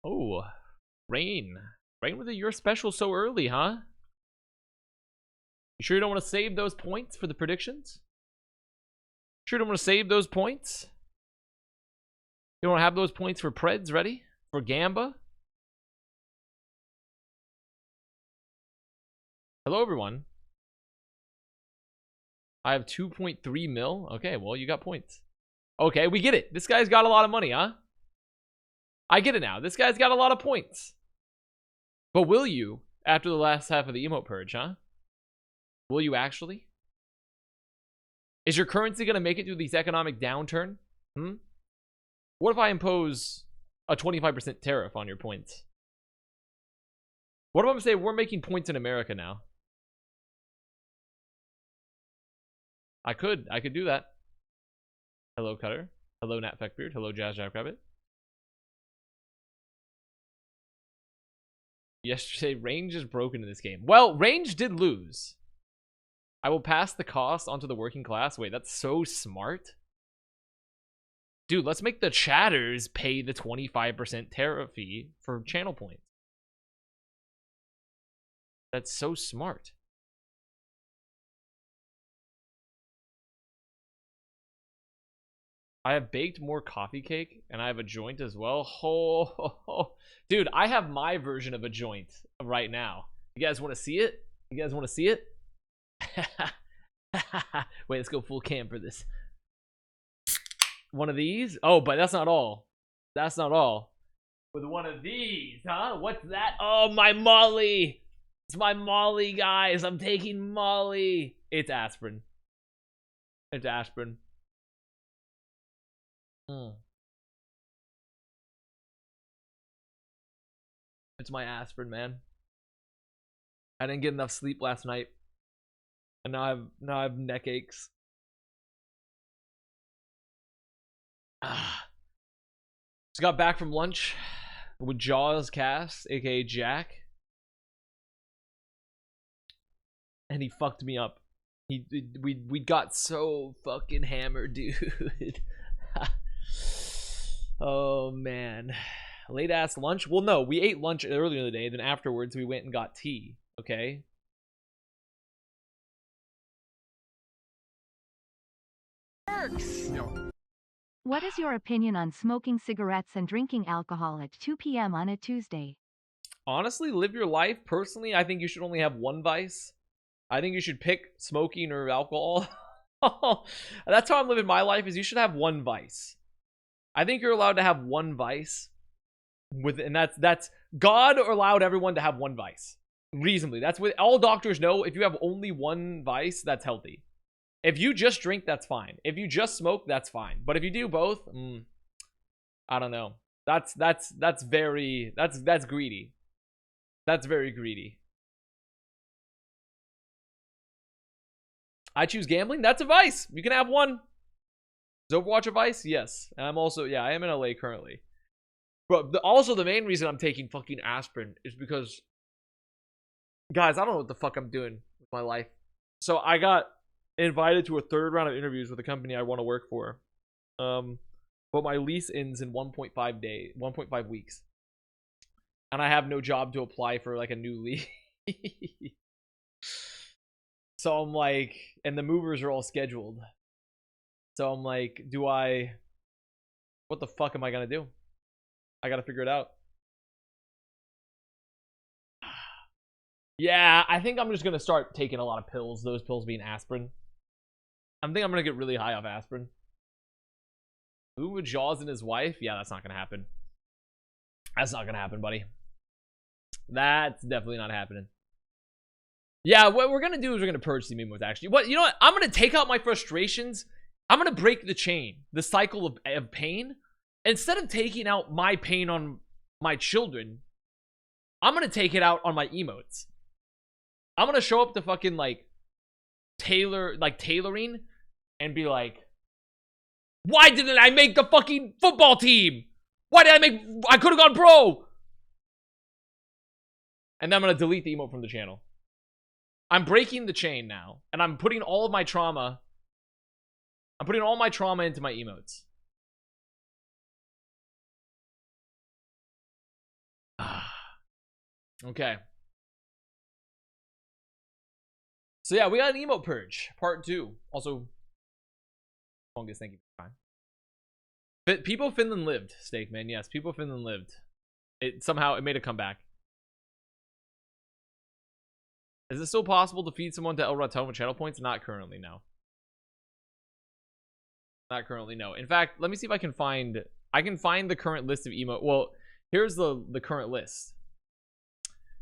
Oh, Rain. Rain with a your special so early, huh? You sure you don't want to save those points for the predictions? Sure you don't want to save those points? You want to have those points for Preds ready? For Gamba? Hello, everyone. I have 2.3 mil. Okay, well, you got points. Okay, we get it. This guy's got a lot of money, huh? I get it now. This guy's got a lot of points. But will you, after the last half of the Emote Purge, huh? Will you actually? Is your currency going to make it through this economic downturn? What if I impose a 25% tariff on your points? What if I'm saying we're making points in America now? I could do that. Hello, Cutter. Hello, Nat Feckbeard. Hello, Jazz Jackrabbit. Yesterday, range is broken in this game. Well, range did lose. I will pass the cost onto the working class. Wait, that's so smart. Dude, let's make the chatters pay the 25% tariff fee for channel points. That's so smart. I have baked more coffee cake, and I have a joint as well. Oh, dude, I have my version of a joint right now. You guys want to see it? You guys want to see it? Wait, let's go full cam for this. One of these? Oh, but that's not all. That's not all. With one of these, huh? What's that? Oh, my Molly. It's my Molly, guys. I'm taking Molly. It's aspirin. It's aspirin. It's my aspirin, man. I didn't get enough sleep last night, and now I have neck aches. Just got back from lunch with Jaws Cass, aka Jack, and he fucked me up. We got so fucking hammered, dude. Oh man, late ass lunch. Well, no, we ate lunch earlier in the day. Then afterwards, we went and got tea. Okay. Works. What is your opinion on smoking cigarettes and drinking alcohol at 2 p.m. on a Tuesday? Honestly, live your life. Personally, I think you should only have one vice. I think you should pick smoking or alcohol. That's how I'm living my life. Is you should have one vice. I think you're allowed to have one vice, and that's God allowed everyone to have one vice reasonably. That's what all doctors know. If you have only one vice, that's healthy. If you just drink, that's fine. If you just smoke, that's fine. But if you do both, I don't know. That's greedy. That's very greedy. I choose gambling. That's a vice. You can have one. Is Overwatch a vice? Yes. And I'm also, yeah, I am in LA currently. But also the main reason I'm taking fucking aspirin is because, guys, I don't know what the fuck I'm doing with my life. So I got invited to a third round of interviews with a company I want to work for. But my lease ends in 1.5 weeks. And I have no job to apply for like a new lease. So I'm like, and the movers are all scheduled. So I'm like, what the fuck am I gonna do? I gotta figure it out. Yeah, I think I'm just gonna start taking a lot of pills, those pills being aspirin. I think I'm gonna get really high off aspirin. Who with Jaws and his wife? Yeah, that's not gonna happen. That's not gonna happen, buddy. That's definitely not happening. Yeah, what we're gonna do is we're gonna purge the emotes, actually. What, you know what? I'm gonna take out my frustrations. I'm gonna break the chain, the cycle of pain. Instead of taking out my pain on my children, I'm gonna take it out on my emotes. I'm gonna show up to fucking like tailoring and be like, why didn't I make the fucking football team? Why did I could have gone pro. And then I'm gonna delete the emote from the channel. I'm breaking the chain now, and I'm putting all of my trauma. I'm putting all my trauma into my emotes. Okay. So yeah, we got an Emote Purge, part 2. Also, longest, thank you for time. But People Finland lived, Steak Man. Yes, People Finland lived. It made a comeback. Is it still possible to feed someone to El Raton with channel points? Not currently, no. Not currently, no. In fact, let me see if I can find the current list of emote. Well, here's the current list.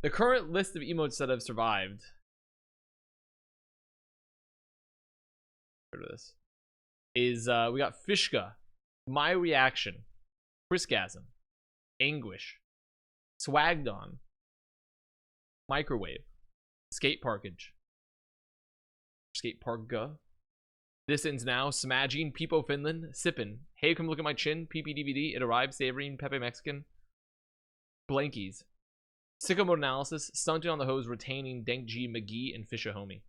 The current list of emotes that have survived. This is we got Fishka, My Reaction, Friskasm, Anguish, Swagdon, Microwave, Skate Parkage, Skate Parka, This Ends Now, Smagine, Peepo Finland, Sippin, Hey Come Look at My Chin, PP DVD, It Arrived, Savorine, Pepe Mexican, Blankies, Sicko Mode Analysis, Stunted on the Hose, Retaining, Dank G, McGee, and Fisher Homie.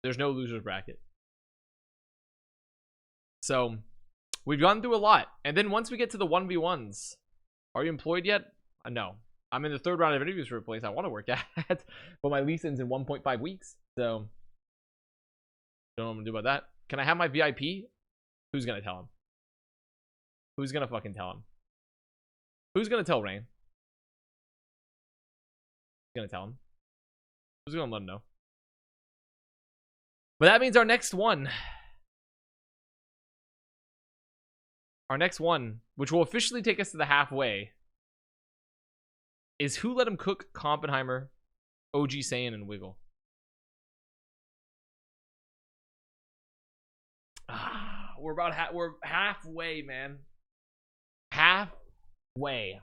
There's no losers bracket. So, we've gone through a lot. And then once we get to the 1v1s, are you employed yet? No. I'm in the 3rd round of interviews for a place I want to work at. But my lease ends in 1.5 weeks. So, don't know what I'm going to do about that. Can I have my VIP? Who's going to tell him? Who's going to fucking tell him? Who's going to tell Rain? Who's going to tell him? Who's going to let him know? But that means our next one, which will officially take us to the halfway, is Who Let Him Cook, Kompenheimer, OG Saiyan, and Wiggle. We're halfway, man. Halfway.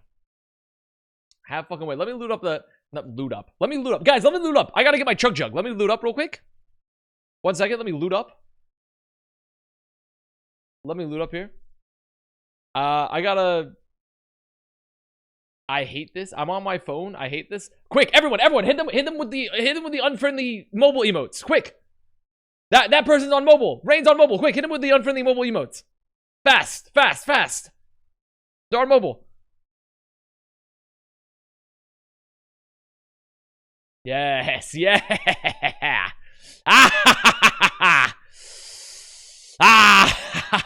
Half fucking way. Let me loot up the... Not loot up. Let me loot up. Guys, let me loot up. I gotta get my chug jug. Let me loot up real quick. 1 second. Let me loot up. Let me loot up here. I hate this. I'm on my phone. I hate this. Quick, everyone, hit them with the unfriendly mobile emotes. Quick. That person's on mobile. Rain's on mobile. Quick, hit him with the unfriendly mobile emotes. Fast. They're on mobile. Yes.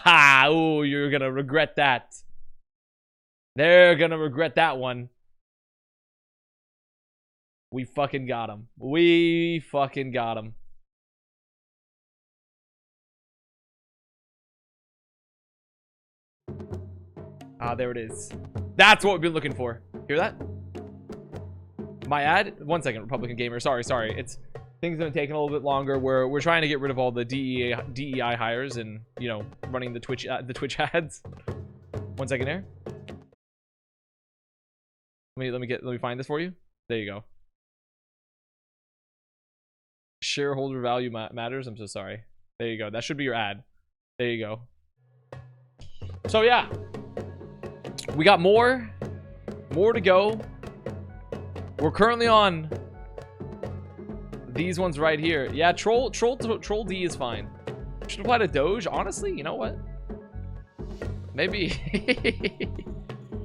Oh, you're gonna regret that. They're gonna regret that one. We fucking got him. There it is. That's what we've been looking for. Hear that? My ad? 1 second, Republican Gamer. Sorry. It's things have been taking a little bit longer. We're trying to get rid of all the DEI hires and, you know, running the Twitch ads. 1 second here. Let me find this for you. There you go. Shareholder value matters. I'm so sorry. There you go. That should be your ad. There you go. So yeah, we got more to go. We're currently on these ones right here. Yeah, troll D is fine. Should apply to Doge. Honestly, you know what? Maybe.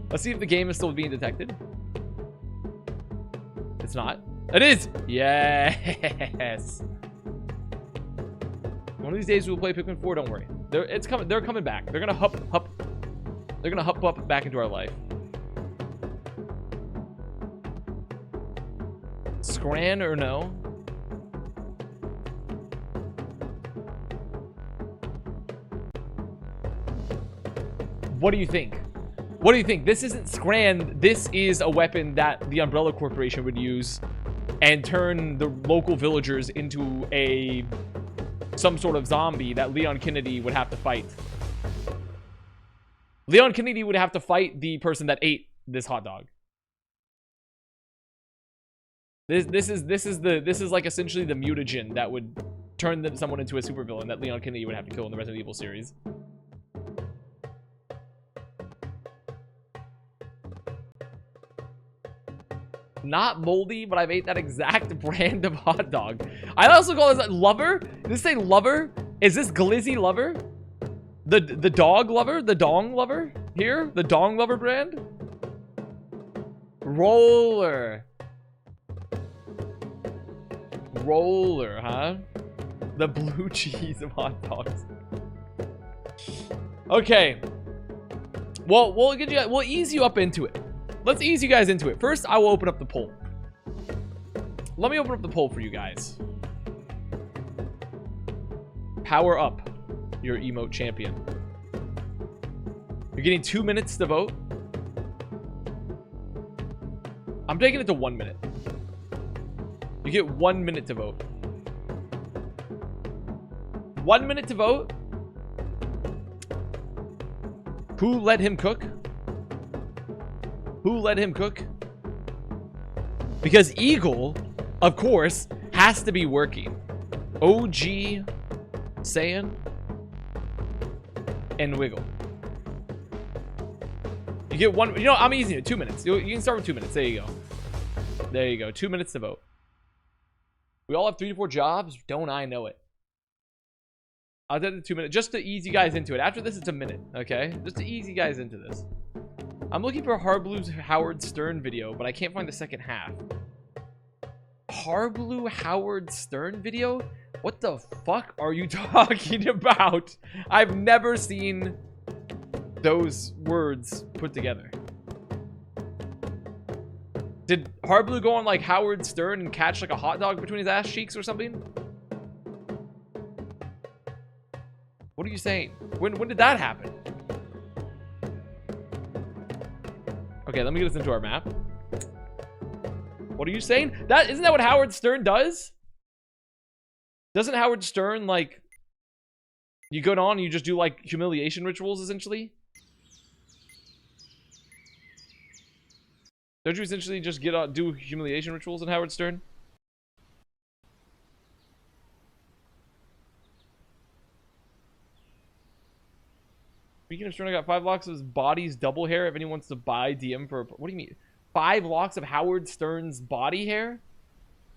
Let's see if the game is still being detected. It's not. It is. Yes. One of these days we'll play Pikmin 4. Don't worry. It's coming. They're coming back. They're gonna hup. They're gonna hup back into our life. Scran or no? What do you think? What do you think? This isn't Scran. This is a weapon that the Umbrella Corporation would use and turn the local villagers into some sort of zombie that Leon Kennedy would have to fight. Leon Kennedy would have to fight the person that ate this hot dog. This is like essentially the mutagen that would turn someone into a supervillain that Leon Kennedy would have to kill in the Resident Evil series. Not moldy, but I've ate that exact brand of hot dog. I also call this Lover. Did this say Lover? Is this Glizzy Lover? The dog lover? The dong lover? here? The Dong Lover brand? Roller. Roller, huh? The blue cheese of hot dogs. Okay. Well, we'll ease you up into it. Let's ease you guys into it. First, I will open up the poll. Let me open up the poll for you guys. Power up your emote champion. You're getting 2 minutes to vote. I'm taking it to 1 minute. You get 1 minute to vote. 1 minute to vote. Who let him cook? Who let him cook? Because Eagle, of course, has to be working. OG, Saiyan, and Wiggle. You get one. You know, I'm easy. 2 minutes. You can start with 2 minutes. There you go. There you go. 2 minutes to vote. We all have 3 to 4 jobs. Don't I know it? I'll do the 2 minutes just to ease you guys into it. After this, it's a minute. Okay, just to ease you guys into this. I'm looking for Harblue's Howard Stern video, but I can't find the second half. Harblue Howard Stern video? What the fuck are you talking about? I've never seen those words put together. Did Harblue go on like Howard Stern and catch like a hot dog between his ass cheeks or something? What are you saying? When did that happen? Okay, let me get us into our map. What are you saying? Isn't that what Howard Stern does? Doesn't Howard Stern, like, you go on and you just do like humiliation rituals essentially? Don't you essentially just do humiliation rituals in Howard Stern? Speaking of Stern, I got 5 locks of his body's double hair. If anyone wants to buy, DM for... What do you mean? 5 locks of Howard Stern's body hair?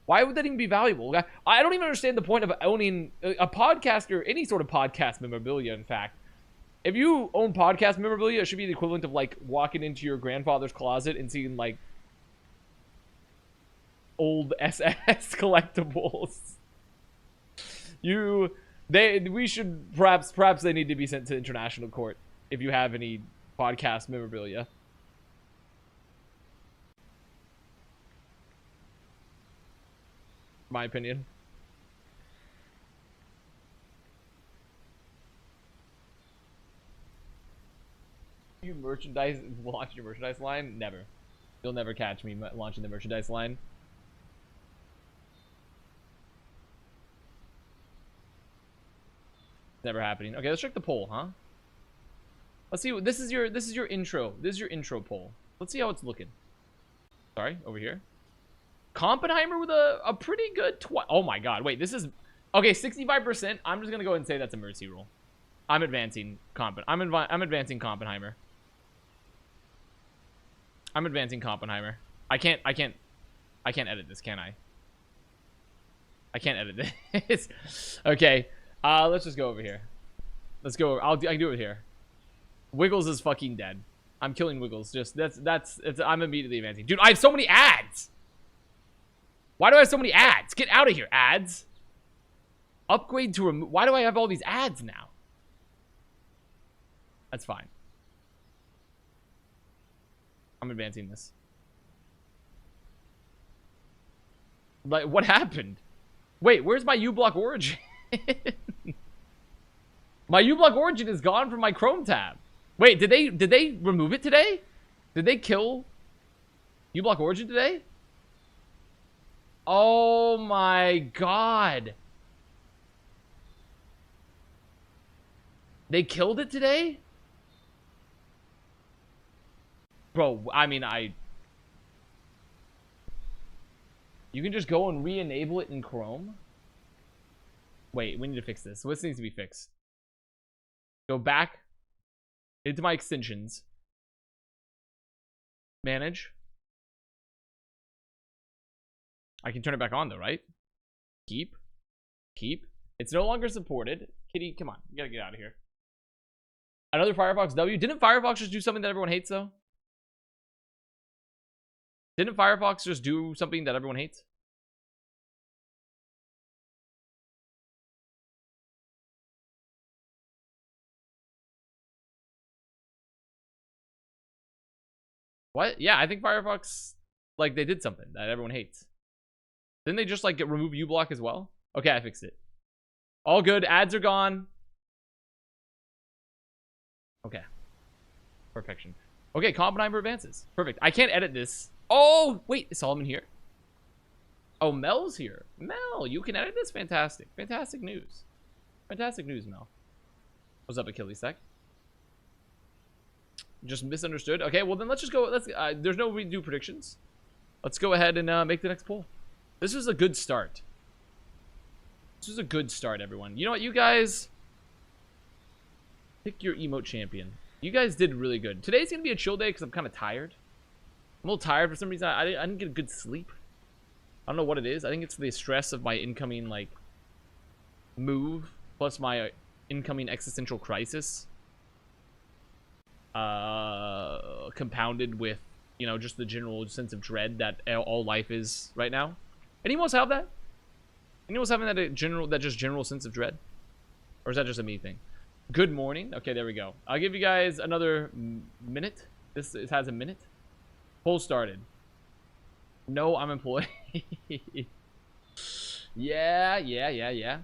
Why would that even be valuable? I don't even understand the point of owning a podcast or any sort of podcast memorabilia, in fact. If you own podcast memorabilia, it should be the equivalent of, like, walking into your grandfather's closet and seeing, like, old SS collectibles. We should... Perhaps they need to be sent to international court if you have any podcast memorabilia. My opinion. You launch your merchandise line? Never. You'll never catch me launching the merchandise line. Never happening. Okay, let's check the poll, huh? Let's see. This is your intro. This is your intro poll. Let's see how it's looking. Sorry, over here. Kompenheimer with a pretty good oh my god. Wait, this is okay, 65%. I'm just gonna go ahead and say that's a mercy roll. I'm advancing I'm advancing Kompenheimer. I'm advancing Kompenheimer. I can't edit this, can I? I can't edit this. Okay. Let's just go over here. Let's go. I can do it here. Wiggles is fucking dead. I'm killing Wiggles. Just I'm immediately advancing. Dude, I have so many ads. Why do I have so many ads? Get out of here, ads. Upgrade to remove. Why do I have all these ads now? That's fine. I'm advancing this. Like, what happened? Wait, where's my uBlock origin? My uBlock origin is gone from my Chrome tab. Wait, did they remove it today? Did they kill uBlock origin today? Oh my god. They killed it today? Bro, I mean, you can just go and re-enable it in Chrome? Wait, we need to fix this. This needs to be fixed. Go back into my extensions. Manage. I can turn it back on though, right? Keep. It's no longer supported. Kitty, come on. You gotta get out of here. Another Firefox W. Didn't Firefox just do something that everyone hates, though? Didn't Firefox just do something that everyone hates? What? Yeah, I think Firefox, like, they did something that everyone hates. Didn't they just, like, remove uBlock as well? Okay, I fixed it. All good. Ads are gone. Okay. Perfection. Okay, Combineimer advances. Perfect. I can't edit this. Oh, wait. Is Solomon here? Oh, Mel's here. Mel, you can edit this? Fantastic. Fantastic news. Fantastic news, Mel. What's up, Achilles Tech? Just misunderstood. Okay, well then let's just go. Let's. There's no redo predictions. Let's go ahead and make the next poll. This was a good start. This was a good start, everyone. You know what, you guys? Pick your emote champion. You guys did really good. Today's gonna be a chill day because I'm kind of tired. I'm a little tired for some reason. I didn't get a good sleep. I don't know what it is. I think it's the stress of my incoming like move plus my incoming existential crisis. Compounded with, you know, just the general sense of dread that all life is right now. Anyone else have that? Anyone else having that general sense of dread? Or is that just a me thing? Good morning. Okay, there we go. I'll give you guys another minute. This has a minute. Poll started. No, I'm employed. Yeah.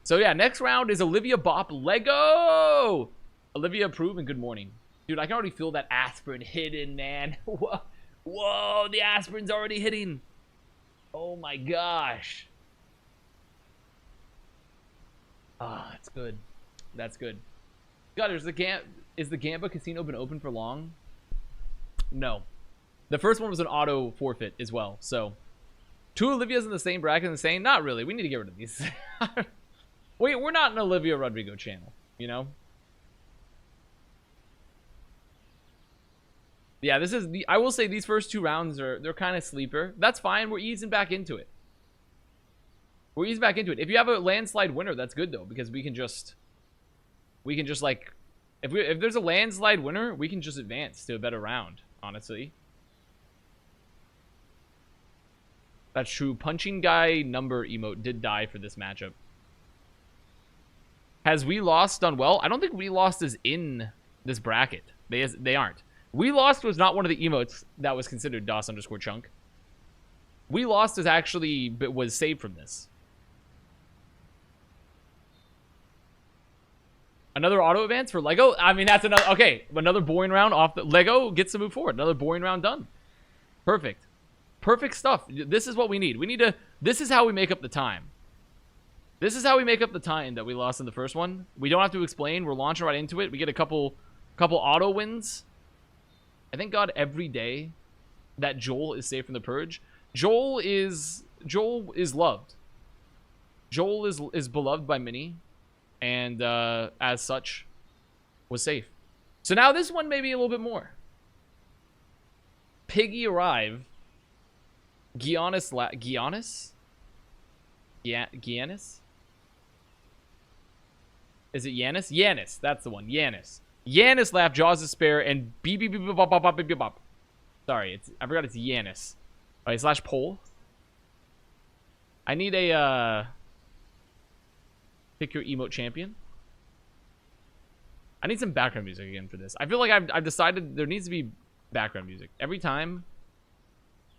So yeah, next round is Olivia Bop Lego. Olivia approve and good morning. Dude, I can already feel that aspirin hitting, man. Whoa, the aspirin's already hitting. Oh my gosh. Ah, that's good. That's good. God, is the Gamba Casino been open for long? No. The first one was an auto forfeit as well. So, two Olivias in the same bracket and the same? Not really. We need to get rid of these. Wait, we're not an Olivia Rodrigo channel, you know? Yeah, this is I will say these first two rounds they're kind of sleeper. That's fine. We're easing back into it. We're easing back into it. If you have a landslide winner, that's good though, because we can just like if there's a landslide winner, we can just advance to a better round, honestly. That's true. Punching guy number emote did die for this matchup. Has We Lost done well? I don't think We Lost is in this bracket. They aren't. We Lost was not one of the emotes that was considered DOS_chunk. We Lost is actually was saved from this. Another auto advance for Lego. I mean, that's another. Okay, another boring round off the Lego gets to move forward. Another boring round done. Perfect. Perfect stuff. This is what we need. We need to. This is how we make up the time. This is how we make up the time that we lost in the first one. We don't have to explain. We're launching right into it. We get a couple auto wins. I thank God every day that Joel is safe from the purge. Joel is loved. Joel is beloved by many, and as such, was safe. So now this one maybe a little bit more. Piggy arrive. Giannis. Is it Yanis? Yanis. That's the one. Yanis. Yanis laugh, Jaws despair, and beep beep beep beep bop bop bop beep beep bop. Sorry, I forgot it's Yanis. Alright, slash poll. I need a pick your emote champion. I need some background music again for this. I feel like I've decided there needs to be background music every time.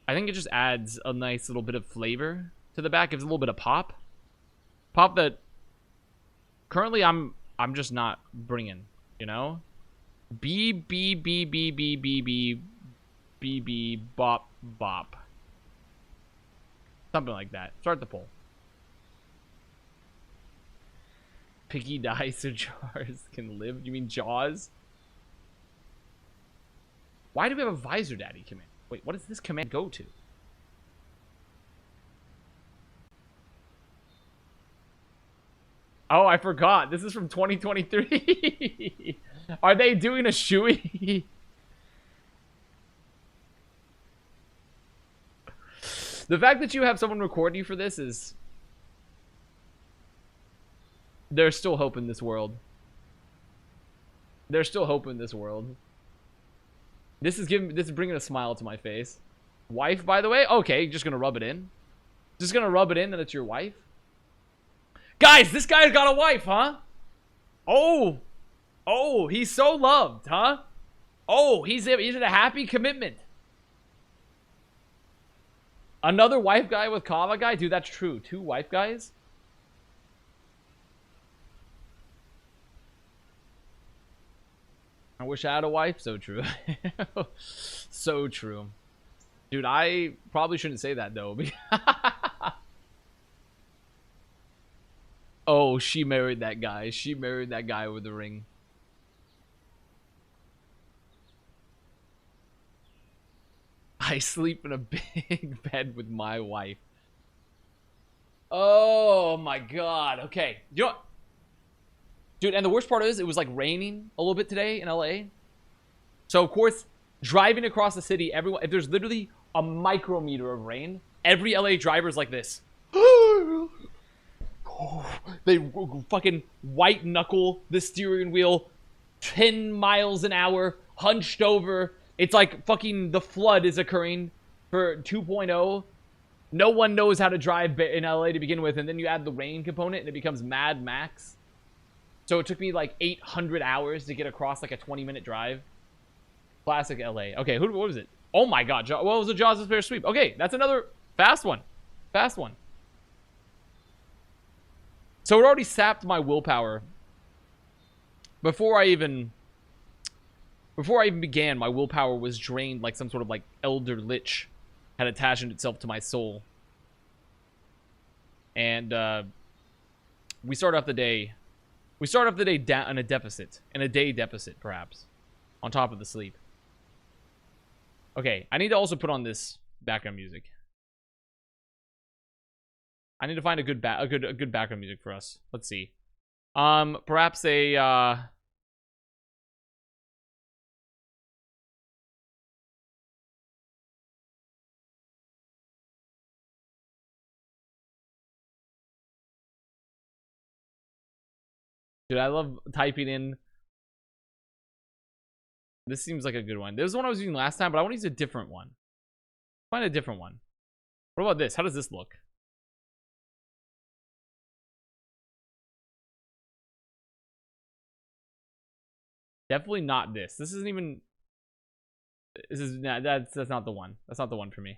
I think it just adds a nice little bit of flavor to the back, gives a little bit of pop. Pop that currently I'm just not bringing. You know, B bop bop, something like that. Start the poll. Piggy dies so Jaws can live. You mean Jaws? Why do we have a Visor Daddy command? Wait, what does this command go to? Oh, I forgot. This is from 2023. Are they doing a shoey? The fact that you have someone record you for this is... There's still hope in this world. There's still hope in this world. This is bringing a smile to my face. Wife, by the way? Okay, just gonna rub it in. Just gonna rub it in that it's your wife. Guys, this guy's got a wife, huh? Oh. Oh, he's so loved, huh? Oh, he's in a happy commitment. Another wife guy with Kava guy? Dude, that's true. 2 wife guys? I wish I had a wife. So true. So true. Dude, I probably shouldn't say that, though. Oh, she married that guy. She married that guy with the ring. I sleep in a big bed with my wife. Oh my god. Okay. You know, dude, and the worst part is it was like raining a little bit today in LA. So of course, driving across the city, everyone, if there's literally a micrometer of rain, every LA driver's like this. They fucking white knuckle the steering wheel 10 miles an hour, hunched over. It's like fucking the flood is occurring for 2.0. No one knows how to drive in LA to begin with, and then you add the rain component and it becomes Mad Max. So it took me like 800 hours to get across like a 20-minute drive. Classic LA. Okay, what was it? Oh my god, what was the Jaws of Fair sweep? Okay, that's another fast one. Fast one. So it already sapped my willpower. Before I even began, my willpower was drained like some sort of like elder lich had attached itself to my soul. And we start off the day in a deficit, in a day deficit perhaps, on top of the sleep. Okay, I need to also put on this background music. I need to find a good background music for us. Let's see. Perhaps a dude, I love typing in. This seems like a good one. This is the one I was using last time, but I want to use a different one. Find a different one. What about this? How does this look? Definitely not this. This isn't even. This is nah, that's not the one. That's not the one for me.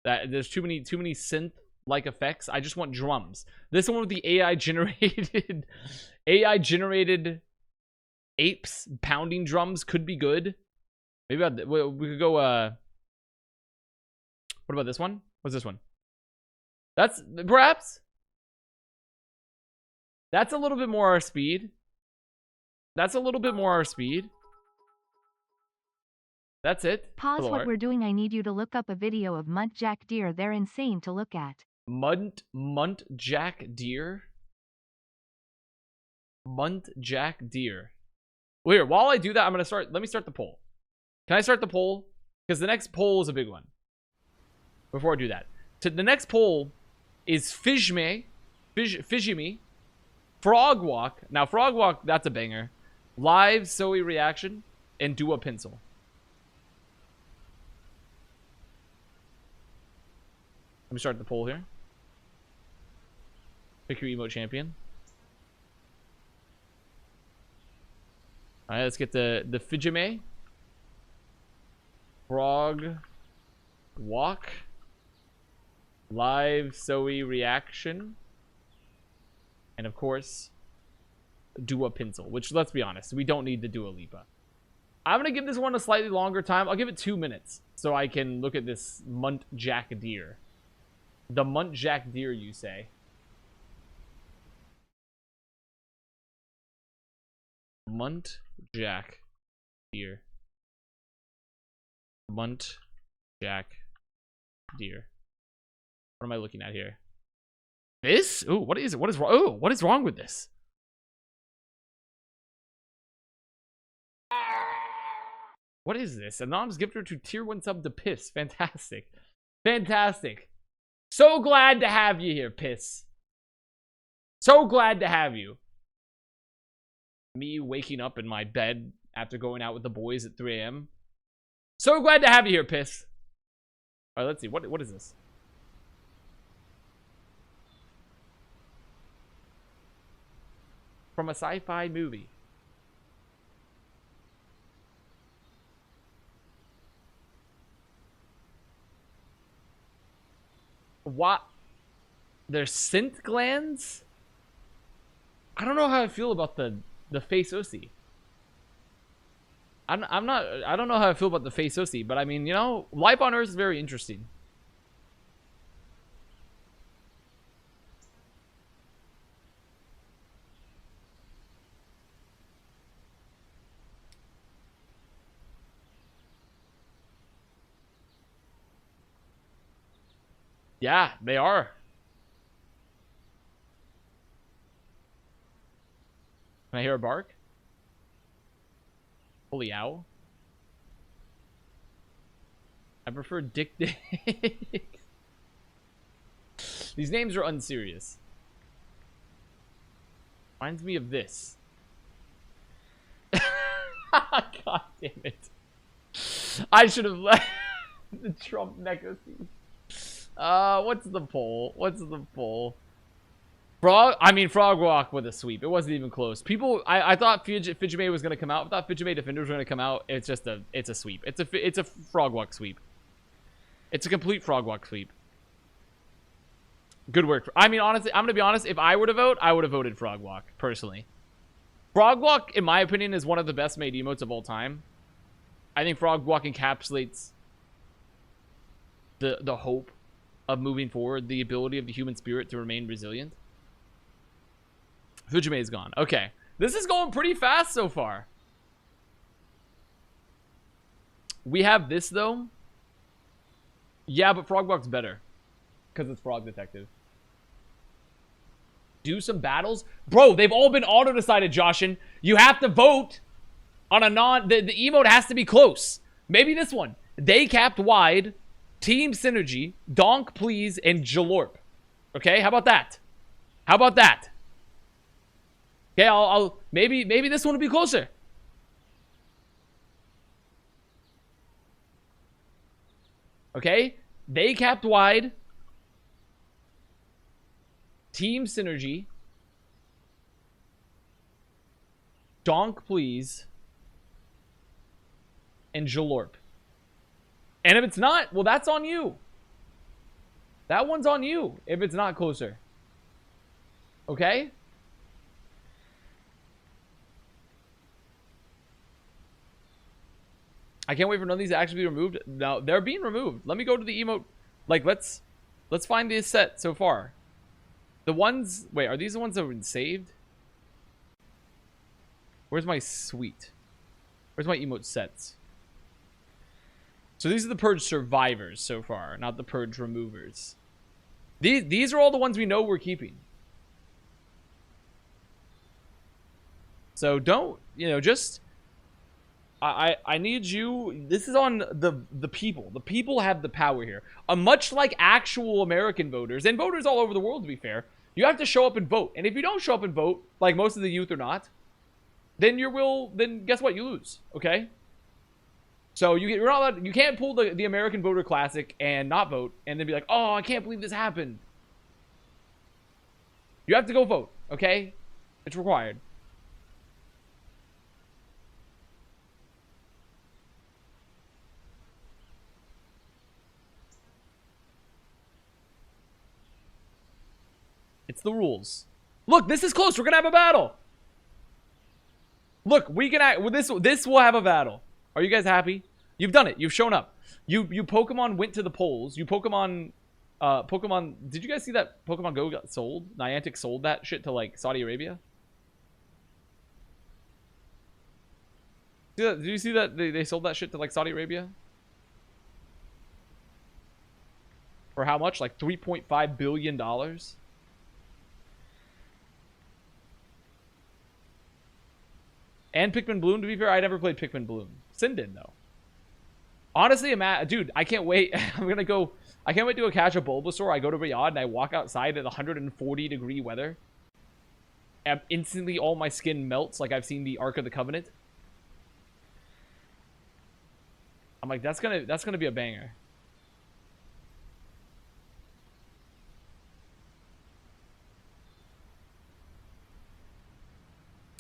There's too many synth like effects. I just want drums. This one with the AI generated apes pounding drums could be good. Maybe we could go what about this one? What's this one? That's perhaps that's a little bit more our speed. That's a little bit more our speed. That's it. Pause what we're doing. I need you to look up a video of muntjac deer. They're insane to look at. Muntjac deer? Muntjac deer. Well, here, while I do that, I'm gonna start. Let me start the poll. Can I start the poll? Because the next poll is a big one. Before I do that, the next poll is Fijme, Frog Walk. Now, Frog Walk, that's a banger. Live Zoe reaction and do a pencil. Let me start the poll here. Pick your emote champion. All right, let's get the Fijime. Frog Walk. Live Zoe reaction. And of course, Dua Pencil, which, let's be honest, we don't need the Dua Lipa. I'm going to give this one a slightly longer time. I'll give it 2 minutes so I can look at this Muntjac deer. The Muntjac deer, you say? Muntjac deer. Muntjac deer. What am I looking at here? This? Ooh, what is it? What is wrong? Oh, what is wrong with this? What is this? Anonymous gifter to tier 1 sub to Piss. Fantastic. Fantastic. So glad to have you here, Piss. So glad to have you. Me waking up in my bed after going out with the boys at 3 a.m. So glad to have you here, Piss. All right, let's see. What is this? From a sci-fi movie. What? They're scent glands? I don't know how I feel about the face OC. I don't know how I feel about the face OC, but I mean, you know, life on Earth is very interesting. Yeah, they are. Can I hear a bark? Holy owl. I prefer Dick Dick. These names are unserious. Reminds me of this. God damn it. I should have left the Trump necklace. What's the poll? What's the poll? Frog Walk with a sweep. It wasn't even close. People, I thought Fijime was gonna come out. I thought Fijime Defenders were gonna come out. It's just it's a sweep. It's a Frog Walk sweep. It's a complete Frog Walk sweep. Good work. I mean, honestly, I'm gonna be honest. If I were to vote, I would have voted Frog Walk personally. Frog Walk, in my opinion, is one of the best made emotes of all time. I think Frog Walk encapsulates the hope of moving forward, the ability of the human spirit to remain resilient. Fujime is gone. Okay. This is going pretty fast so far. We have this, though. Yeah, but Frog Walk's better. Because it's Frog Detective. Do some battles? Bro, they've all been auto-decided, Joshin. You have to vote on a non... The emote has to be close. Maybe this one. They capped wide... Team Synergy, Donk Please, and Jalorp. Okay, how about that? How about that? Okay, I'll maybe this one will be closer. Okay, they capped wide. Team Synergy, Donk Please, and Jalorp. And if it's not, well, that's on you. That one's on you if it's not closer. Okay? I can't wait for none of these to actually be removed. No, they're being removed. Let me go to the emote. Like, let's find this set so far. The ones... Wait, are these the ones that have been saved? Where's my suite? Where's my emote sets? So these are the Purge survivors so far, not the Purge removers. These are all the ones we know we're keeping. So don't, you know, just... I need you... This is on the people. The people have the power here. Much like actual American voters, and voters all over the world, to be fair, you have to show up and vote. And if you don't show up and vote, like most of the youth are not, then then guess what? You lose, okay? So you're not allowed, you can't pull the American Voter Classic and not vote and then be like, oh, I can't believe this happened. You have to go vote, okay? It's required. It's the rules. Look, this is close. We're gonna have a battle. Look, we can this will have a battle. Are you guys happy? You've done it. You've shown up. You Pokemon went to the polls. You Pokemon did you guys see that Pokemon Go got sold? Niantic sold that shit to like Saudi Arabia. Did you see that they sold that shit to like Saudi Arabia? For how much? Like $3.5 billion? And Pikmin Bloom, to be fair, I never played Pikmin Bloom. Sin did, though. Honestly, dude, I can't wait. I can't wait to go catch a Bulbasaur. I go to Riyadh and I walk outside at 140-degree weather. instantly all my skin melts like I've seen the Ark of the Covenant. I'm like, that's gonna be a banger.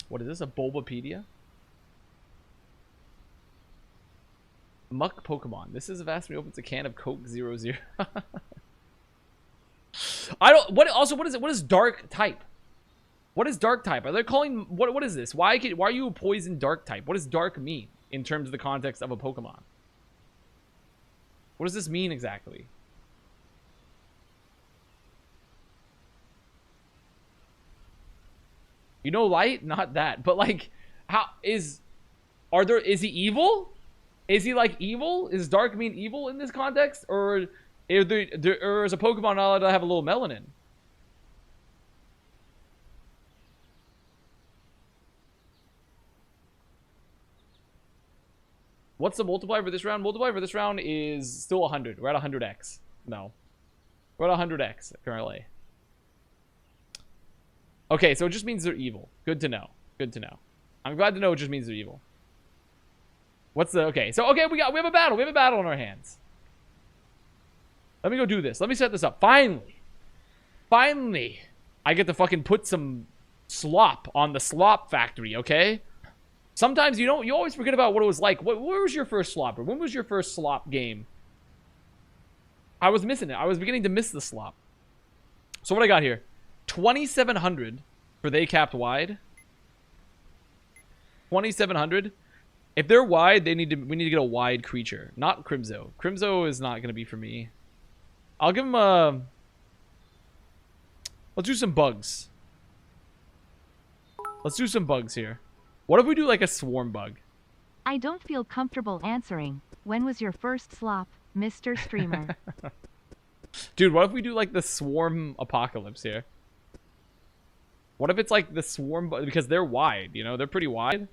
What is this? A Bulbapedia? Muck Pokemon. This is Avast when he opens a can of Coke 00. I don't. What is it? What is Dark type? What is Dark type? Are they calling what is this? Why are you a poison Dark type? What does Dark mean in terms of the context of a Pokemon? What does this mean exactly? You know, light, not that, but like, is he evil? Is he like evil? Is Dark mean evil in this context, or is a Pokemon not allowed to have a little melanin? What's the multiplier for this round? Multiplier for this round is still 100. We're at 100x. No, we're at 100x currently. Okay, so it just means they're evil. Good to know. Good to know. I'm glad to know it just means they're evil. What's the... Okay, so... Okay, we have a battle. We have a battle on our hands. Let me go do this. Let me set this up. Finally. Finally. I get to fucking put some slop on the slop factory, okay? Sometimes you don't... You always forget about what it was like. Where was your first slopper? When was your first slop game? I was missing it. I was beginning to miss the slop. So what I got here? 2,700 for they capped wide. 2,700. If they're wide, we need to get a wide creature, not Crimzo. Crimzo is not gonna be for me. I'll give him a. Let's do some bugs. Let's do some bugs here. What if we do like a swarm bug? I don't feel comfortable answering. When was your first slop, Mr. Streamer? Dude, what if we do like the swarm apocalypse here? What if it's like the swarm bug? Because they're wide, you know? They're pretty wide.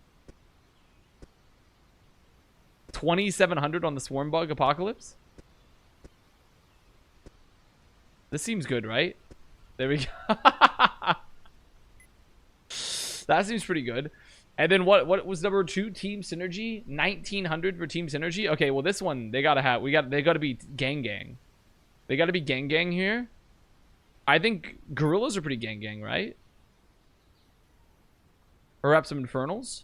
2,700 on the swarm bug apocalypse. This seems good, right? There we go. That seems pretty good. And then what was number 2? Team Synergy. 1,900 for Team Synergy. Okay, well this one they gotta be gang. They gotta be gang here. I think gorillas are pretty gang, right? Or perhaps some infernals,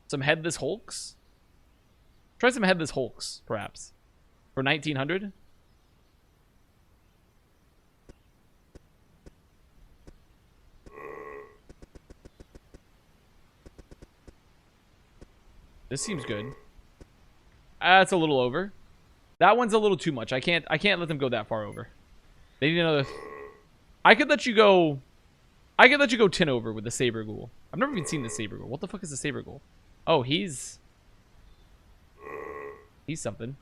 some headless hulks. Try some headless hulks, perhaps, for 1,900. This seems good. That's a little over. That one's a little too much. I can't let them go that far over. They need another. I could let you go 10 over with the Saber Ghoul. I've never even seen the Saber Ghoul. What the fuck is the Saber Ghoul? Oh, he's something.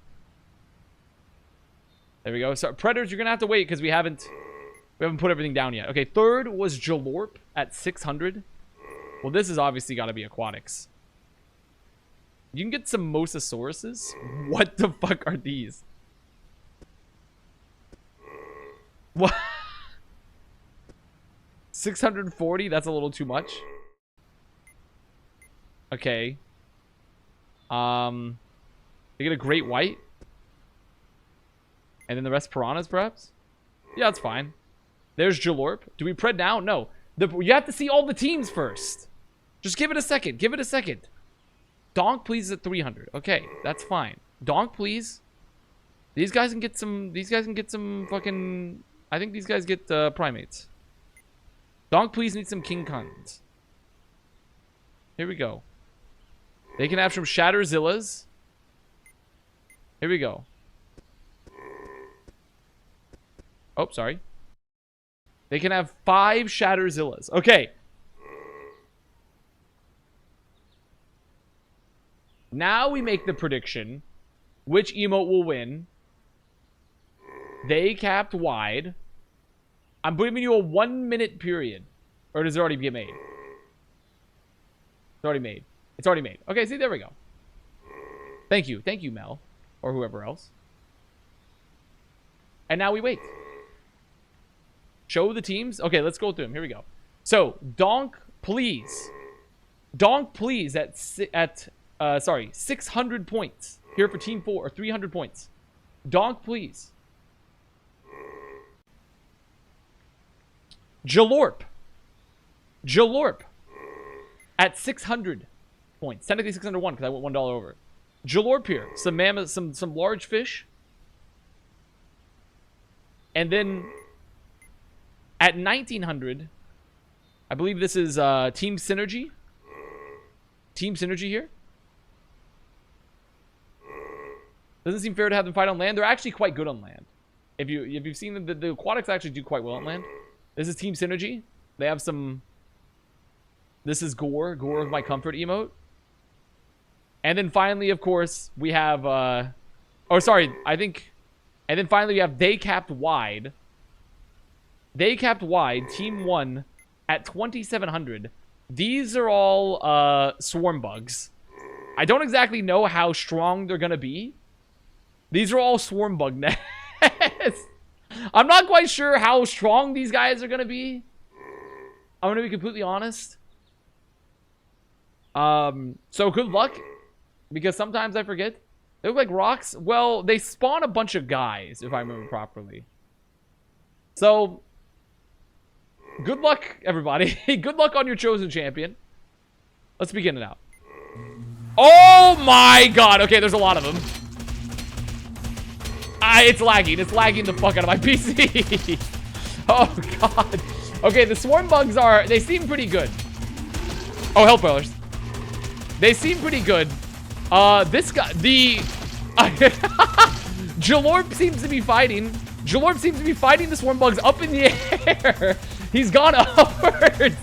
There we go. So Predators, you're gonna have to wait because we haven't put everything down yet. Okay, third was Jalorp at 600. Well, this has obviously got to be aquatics. You can get some Mosasauruses. What the fuck are these? What? 640? That's a little too much. Okay. They get a great white. And then the rest piranhas, perhaps? Yeah, that's fine. There's Jalorp. Do we pred now? No. You have to see all the teams first. Just give it a second. Give it a second. Donk, please, is at 300. Okay, that's fine. Donk, please. These guys can get some... These guys can get some fucking... I think these guys get primates. Donk, please, need some King Khans. Here we go. They can have some Shatterzillas. Here we go. Oh, sorry. They can have 5 Shatterzillas. Okay. Now we make the prediction. Which emote will win? They capped wide. I'm giving you a 1-minute period. Or does it already get made? It's already made. It's already made. Okay, see, there we go. Thank you. Thank you, Mel. Or whoever else. And now we wait. Show the teams. Okay, let's go through them. Here we go. So, Donk please. Donk, please, at 600 points. Here for Team 4, or 300 points. Donk, please. Jalorp. Jalorp. At 600 points. Technically 601 because I went $1 over. Jalorp here. Some mammoth, some large fish. And then at 1900, I believe this is Team Synergy. Team Synergy here. Doesn't seem fair to have them fight on land. They're actually quite good on land. If you've seen them, the aquatics actually do quite well on land. This is Team Synergy. They have some. This is Gore of My Comfort emote. And then finally, of course, we have and then finally we have They Capped Wide. They Capped Wide, Team 1 at 2,700. These are all swarm bugs. I don't exactly know how strong they're gonna be. These are all swarm bug nests. I'm not quite sure how strong these guys are gonna be. I'm gonna be completely honest. So good luck, because sometimes I forget. They look like rocks. Well, they spawn a bunch of guys, if I remember properly. So good luck, everybody. Good luck on your chosen champion. Let's begin it out. Oh my god. Okay, there's a lot of them. It's lagging. It's lagging the fuck out of my PC. Oh god. Okay, the swarm bugs they seem pretty good. Oh, health boilers. They seem pretty good. This guy, Jalorp seems to be fighting. Jalorp seems to be fighting the swarm bugs up in the air. He's gone upwards.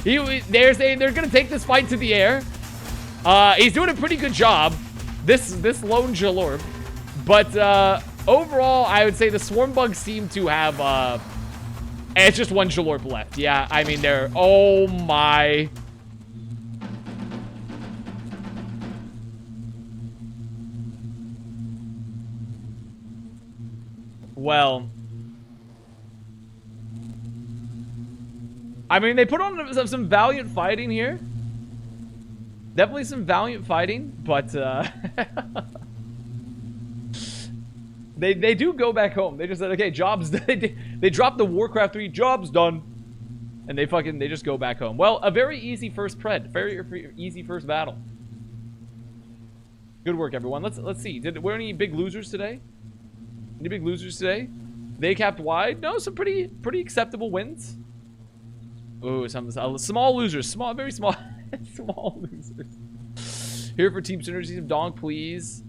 They're saying they're gonna take this fight to the air. He's doing a pretty good job. This lone Jalorp. But overall, I would say the swarm bugs seem to have it's just one Jalorp left. Yeah, I mean they're oh my. Well, I mean, they put on some valiant fighting here. Definitely some valiant fighting, but they do go back home. They just said, okay, jobs. They dropped the Warcraft 3, jobs done, and they just go back home. Well, a very easy first pred, very easy first battle. Good work, everyone. Let's see. Were any big losers today? Any big losers today? They capped wide. No, some pretty acceptable wins. Oh, some small losers. Very small, small losers. Here for Team Synergy, some Donk, please.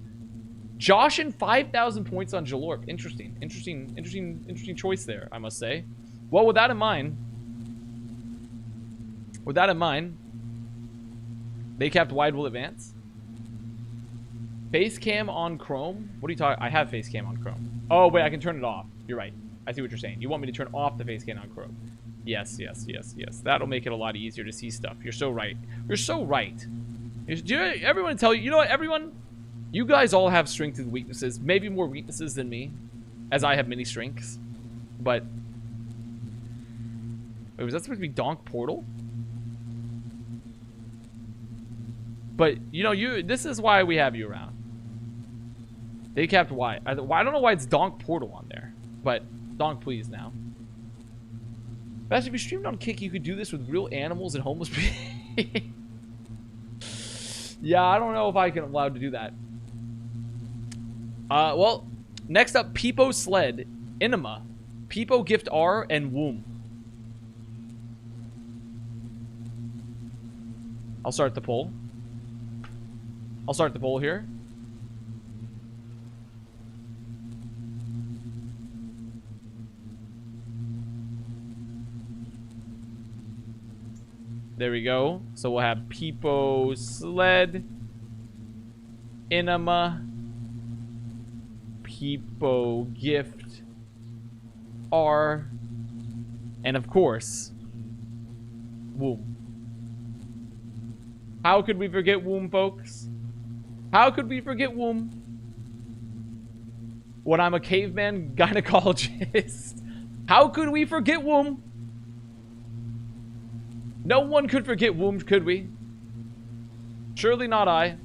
Josh and 5,000 points on Jalorp. Interesting choice there, I must say. Well, with that in mind, they capped wide will advance. Face cam on Chrome? What are you talking? I have face cam on Chrome. Oh, wait, I can turn it off. You're right. I see what you're saying. You want me to turn off the face cam on Chrome. Yes. That'll make it a lot easier to see stuff. You're so right. You're so right. Everyone tell you, you know what, everyone? You guys all have strengths and weaknesses. Maybe more weaknesses than me, as I have many strengths. But, wait, was that supposed to be Donk Portal? But, you know, this is why we have you around. They capped wide. I don't know why it's Donk Portal on there. But, Donk please now. Best if you streamed on Kick, you could do this with real animals and homeless people. Yeah, I don't know if I can allowed to do that. Well, next up, Peepo Sled, Inema, Peepo Gift R, and Womb. I'll start the poll. I'll start the poll here. There we go. So we'll have Peepo Sled, Inema, Peepo Gift R, and of course, Womb. How could we forget Womb, folks? How could we forget Womb when I'm a caveman gynecologist? How could we forget Womb? No one could forget Womb, could we? Surely not I.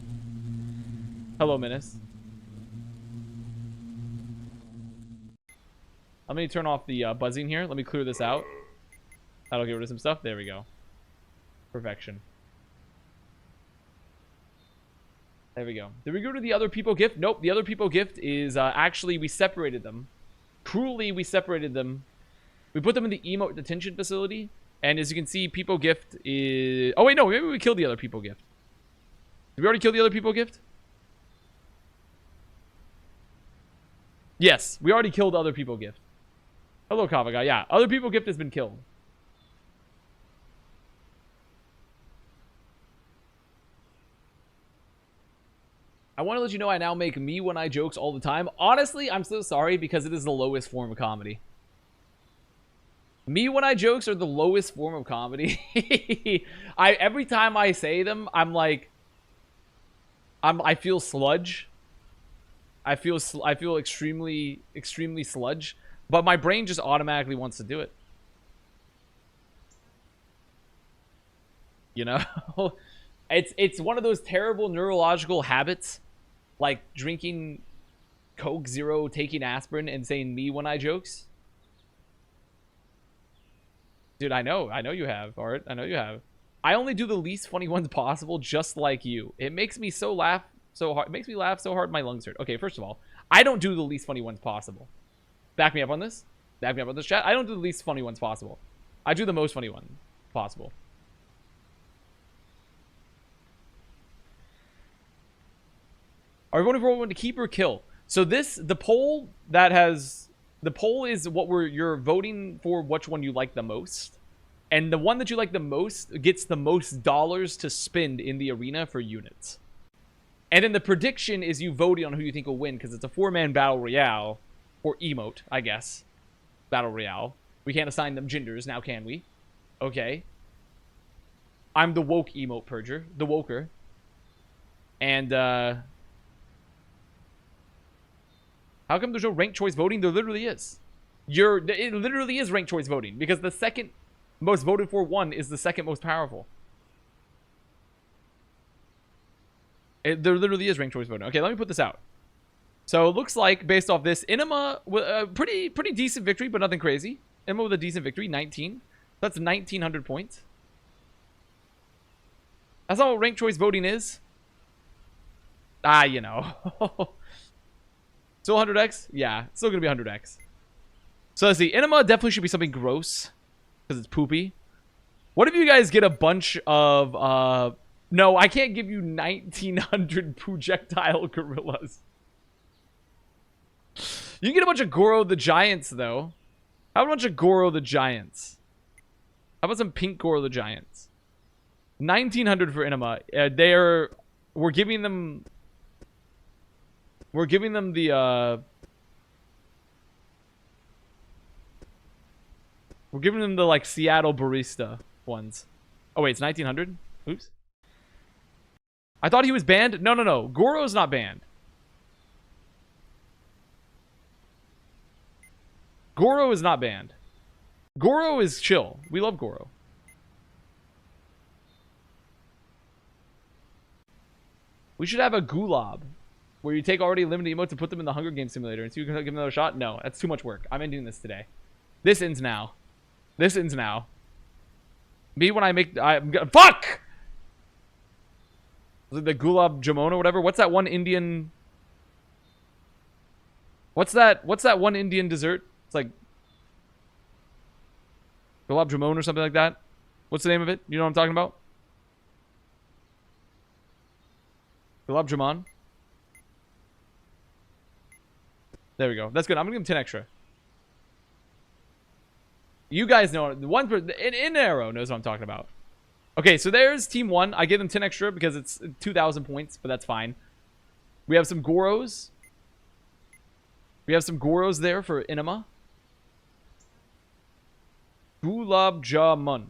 Hello, Menace. Let me turn off the buzzing here. Let me clear this out. That'll get rid of some stuff. There we go. Perfection. There we go. Did we go to the other people gift? Nope. The other people gift is actually we separated them. Cruelly, we separated them. We put them in the emote detention facility. And as you can see, people gift is... Oh, wait, no. Maybe we killed the other people gift. Did we already kill the other people gift? Yes. We already killed the other people gift. Hello, Kava guy. Yeah. Other people gift has been killed. I want to let you know I now make me when I jokes all the time. Honestly, I'm so sorry because it is the lowest form of comedy. Me when I jokes are the lowest form of comedy. Every time I say them, I'm like, I feel sludge. I feel extremely sludge, but my brain just automatically wants to do it. You know, it's one of those terrible neurological habits. Like drinking Coke Zero, taking aspirin, and saying me when I jokes. Dude, I know you have, Art. I know you have. I only do the least funny ones possible, just like you. It makes me laugh so hard. It makes me laugh so hard my lungs hurt. Okay, first of all, I don't do the least funny ones possible. Back me up on this. Back me up on this, chat. I don't do the least funny ones possible. I do the most funny one possible. Are we voting for one to keep or kill? So the poll is what you're voting for, which one you like the most. And the one that you like the most gets the most dollars to spend in the arena for units. And then the prediction is you voting on who you think will win, because it's a 4-man battle royale. Or emote, I guess. Battle royale. We can't assign them genders now, can we? Okay. I'm the woke emote purger. The woker. And, how come there's no ranked choice voting? There literally is. It literally is ranked choice voting, because the second most voted for one is the second most powerful. There literally is ranked choice voting. Okay, let me put this out. So it looks like, based off this, Enema, pretty decent victory, but nothing crazy. Enema with a decent victory, 19. That's 1,900 points. That's not what ranked choice voting is. You know. Still 100x? Yeah, it's still going to be 100x. So let's see. Enema definitely should be something gross, because it's poopy. What if you guys get a bunch of... No, I can't give you 1,900 projectile gorillas. You can get a bunch of Goro the Giants, though. How about a bunch of Goro the Giants? How about some pink Goro the Giants? 1,900 for Enema. We're giving them the we're giving them the like Seattle barista ones. Oh wait, it's 1,900? Oops. I thought he was banned. No. Goro's not banned. Goro is not banned. Goro is chill. We love Goro. We should have a Gulab, where you take already limited emotes and put them in the Hunger Games simulator and see if you can give them another shot. No, that's too much work. I'm ending this today. This ends now. This ends now. Me when I make... Fuck! Was it the Gulab Jamon or whatever? What's that one Indian... What's that one Indian dessert? It's like... Gulab Jamon or something like that. What's the name of it? You know what I'm talking about? Gulab Jamun. There we go. That's good. I'm gonna give him 10 extra. You guys know the one in Arrow knows what I'm talking about. Okay, so there's team 1. I give them 10 extra because it's 2,000 points, but that's fine. We have some Goros. We have some Goros there for Enema. Gulab Jamun.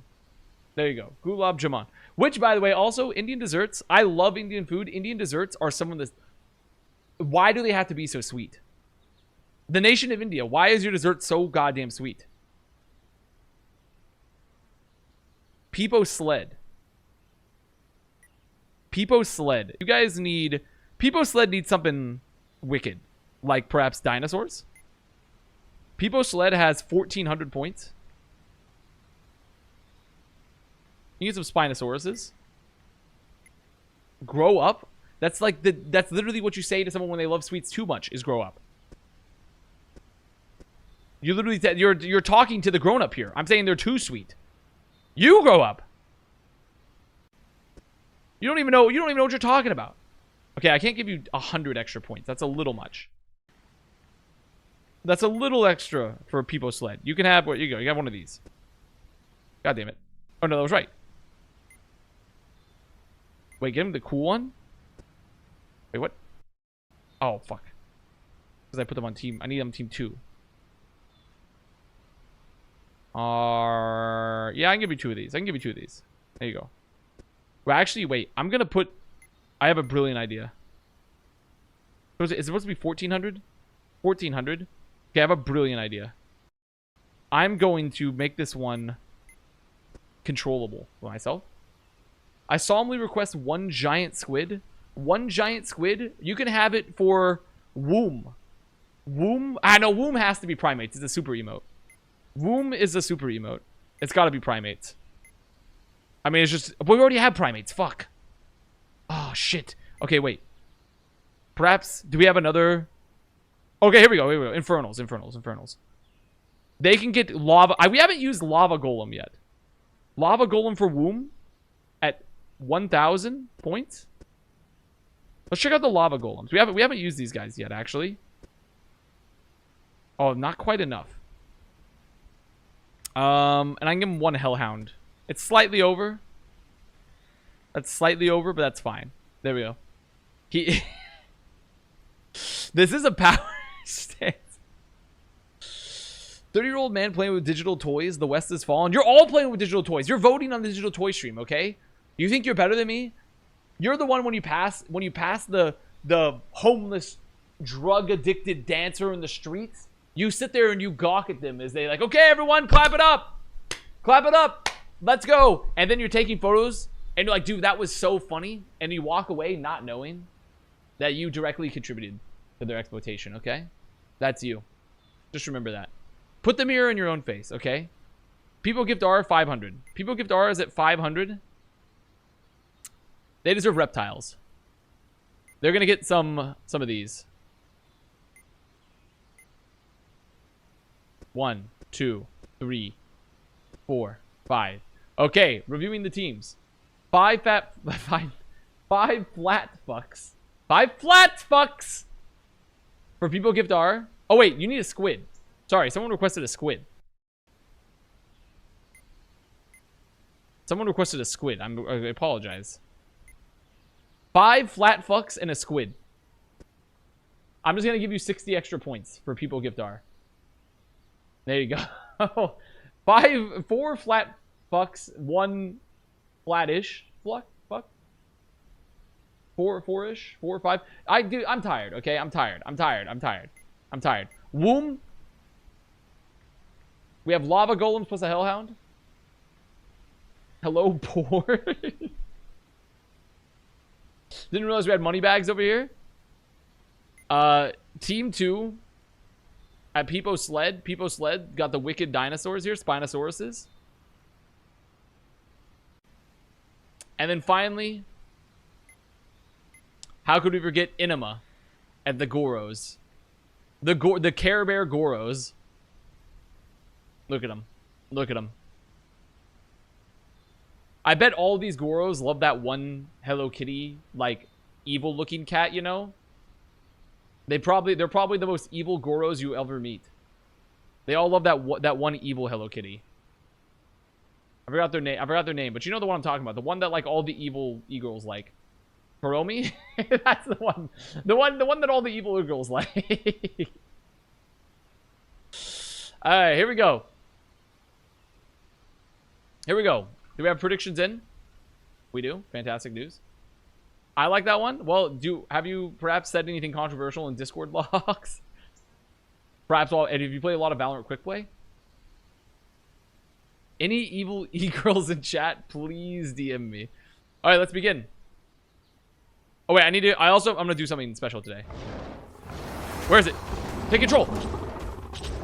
There you go. Gulab Jamun. Which, by the way, also, Indian desserts. I love Indian food. Indian desserts are some of the... Why do they have to be so sweet? The nation of India. Why is your dessert so goddamn sweet? Peepo Sled. Peepo Sled. You guys need... Peepo Sled needs something wicked. Like perhaps dinosaurs. Peepo Sled has 1,400 points. You need some Spinosauruses. Grow up? That's like that's literally what you say to someone when they love sweets too much, is grow up. You literally you're talking to the grown-up here. I'm saying they're too sweet. You grow up. You don't even know what you're talking about. Okay, I can't give you 100 extra points. That's a little much. That's a little extra for a Peepo Sled. You can have, where you go. You have one of these. God damn it. Oh no, that was right. Wait, give him the cool one? Wait, what? Oh, fuck. Because I put them on team. I need them team 2. Yeah, I can give you 2 of these. I can give you 2 of these. There you go. Well, actually, wait. I'm going to put... I have a brilliant idea. Is it supposed to be 1,400? 1,400? Okay, I have a brilliant idea. I'm going to make this one controllable for myself. I solemnly request 1 giant squid. 1 giant squid. You can have it for Womb. Womb? I know Womb has to be primates. It's a super emote. Womb is a super emote. It's got to be primates. I mean, it's just... We already have primates. Fuck. Oh, shit. Okay, wait. Perhaps... Do we have another... Okay, here we go. Here we go. Infernals. Infernals. Infernals. They can get lava... We haven't used Lava Golem yet. Lava Golem for Womb at 1,000 points. Let's check out the Lava Golems. We haven't used these guys yet, actually. Oh, not quite enough. And I can give him 1 Hellhound. It's slightly over. That's slightly over, but that's fine. There we go. This is a power stance. 30-year-old man playing with digital toys. The West has fallen. You're all playing with digital toys. You're voting on the digital toy stream, okay? You think you're better than me? You're the one when you pass the homeless, drug-addicted dancer in the streets. You sit there and you gawk at them as they like, okay, everyone, clap it up. Clap it up. Let's go. And then you're taking photos and you're like, dude, that was so funny. And you walk away not knowing that you directly contributed to their exploitation, okay? That's you. Just remember that. Put the mirror in your own face, okay? People gift R 500. People gift R is at 500. They deserve reptiles. They're going to get some of these. 1, 2, 3, 4, 5. Okay, reviewing the teams. 5 flat fucks. 5 flat fucks for people gift R. Oh wait, you need a squid. Sorry, someone requested a squid. Someone requested a squid. I apologize. 5 flat fucks and a squid. I'm just gonna give you 60 extra points for people gift R. There you go. 4 flat fucks, 1 flat-ish fuck. 4-ish, 4 or 5. I'm tired. Okay, I'm tired. Womb. We have lava golems plus a hellhound. Hello, poor. Didn't realize we had money bags over here. Team 2 at Peepo Sled. Peepo Sled got the wicked dinosaurs here, Spinosauruses. And then finally, how could we forget Inema at the Goros? The Care Bear Goros. Look at them. Look at them. I bet all these Goros love that one Hello Kitty, like, evil-looking cat, you know? They're probably the most evil Goros you ever meet. They all love that one evil Hello Kitty. I forgot their name, but you know the one I'm talking about. The one that, like, all the evil e-girls like. Hiromi? That's the one. The one that all the evil e-girls like. Alright, here we go. Here we go. Do we have predictions in? We do. Fantastic news. I like that one. Well, have you perhaps said anything controversial in Discord logs? Perhaps and if you play a lot of Valorant Quick Play? Any evil e-girls in chat, please DM me. All right, let's begin. Oh wait, I'm gonna do something special today. Where is it? Take control.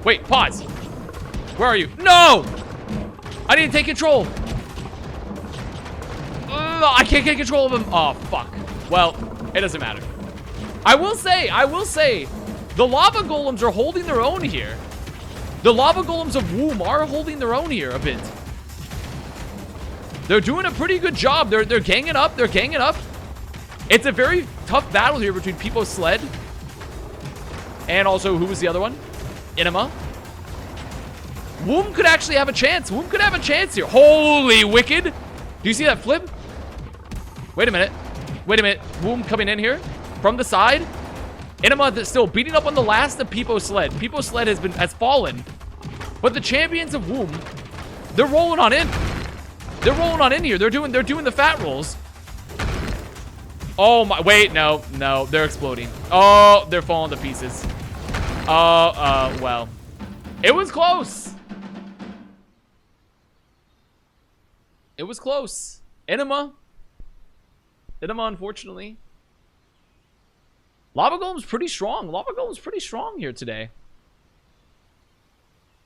Wait, pause. Where are you? No! I need to take control. I can't get control of him. Oh, fuck. Well, it doesn't matter. I will say, the lava golems are holding their own here. The lava golems of Womb are holding their own here a bit. They're doing a pretty good job. They're ganging up. They're ganging up. It's a very tough battle here between Peepo Sled and also, who was the other one? Inema. Womb could actually have a chance. Womb could have a chance here. Holy wicked. Do you see that flip? Wait a minute. Wait a minute. Womb coming in here from the side. Inema still beating up on the last of Peepo Sled. Peepo Sled has fallen. But the champions of Womb, they're rolling on in. They're rolling on in here. They're doing the fat rolls. Oh my, wait, no, they're exploding. Oh, they're falling to pieces. Well, it was close. It was close. Inema, unfortunately. Lava Golem's pretty strong. Lava Golem's pretty strong here today.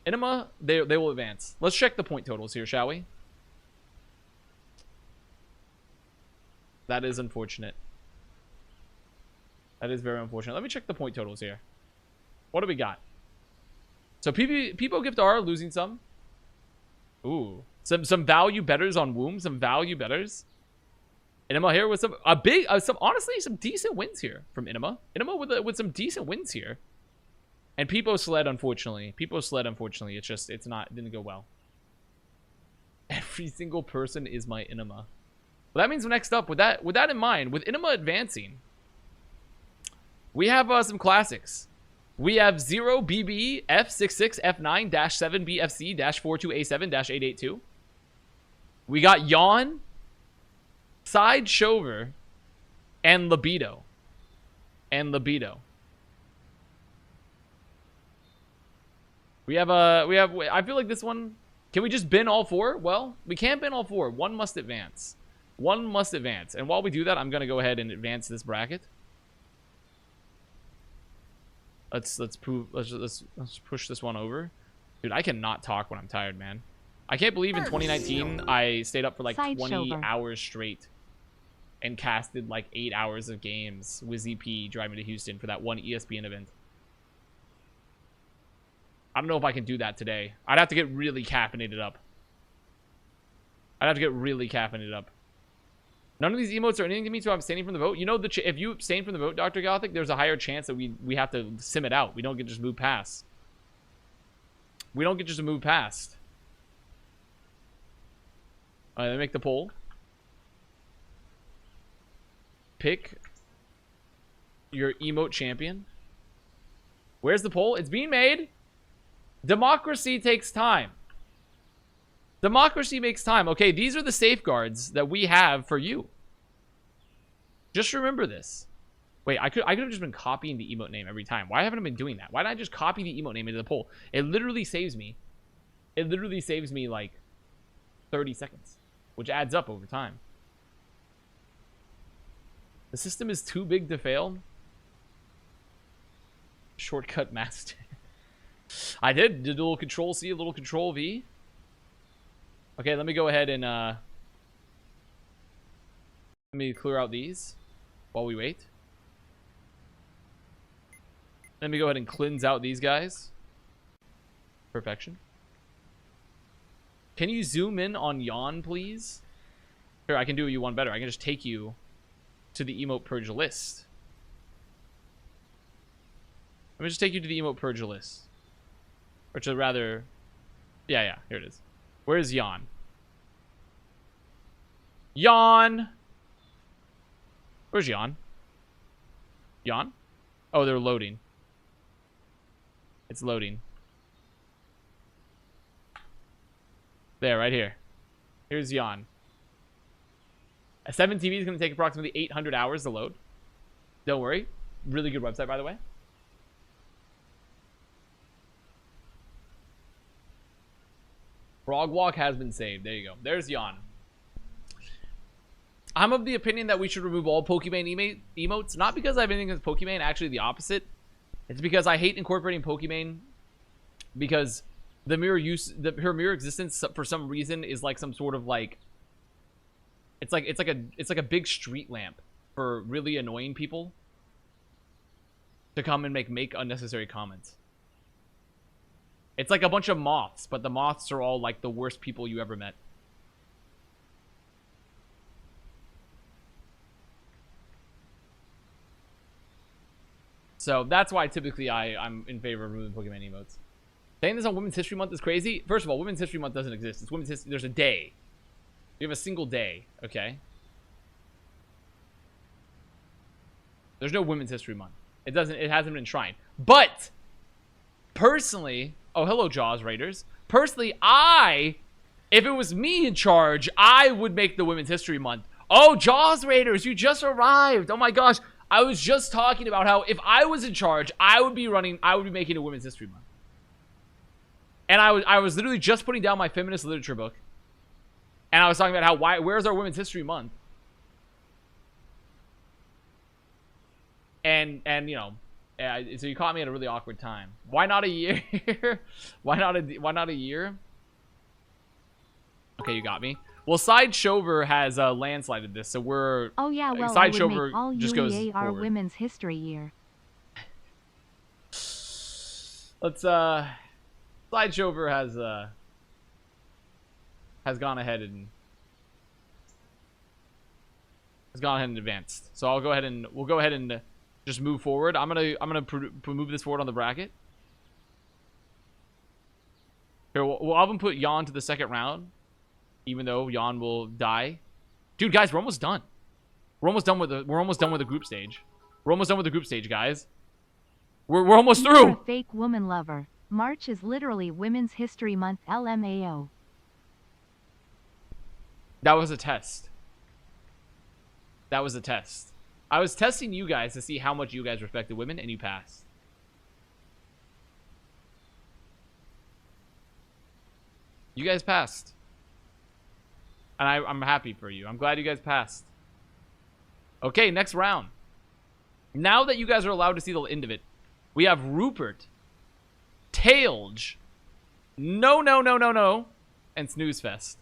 Inema, they will advance. Let's check the point totals here, shall we? That is unfortunate. That is very unfortunate. Let me check the point totals here. What do we got? So Peepo Gift R losing some. Ooh. Some value betters on Womb. Some value betters. Inema here with some honestly some decent wins here from Inema. Inema with some decent wins here. And Peepo Sled, unfortunately. Peepo Sled, unfortunately, it didn't go well. Every single person is my Inema. Well, that means next up, with that in mind, with Inema advancing, we have some classics. We have 0BB F66 F9 -7 BFC -42A7 -882. We got Yawn, Side Shover, and Libido. We have I feel like this one, can we just bin all four? Well, we can't bin all four. One must advance. One must advance. And while we do that, I'm gonna go ahead and advance this bracket. Let's push this one over. Dude, I cannot talk when I'm tired, man. I can't believe in 2019 I stayed up for like 20 hours straight and casted like 8 hours of games with ZP driving to Houston for that one ESPN event. I don't know if I can do that today. I'd have to get really caffeinated up. None of these emotes are anything to me, so I'm abstaining from the vote. You know, if you abstain from the vote, Dr. Gothic, there's a higher chance that we have to sim it out. We don't get just move past. All right, let me make the poll. Pick your emote champion. Where's the poll? It's being made. Democracy takes time. Democracy makes time. Okay, these are the safeguards that we have for you. Just remember this. Wait, I could have just been copying the emote name every time. Why haven't I been doing that? Why didn't I just copy the emote name into the poll? It literally saves me. It literally saves me like 30 seconds, which adds up over time. The system is too big to fail. Shortcut master. I did a little control C, a little control V. Okay, let me go ahead and let me clear out these while we wait. Let me go ahead and cleanse out these guys. Perfection. Can you zoom in on Yawn, please? Here, I can do you one better. I can just take you to the Emote Purge list. Let me just take you to the Emote Purge list. Or to rather... Yeah, here it is. Where's Yawn? Yawn! Where's Yawn? Yawn? Oh, they're loading. It's loading. There, right here. Here's Yawn. A 7 TV is going to take approximately 800 hours to load. Don't worry. Really good website, by the way. Frog Walk has been saved. There you go. There's Yon. I'm of the opinion that we should remove all Pokimane emotes. Not because I have anything against Pokimane. Actually, the opposite. It's because I hate incorporating Pokimane. Because the her mere existence for some reason is like some sort of like. It's like a big street lamp for really annoying people to come and make unnecessary comments. It's like a bunch of moths, but the moths are all like the worst people you ever met. So that's why typically I'm in favor of removing Pokemon emotes. Saying this on Women's History Month is crazy. First of all, Women's History Month doesn't exist. It's Women's History. There's a day. We have a single day. Okay. There's no Women's History Month. It hasn't been enshrined. But personally, oh hello Jaws Raiders. Personally, if it was me in charge, I would make the Women's History Month. Oh Jaws Raiders, you just arrived. Oh my gosh. I was just talking about how if I was in charge, I would be making a Women's History Month. And I was literally just putting down my feminist literature book. And I was talking about where's our Women's History Month? And you know, so you caught me at a really awkward time. Why not a year? why not a year? Okay, you got me. Well, Sideshover has landslided this, so we're. Oh yeah, well, Sideshover I would make all just goes UEA our forward. Women's History Year. Let's Sideshover has gone ahead and advanced. So we'll go ahead and just move forward. I'm gonna move this forward on the bracket. Here, we'll have him put Yon to the second round, even though Yon will die. Dude, guys, we're almost done. We're almost done with the group stage. We're almost done with the group stage, guys. We're almost through. You're a fake woman lover. March is literally Women's History Month. LMAO. That was a test. That was a test. I was testing you guys to see how much you guys respected women, and you passed. You guys passed. And I'm happy for you. I'm glad you guys passed. Okay, next round. Now that you guys are allowed to see the end of it, we have Rupert, Tailge, no, and Snoozefest.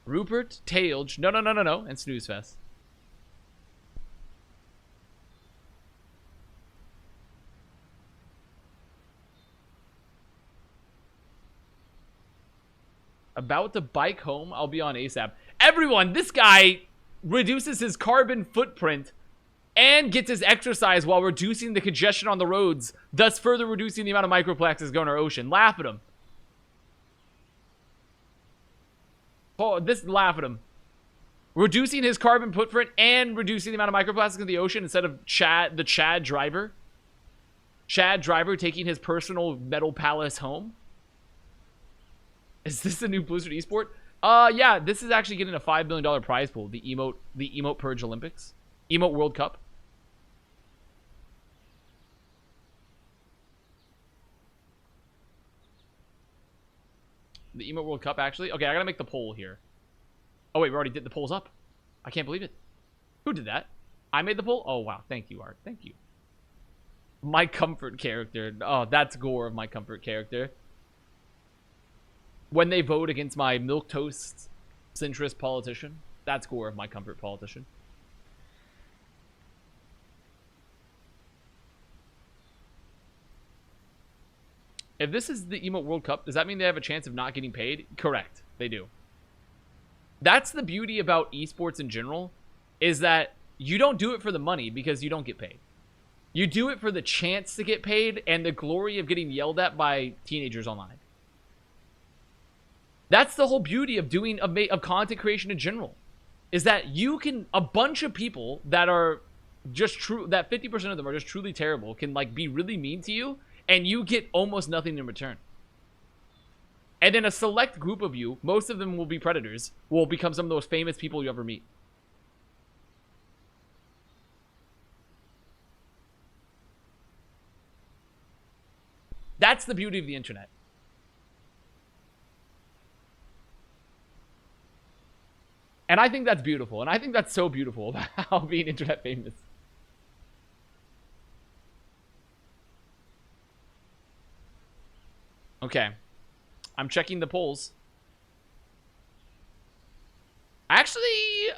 Rupert, Tailge, no, and Snoozefest. About to bike home, I'll be on ASAP. Everyone, this guy reduces his carbon footprint and gets his exercise while reducing the congestion on the roads, thus further reducing the amount of microplastics going to our ocean. Laugh at him. Oh, laugh at him. Reducing his carbon footprint and reducing the amount of microplastics in the ocean instead of the Chad driver. Chad driver taking his personal metal palace home. Is this a new Blizzard esport? Yeah, this is actually getting a $5 million prize pool. The Emote Purge Olympics. Emote World Cup. The Emote World Cup, actually. Okay, I gotta make the poll here. Oh, wait, we already did the polls up. I can't believe it. Who did that? I made the poll? Oh, wow. Thank you, Art. Thank you. My comfort character. Oh, that's gore of my comfort character. When they vote against my milquetoast centrist politician, that's gore of my comfort politician. If this is the Emote World Cup, does that mean they have a chance of not getting paid? Correct. They do. That's the beauty about esports in general, is that you don't do it for the money because you don't get paid. You do it for the chance to get paid and the glory of getting yelled at by teenagers online. That's the whole beauty of doing of content creation in general, is that you can, a bunch of people that are just true, that 50% of them are just truly terrible, can like be really mean to you, and you get almost nothing in return. And then a select group of you, most of them will be predators, will become some of the most famous people you ever meet. That's the beauty of the internet. And I think that's beautiful. And I think that's so beautiful about being internet famous. Okay. I'm checking the polls. Actually,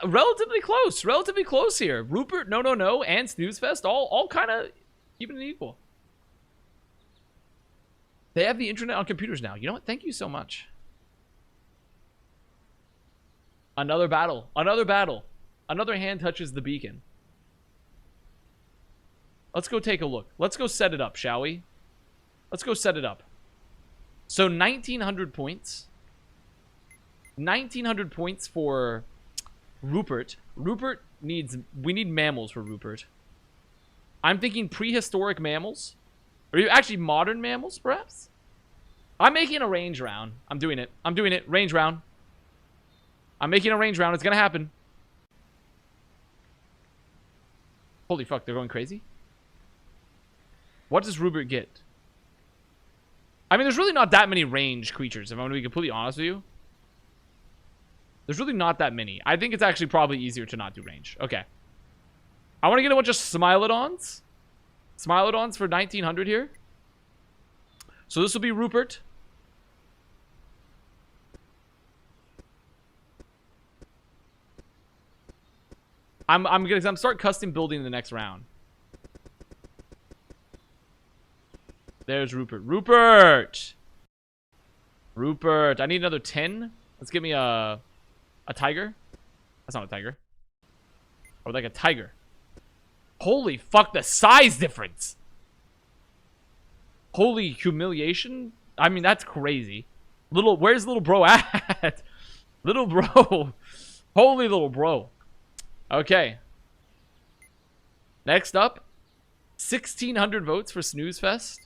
relatively close here. Rupert, no, and Snoozefest, all kind of keeping it equal. They have the internet on computers now. You know what? Thank you so much. Another battle. Another hand touches the beacon. Let's go take a look. Let's go set it up, shall we? Let's go set it up. So 1,900 points. 1,900 points for Rupert. We need mammals for Rupert. I'm thinking prehistoric mammals. Or actually modern mammals, perhaps? I'm making a range round. I'm doing it. Range round. I'm making a range round. It's gonna happen. Holy fuck, they're going crazy. What does Rupert get? I mean, there's really not that many range creatures, if I'm gonna be completely honest with you. There's really not that many. I think it's actually probably easier to not do range. Okay. I want to get a bunch of Smilodons. Smilodons for 1,900 here. So this will be Rupert. I'm gonna start custom building in the next round. There's Rupert. Rupert. I need another 10. Let's give me a tiger. That's not a tiger. Or like a tiger. Holy fuck, the size difference. Holy humiliation. I mean, that's crazy. Where's little bro at? Little bro. Holy little bro. Okay. Next up, 1,600 votes for Snoozefest.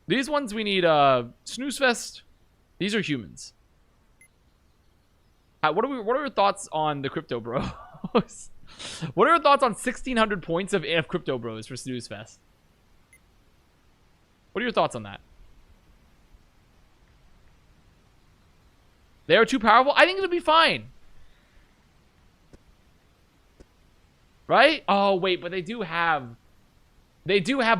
These ones we need, Snoozefest. These are humans. What are your thoughts on the Crypto Bros? What are your thoughts on 1,600 points of Crypto Bros for Snoozefest? What are your thoughts on that? They are too powerful? I think it'll be fine. Right? Oh, wait, but they do have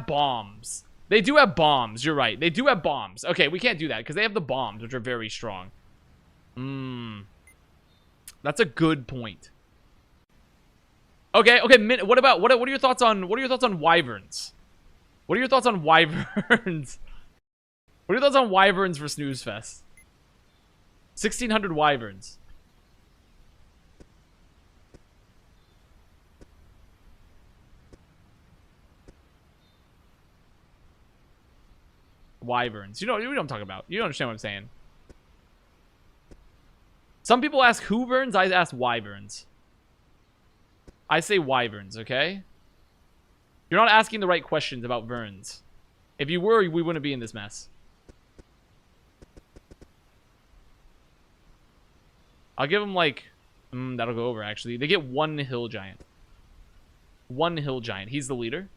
bombs. They do have bombs. You're right. They do have bombs. Okay, we can't do that because they have the bombs, which are very strong. That's a good point. Okay. What are your thoughts on wyverns? What are your thoughts on wyverns? What are your thoughts on wyverns for Snoozefest? 1,600 wyverns. Wyverns. You know what I'm talking about. You don't understand what I'm saying. Some people ask hooverns. I ask wyverns. I say wyverns, okay? You're not asking the right questions about verns. If you were, we wouldn't be in this mess. I'll give them like... that'll go over, actually. They get one hill giant. One hill giant. He's the leader.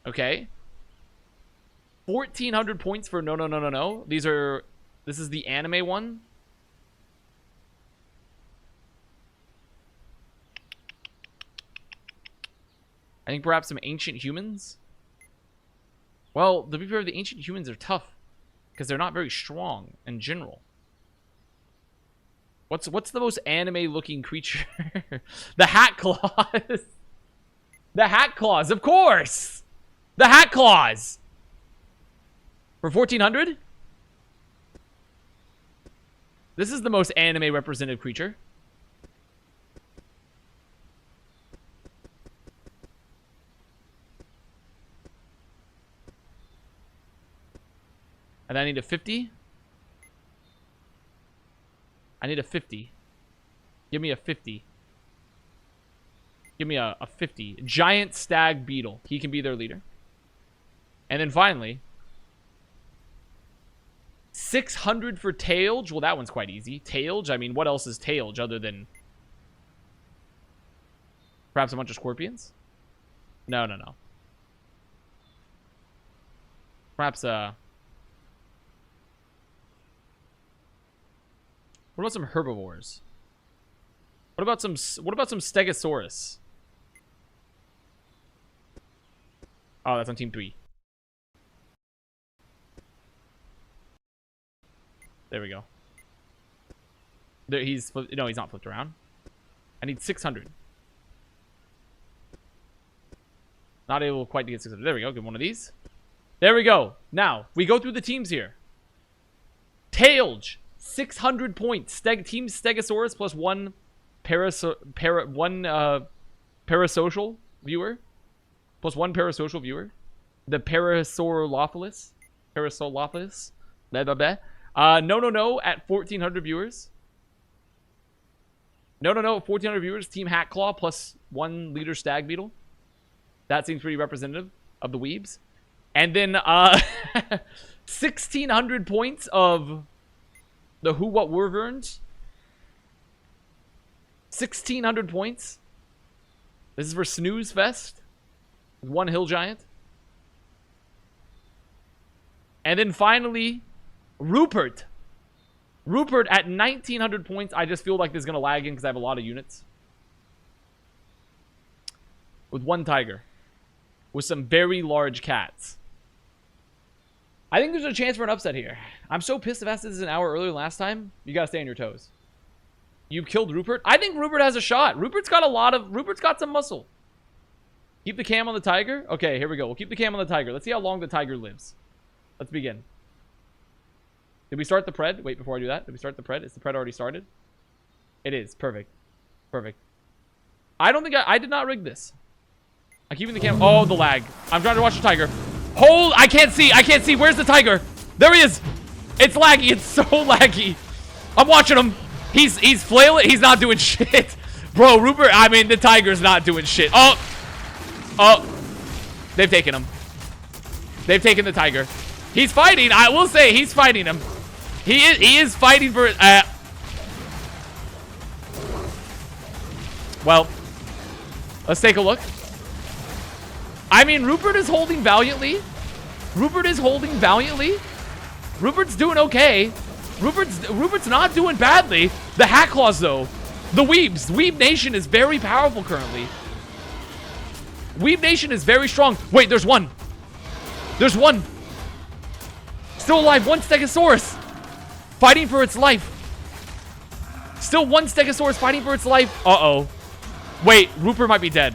Okay. 1,400 points for no. This is the anime one. I think perhaps some ancient humans. Well, to be fair, the ancient humans are tough because they're not very strong in general. What's the most anime looking creature? The hat claws. The hat claws, of course. The hat claws. For 1,400? This is the most anime represented creature. And I need a 50. I need a 50. Give me a 50. Give me a 50. Giant stag beetle. He can be their leader. And then finally, 600 for Tailge. Well, that one's quite easy. Tailge? I mean, what else is Tailge other than perhaps a bunch of scorpions? No. Perhaps What about some herbivores? What about some Stegosaurus? Oh, that's on team 3. There we go. There, no, he's not flipped around. I need 600. Not able quite to get 600. There we go. Get one of these. There we go. Now, we go through the teams here. Tailge, 600 points. Team Stegosaurus plus one parasocial viewer. Plus one parasocial viewer. The Parasaurolophilus. Parasaurolophilus. Blah, blah, blah. No at 1,400 viewers. No at 1,400 viewers. Team Hatclaw plus 1 liter stag beetle. That seems pretty representative of the weebs. And then 1,600 points of the Who What Wyverns. 1,600 points. This is for Snooze Fest. 1 hill giant. And then finally, Rupert. Rupert at 1,900 points. I just feel like this is going to lag in because I have a lot of units. With 1 tiger. With some very large cats. I think there's a chance for an upset here. I'm so pissed if this is an hour earlier than last time. You got to stay on your toes. You've killed Rupert. I think Rupert has a shot. Rupert's got some muscle. Keep the cam on the tiger. Okay, here we go. We'll keep the cam on the tiger. Let's see how long the tiger lives. Let's begin. Did we start the pred? Wait, before I do that. Did we start the pred? Is the pred already started? It is. Perfect. Perfect. I don't think I did not rig this. I'm keeping the cam. Oh, the lag. I'm trying to watch the tiger. Hold. I can't see. I can't see. Where's the tiger? There he is. It's laggy. It's so laggy. I'm watching him. He's flailing. He's not doing shit. Bro, Rupert. I mean, the tiger's not doing shit. Oh. Oh. They've taken him. They've taken the tiger. He's fighting. I will say he's fighting him. He is fighting for it. Well, let's take a look. I mean, Rupert is holding valiantly. Rupert is holding valiantly. Rupert's doing okay. Rupert's not doing badly. The Hatclaws, though. The Weebs. Weeb Nation is very powerful currently. Weeb Nation is very strong. Wait, there's one. There's one. Still alive. 1 Stegosaurus. Fighting for its life. Still 1 Stegosaurus fighting for its life. Uh-oh. Wait, Rupert might be dead.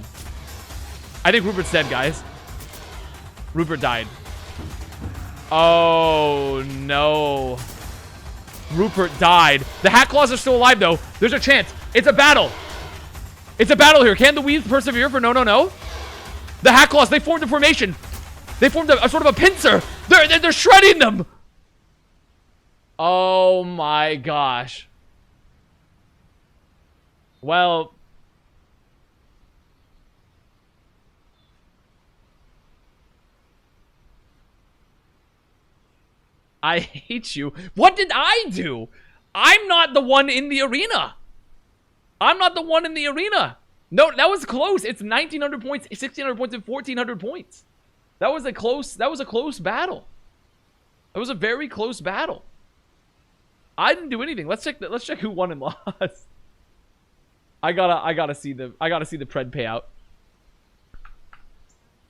I think Rupert's dead, guys. Rupert died. Oh, no. Rupert died. The Hatclaws are still alive, though. There's a chance. It's a battle. It's a battle here. Can the Weaves persevere for no? The Hatclaws, they formed a formation. They formed a sort of a pincer. They're shredding them. Oh, my gosh. Well... I hate you. What did I do? I'm not the one in the arena. I'm not the one in the arena. No, that was close. It's 1,900 points, 1,600 points, and 1,400 points. That was a close battle. That was a very close battle. I didn't do anything. Let's check who won and lost. I gotta see the pred payout.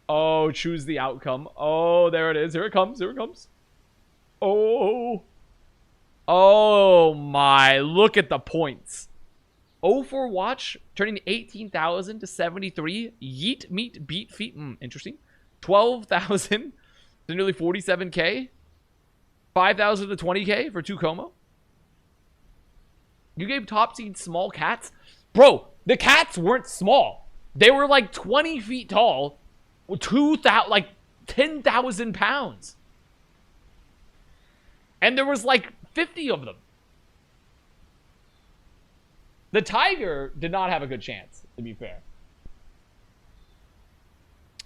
Oh, choose the outcome. Oh, there it is. Here it comes. Here it comes. Oh. Oh my, look at the points. 0 for watch, turning 18,000 to 73. Yeet, meet, beat, feet. Interesting. 12,000 to nearly 47K. 5,000 to 20K for 2 Como. You gave top seed small cats. Bro, the cats weren't small. They were like 20 feet tall. 2,000, like 10,000 pounds. And there was like 50 of them. The tiger did not have a good chance, to be fair.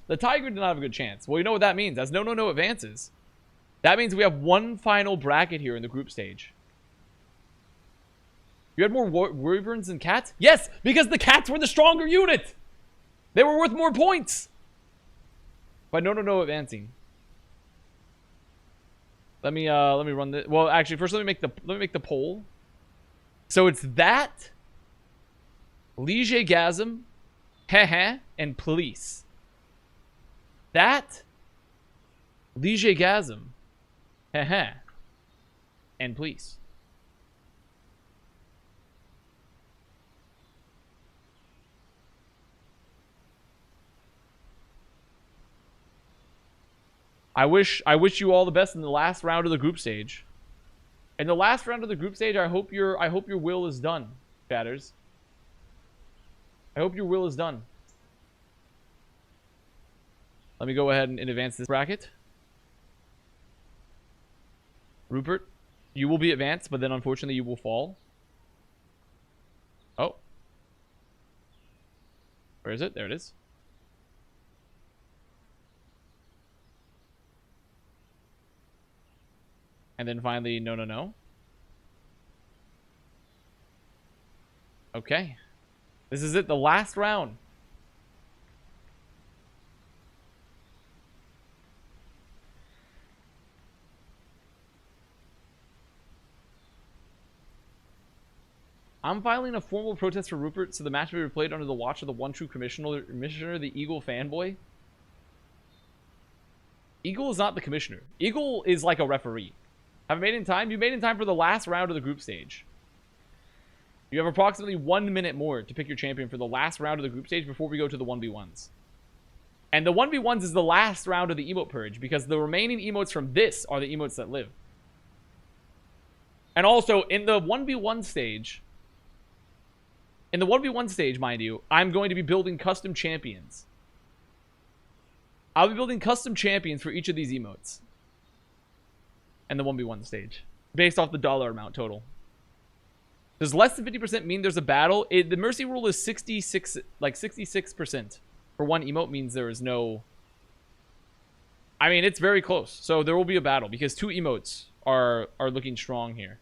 The tiger did not have a good chance. Well, you know what that means. As no advances. That means we have one final bracket here in the group stage. You had more wyverns than cats? Yes, because the cats were the stronger unit. They were worth more points. But no advancing. Let me run this. Well, actually, first let me make the poll. So it's that, Liege-gasm, heh, and police. That, Liege-gasm, heh, and police. I wish you all the best in the last round of the group stage. In the last round of the group stage, I hope your will is done, chatters. I hope your will is done. Let me go ahead and advance this bracket. Rupert, you will be advanced, but then unfortunately you will fall. Oh. Where is it? There it is. And then finally, no. Okay. This is it, the last round. I'm filing a formal protest for Rupert so the match will be replayed under the watch of the one true commissioner, the TheEagleFanboy. Eagle is not the commissioner. Eagle is like a referee. Have I made in time? You made in time for the last round of the group stage. You have approximately 1 minute more to pick your champion for the last round of the group stage before we go to the 1v1s. And the 1v1s is the last round of the Emote Purge because the remaining emotes from this are the emotes that live. And also, in the 1v1 stage, mind you, I'm going to be building custom champions. I'll be building custom champions for each of these emotes. And the 1v1 stage. Based off the dollar amount total. Does less than 50% mean there's a battle? The mercy rule is 66%. Like 66% for one emote means there is no... I mean, it's very close. So there will be a battle because 2 emotes are looking strong here.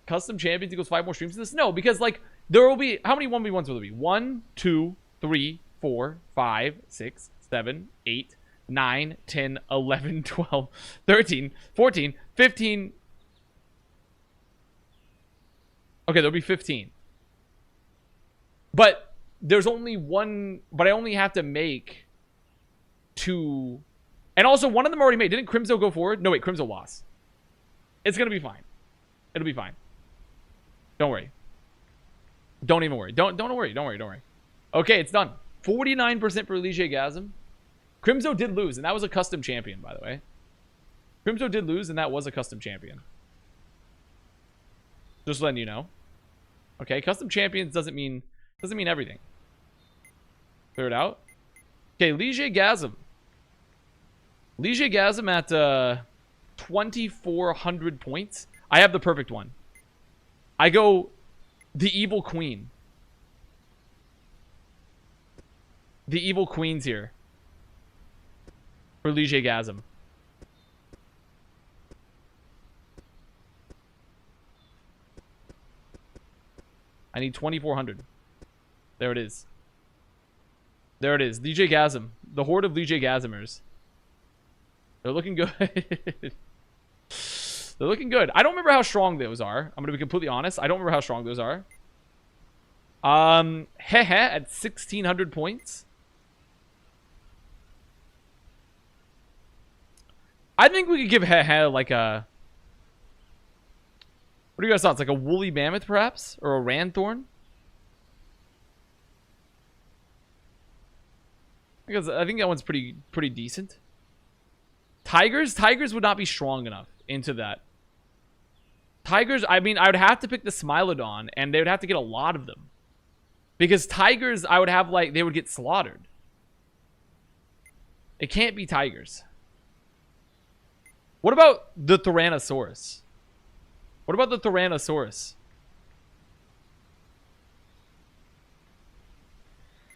Custom champions equals 5 more streams to this? No, because like there will be... How many 1v1s will there be? 1, 2, 3, 4, 5, 6, 7, 8... 9, 10, 11, 12, 13, 14, 15. Okay, there'll be 15. But there's only one, but I only have to make 2. And also one of them already made. Didn't Crimzo go forward? No, wait, Crimzo lost. It's going to be fine. It'll be fine. Don't worry. Don't even worry. Don't worry. Okay, it's done. 49% for Liege-gasm. Crimzo did lose, and that was a custom champion, by the way. Crimzo did lose, and that was a custom champion. Just letting you know. Okay, custom champions doesn't mean everything. Clear it out. Okay, Liege-gasm. Liege-gasm at 2,400 points. I have the perfect one. I go the evil queen. The evil queen's here. For Liege-gasm. I need 2,400. There it is. There it is. Liege-gasm. The horde of Liege-gasmers. They're looking good. They're looking good. I don't remember how strong those are. I'm going to be completely honest. I don't remember how strong those are. Heh at 1,600 points. I think we could give Heh like a... What do you guys thought? Like a woolly mammoth, perhaps? Or a ranthorn? Because I think that one's pretty decent. Tigers? Tigers would not be strong enough into that. Tigers, I mean, I would have to pick the Smilodon, and they would have to get a lot of them. Because tigers, I would have, like, they would get slaughtered. It can't be tigers. What about the Tyrannosaurus? What about the Tyrannosaurus?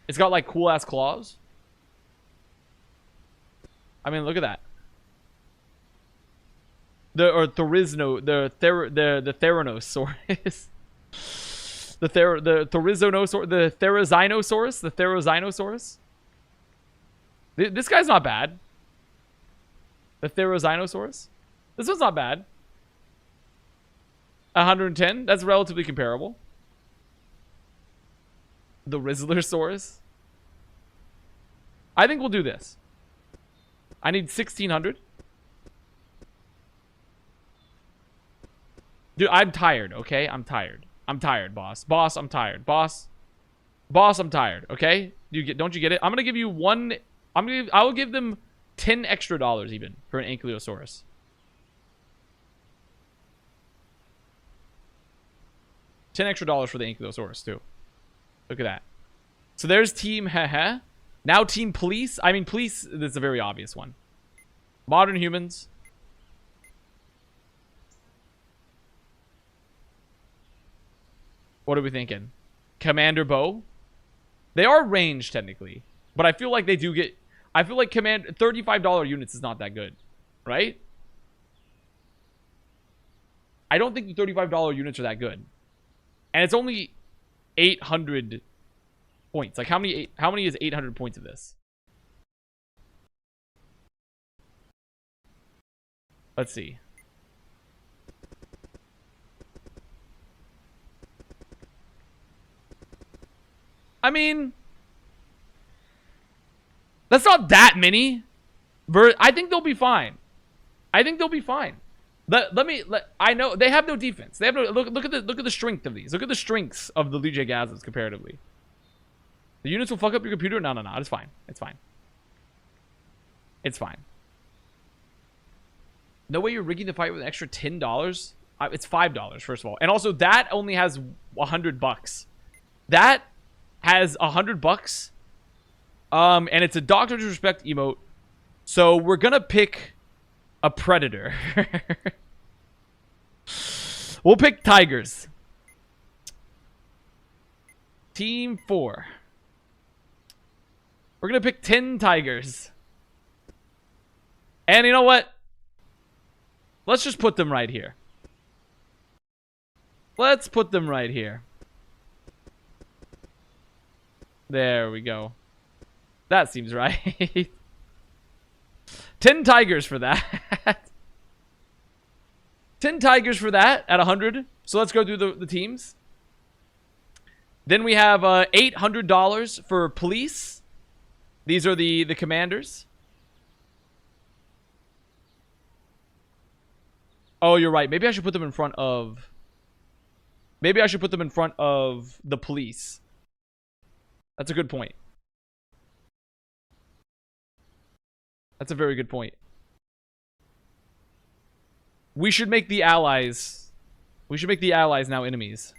It's got like cool ass claws. I mean, look at that. The Therizinosaurus. the Therizinosaurus. This guy's not bad. The Therizinosaurus. This one's not bad. 110. That's relatively comparable. The Rizzlersaurus. I think we'll do this. I need 1,600. Dude, I'm tired, okay? I'm tired. I'm tired, boss. Boss, I'm tired. Boss. Boss, I'm tired, okay? Don't you get it? I'm gonna give you one. I will give them $10 extra even for an Ankylosaurus. $10 extra for the Ankylosaurus too. Look at that. So there's team haha. Now team police. I mean police, this is a very obvious one. Modern humans. What are we thinking? Commander Bow. They are ranged technically, but I feel like they do get. I feel like $35 units is not that good, right? I don't think the $35 units are that good, and it's only 800 points. Like how many is 800 points of this? Let's see. I mean, that's not that many. I think they'll be fine. I think they'll be fine. I know they have no defense. They have no look at the strength of these. Look at the strengths of the Legion Gasms comparatively. The units will fuck up your computer. No. It's fine. It's fine. It's fine. No way you're rigging the fight with an extra $10. It's $5 first of all, and also that only has $100. That has $100. And it's a Doctor Disrespect emote. So we're gonna pick a predator. We'll pick tigers. Team 4. We're gonna pick 10 tigers. And you know what? Let's just put them right here. Let's put them right here. There we go. That seems right. 10 tigers for that. 10 tigers for that at 100. So let's go through the teams. Then we have $800 for police. These are the commanders. Oh, you're right. Maybe I should put them in front of... Maybe I should put them in front of the police. That's a good point. That's a very good point. We should make the allies... We should make the allies now enemies.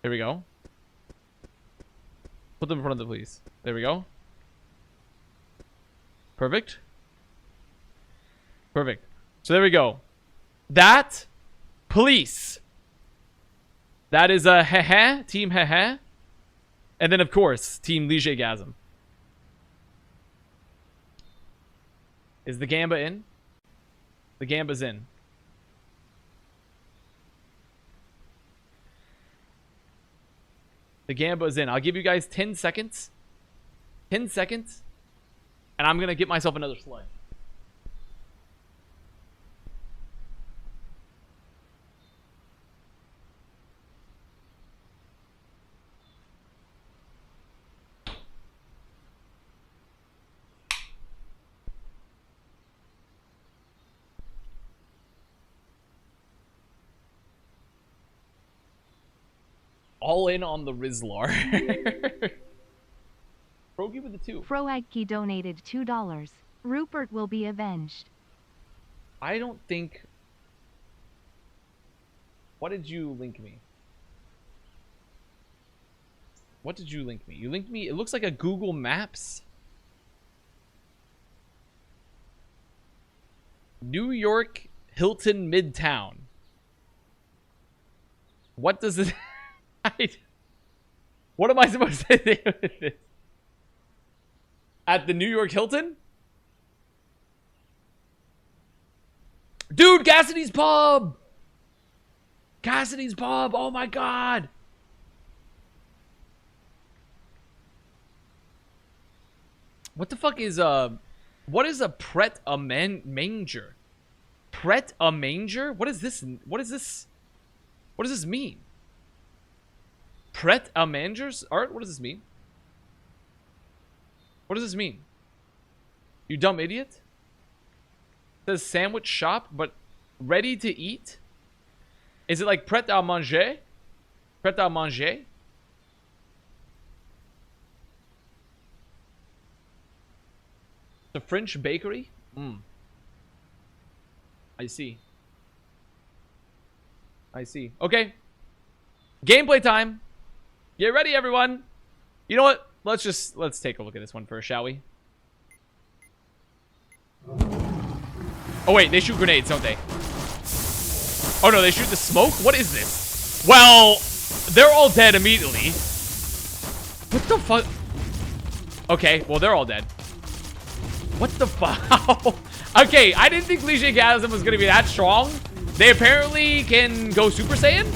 There we go. Put them in front of the police. There we go. Perfect. Perfect. So there we go. That... Police. That is a haha. Team haha. And then, of course, Team Legion Gasm. Is the Gamba in? The Gamba's in. The Gamba's in. I'll give you guys 10 seconds. 10 seconds. And I'm going to get myself another sled. All in on the Rizlar. Frogie with the 2. Froagki donated $2. Rupert will be avenged. I don't think... What did you link me? What did you link me? You linked me... It looks like a Google Maps. New York, Hilton, Midtown. What does it... What am I supposed to do with this? At the New York Hilton? Dude, Cassidy's Pub! Cassidy's Pub! Oh my god! What the fuck is what is a manger? Pret a manger? What is this? What is this? What does this mean? Pret a mangers? Art, what does this mean? What does this mean? You dumb idiot? It says sandwich shop, but ready to eat? Is it like prêt à manger? Prêt à manger? The French bakery? I see. I see. Okay. Gameplay time. Get ready, everyone. You know what? Let's take a look at this one first, shall we? Oh, wait. They shoot grenades, don't they? Oh, no. They shoot the smoke? What is this? Well, they're all dead immediately. What the fuck? Okay. Well, they're all dead. What the fuck? Okay. I didn't think Legion Gasm was going to be that strong. They apparently can go Super Saiyan.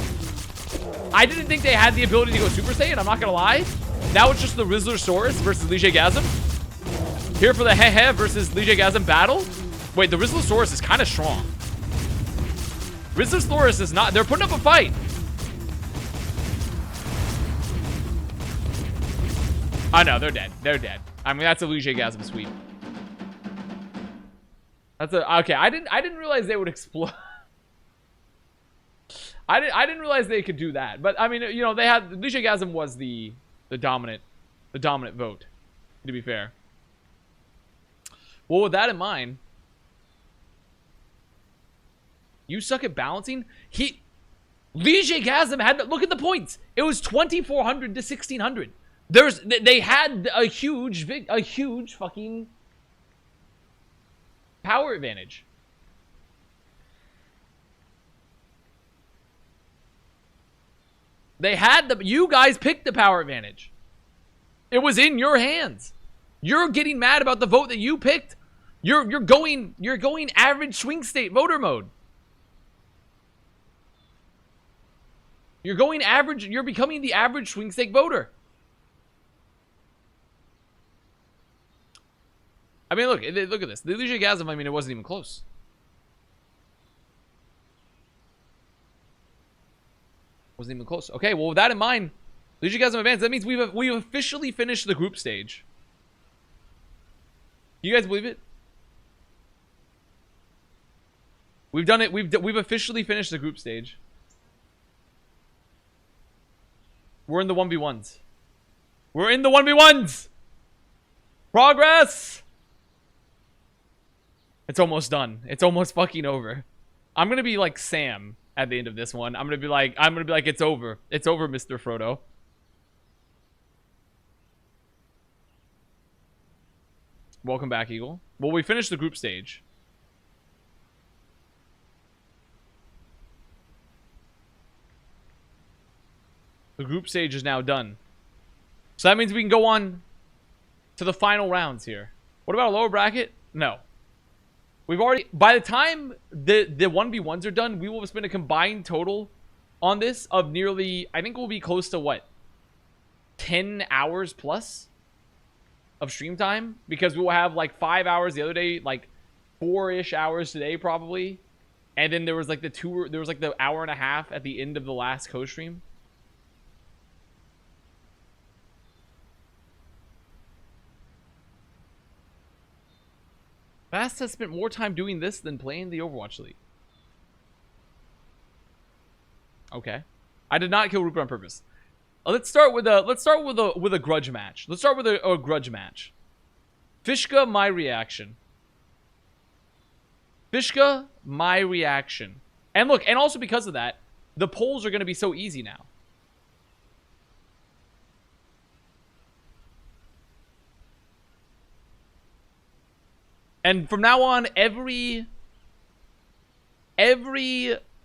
I didn't think they had the ability to go Super Saiyan. I'm not going to lie. That was just the Rizzlersaurus versus Legion Gasm. Here for the Hehe versus Legion Gasm battle. Wait, the Rizzlersaurus is kind of strong. Rizzlersaurus is not... They're putting up a fight. Oh, no. They're dead. They're dead. I mean, that's a Legion Gasm sweep. That's a... Okay, I didn't realize they would explode. I didn't realize they could do that. But, I mean, you know, they had... Legion Gasm was the dominant vote, to be fair. Well, with that in mind... You suck at balancing? Legion Gasm had... Look at the points. It was 2,400 to 1,600. They had a huge fucking power advantage. They had you guys picked the power advantage. It was in your hands. You're getting mad about the vote that you picked. You're going average swing state voter mode. You're going average. You're becoming the average swing state voter. I mean, look at this. The Legion Gasm, I mean, it wasn't even close. Wasn't even close. Okay, well, with that in mind, Legion Gasm advanced. That means we've officially finished the group stage. You guys believe it? We've done it. We've officially finished the group stage. We're in the 1v1s. We're in the 1v1s. Progress. It's almost done. It's almost fucking over. I'm gonna be like Sam at the end of this one. I'm gonna be like, it's over. It's over, Mr. Frodo. Welcome back, Eagle. Well, we finished the group stage. The group stage is now done. So that means we can go on to the final rounds here. What about a lower bracket? No. We've already... By the time the 1v1s are done, we will spend a combined total on this of nearly... I think we'll be close to what? 10 hours plus of stream time? Because we will have like 5 hours the other day, like 4-ish hours today probably. And then there was like the hour and a half at the end of the last co-stream. Avast has spent more time doing this than playing the Overwatch League. Okay, I did not kill Rupert on purpose. Let's start with a grudge match. Let's start with a grudge match. Fishka, my reaction. Fishka, my reaction. And look, and also because of that, the polls are going to be so easy now. And from now on, every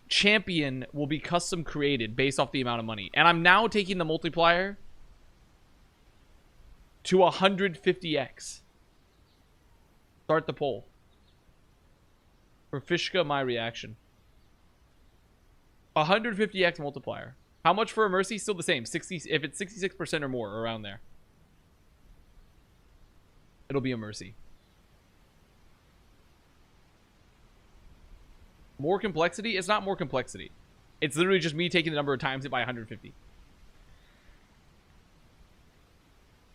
champion will be custom created based off the amount of money. And I'm now taking the multiplier to 150x. Start the poll. For Fishka, my reaction. 150x multiplier. How much for a Mercy? Still the same. 60. If it's 66% or more, around there. It'll be a Mercy. More complexity? It's not more complexity. It's literally just me taking the number of times it by 150.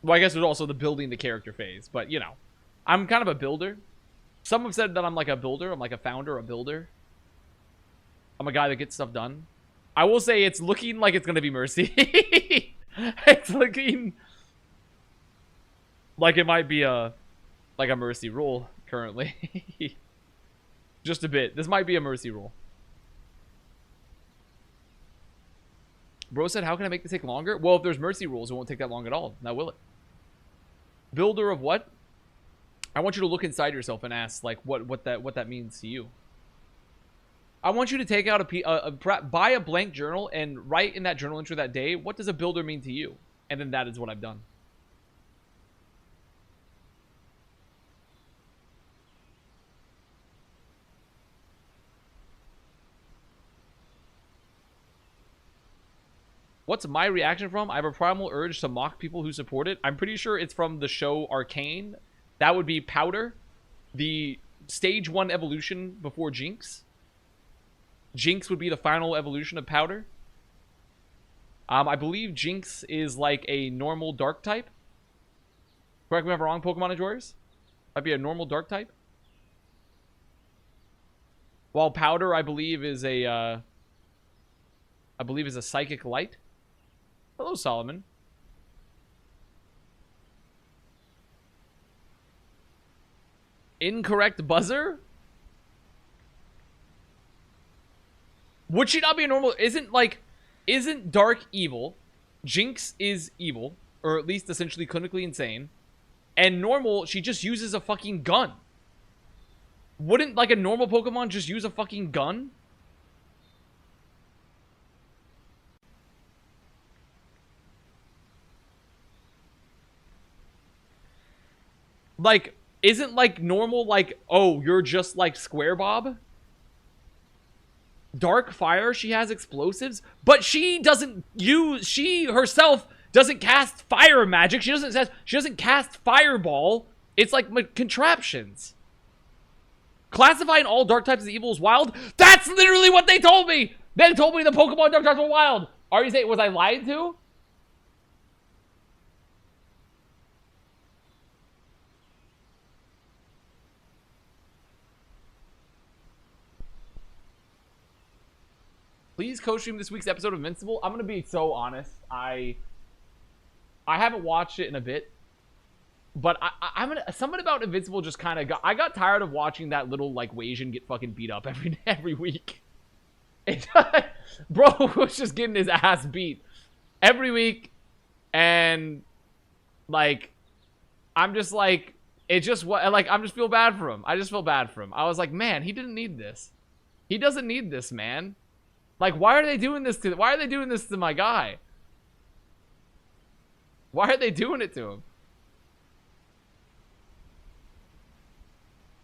Well, I guess there's also the building the character phase, but you know, I'm kind of a builder. Some have said that I'm like a builder. I'm like a founder, a builder. I'm a guy that gets stuff done. I will say it's looking like it's going to be Mercy. It's looking like it might be a Mercy rule currently. Just a bit. This might be a Mercy rule. Bro said, how can I make this take longer? Well, if there's Mercy rules, it won't take that long at all. Now will it? Builder of what? I want you to look inside yourself and ask, like, what that means to you. I want you to take out buy a blank journal and write in that journal entry that day, what does a builder mean to you? And then that is what I've done. What's my reaction from? I have a primal urge to mock people who support it. I'm pretty sure it's from the show Arcane. That would be Powder, the stage 1 evolution before Jinx. Jinx would be the final evolution of Powder. I believe Jinx is like a normal dark type. Correct me if I'm wrong, Pokemon enjoyers. Might be a normal dark type. While Powder, I believe, is a psychic light. Hello, Solomon. Incorrect buzzer? Would she not be a normal? Isn't Dark evil? Jinx is evil, or at least essentially clinically insane. And normal, she just uses a fucking gun. Wouldn't like a normal Pokemon just use a fucking gun? Like, isn't like normal like, oh, you're just like Square Bob? Dark Fire, she has explosives, but she herself doesn't cast fire magic. She doesn't cast fireball. It's like contraptions. Classifying all dark types as evil is wild. That's literally what they told me. They told me the Pokemon dark types were wild. Are you saying, was I lied to? Please co-stream this week's episode of Invincible. I'm gonna be so honest. I haven't watched it in a bit, but I'm gonna. Something about Invincible just kind of got. I got tired of watching that little like Wasian get fucking beat up every week. Bro was just getting his ass beat every week, and like, I'm just like, it just what like I'm just feel bad for him. I just feel bad for him. I was like, man, he didn't need this. He doesn't need this, man. Like, why are they doing this to my guy? Why are they doing it to him?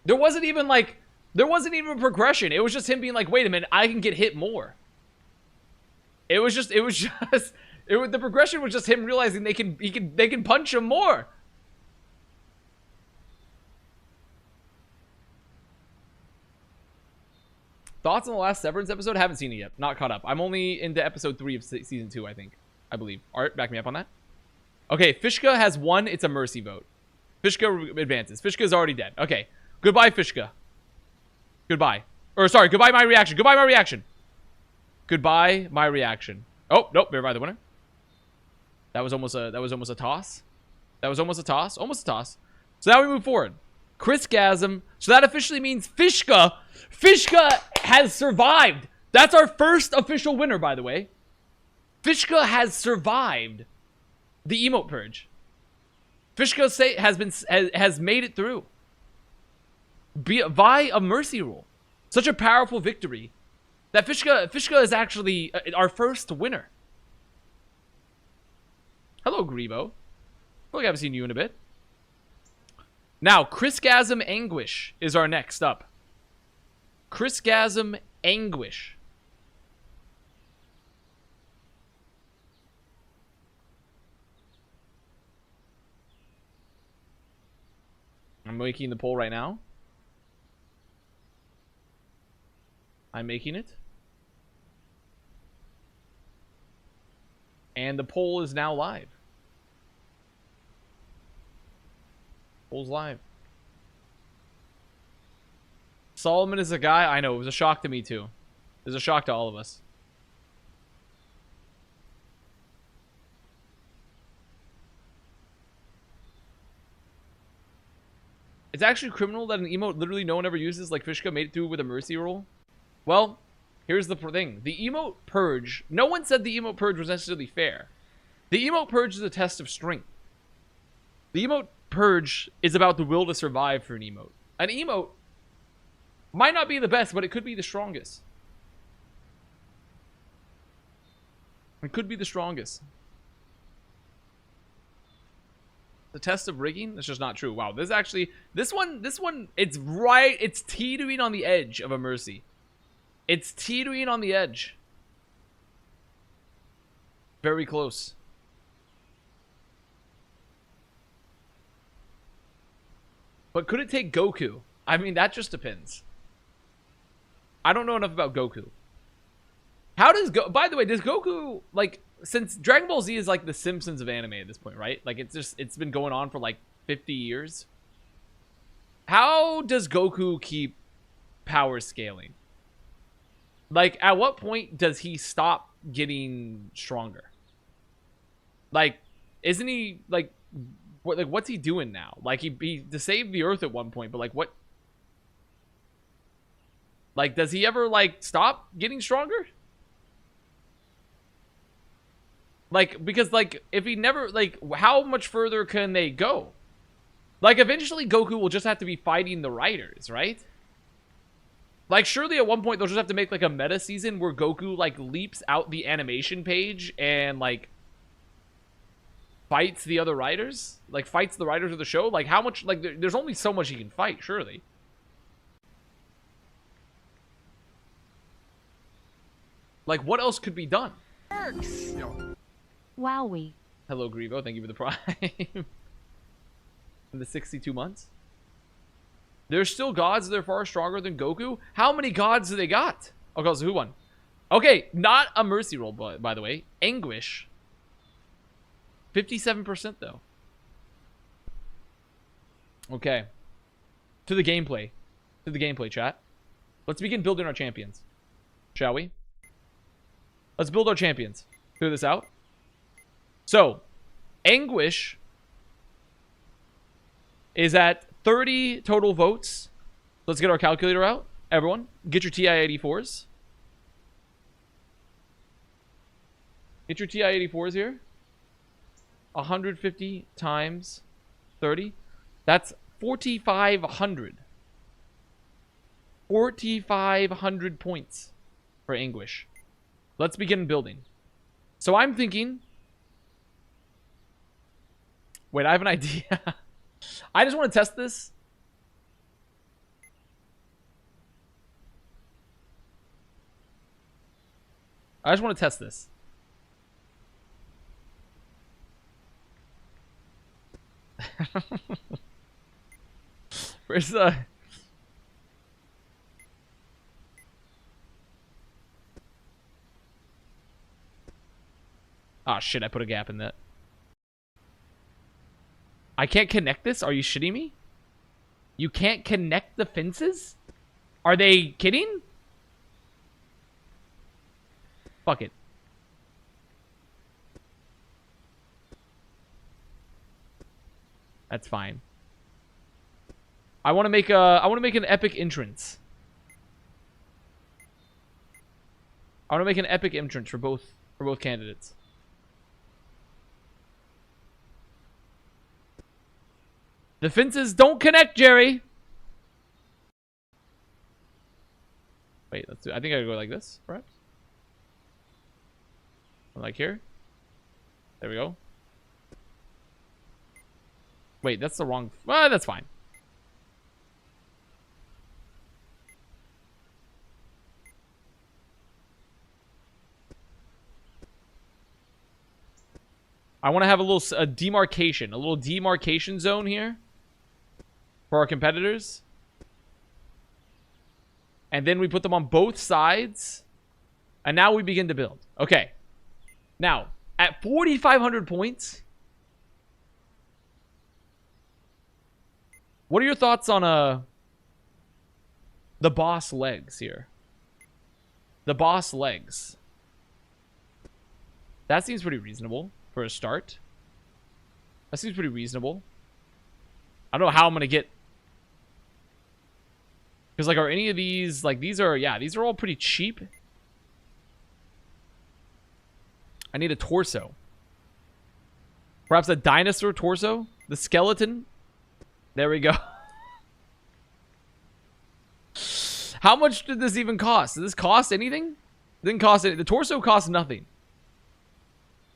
There wasn't even a progression. It was just him being like, wait a minute, I can get hit more. The progression was just him realizing they can punch him more. Thoughts on the last Severance episode? Haven't seen it yet. Not caught up. I'm only into episode 3 of season 2, I think. I believe. Art, back me up on that. Okay, Fishka has won. It's a mercy vote. Fishka advances. Fishka is already dead. Okay. Goodbye, Fishka. Goodbye. Or, sorry. Goodbye, my reaction. Goodbye, my reaction. Goodbye, my reaction. Oh, nope. Verify the winner. That was almost a toss. That was almost a toss. Almost a toss. So now we move forward. Chris Gasm. So that officially means Fishka has survived. That's our first official winner, by the way. Fishka has survived the Emote Purge. Fishka has made it through via a mercy rule. Such a powerful victory that Fishka is actually our first winner. Hello, Grebo. I haven't seen you in a bit. Now, Chrisgasm Anguish is our next up. Chrisgasm Anguish. I'm making the poll right now. I'm making it. And the poll is now live. Poll's live. Solomon is a guy. I know, it was a shock to me too. It was a shock to all of us. It's actually criminal that an emote literally no one ever uses, like Fishka made it through with a mercy roll. Well, here's the thing. The Emote Purge, no one said the Emote Purge was necessarily fair. The Emote Purge is a test of strength. The Emote Purge is about the will to survive for an emote. An emote might not be the best, but it could be the strongest. It could be the strongest. The test of rigging? That's just not true. Wow, this actually, this one, it's right, it's teetering on the edge of a mercy. It's teetering on the edge. Very close. But could it take Goku? I mean, that just depends. I don't know enough about Goku. How does by the way, does Goku, like, since Dragon Ball Z is like the Simpsons of anime at this point, right? Like, it's been going on for like 50 years. How does Goku keep power scaling? Like, at what point does he stop getting stronger? Like, isn't he, like, what's he doing now? Like, he to save the Earth at one point, but like, what? Like, does he ever, like, stop getting stronger? Like, because, like, if he never, like, how much further can they go? Like, eventually Goku will just have to be fighting the writers, right? Like, surely at one point they'll just have to make, like, a meta season where Goku, like, leaps out the animation page and, like, fights the other writers? Like, fights the writers of the show? Like, how much, like, there's only so much he can fight, surely. Like, what else could be done? Works. Wowie. Hello, Grivo. Thank you for the prime. In the 62 months. There's still gods that are far stronger than Goku. How many gods do they got? Okay, so who won? Okay, not a mercy roll, by the way. Anguish. 57% though. Okay. To the gameplay. To the gameplay, chat. Let's begin building our champions. Shall we? Let's build our champions. Figure this out. So, Anguish is at 30 total votes. Let's get our calculator out. Everyone, get your TI-84s. Get your TI-84s here. 150 times 30. That's 4,500. 4,500 points for Anguish. Let's begin building. So I'm thinking... Wait, I have an idea. I just want to test this. I just want to test this. Where's the... Oh, shit, I put a gap in that. I can't connect this? Are you shitting me? You can't connect the fences? Are they kidding? Fuck it. That's fine. I want to make an epic entrance. I want to make an epic entrance for both candidates. The fences don't connect, Jerry. Wait, let's do. I think I gotta go like this, perhaps. Like here. There we go. Wait, that's the wrong. Well, that's fine. I want to have a little demarcation, a little demarcation zone here for our competitors. And then we put them on both sides. And now we begin to build. Okay. Now, at 4,500 points, what are your thoughts on the boss legs here? The boss legs. That seems pretty reasonable for a start. That seems pretty reasonable. I don't know how I'm gonna get, because like, are any of these like, these are, yeah, these are all pretty cheap. I need a torso. Perhaps a dinosaur torso? The skeleton? There we go. How much did this even cost? Did this cost anything? It didn't cost anything. The torso cost nothing.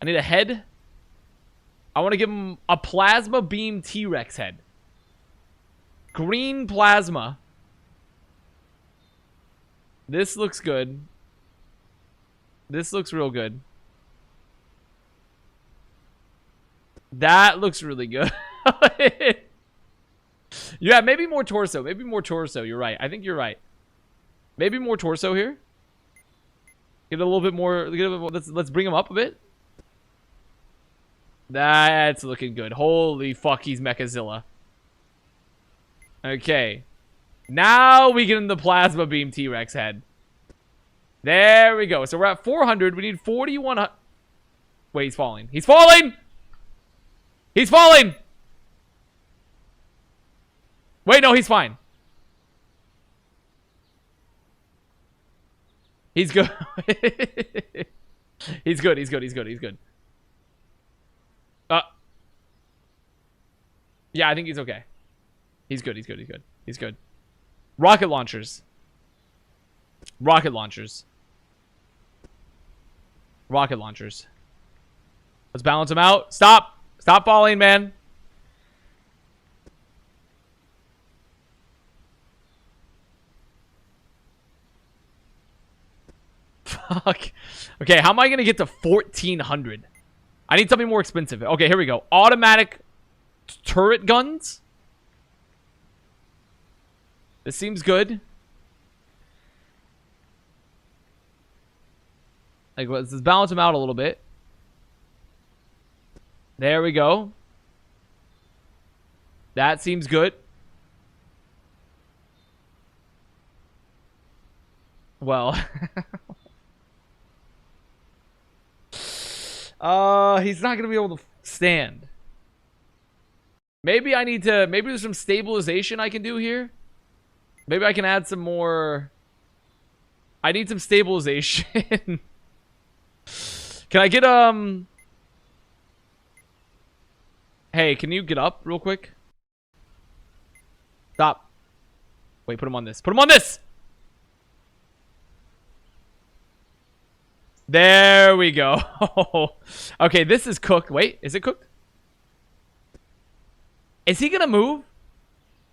I need a head. I want to give him a plasma beam T-Rex head. Green plasma. This looks good. This looks real good. That looks really good. Yeah, maybe more torso. Maybe more torso. You're right. I think you're right. Maybe more torso here. Get a little bit more. Let's bring him up a bit. That's looking good. Holy fuck, he's Mechazilla. Okay. Now we get him the plasma beam T-Rex head. There we go. So we're at 400. We need 4,100. Wait, he's falling. He's falling! He's falling! Wait, no, he's fine. He's good. He's good, he's good, he's good, he's good. Yeah, I think he's okay. He's good, he's good, he's good. He's good. Rocket launchers. Rocket launchers. Rocket launchers. Let's balance him out. Stop! Stop falling, man. Fuck. Okay, how am I going to get to 1,400? I need something more expensive. Okay, here we go. Automatic turret guns. This seems good. Like, let's just balance them out a little bit. There we go. That seems good. Well. He's not going to be able to stand. Maybe I need to... Maybe there's some stabilization I can do here. Maybe I can add some more... I need some stabilization. Can I get, Hey, can you get up real quick? Stop. Wait, put him on this. Put him on this! There we go. Okay, this is cooked. Wait, is it cooked? Is he gonna move?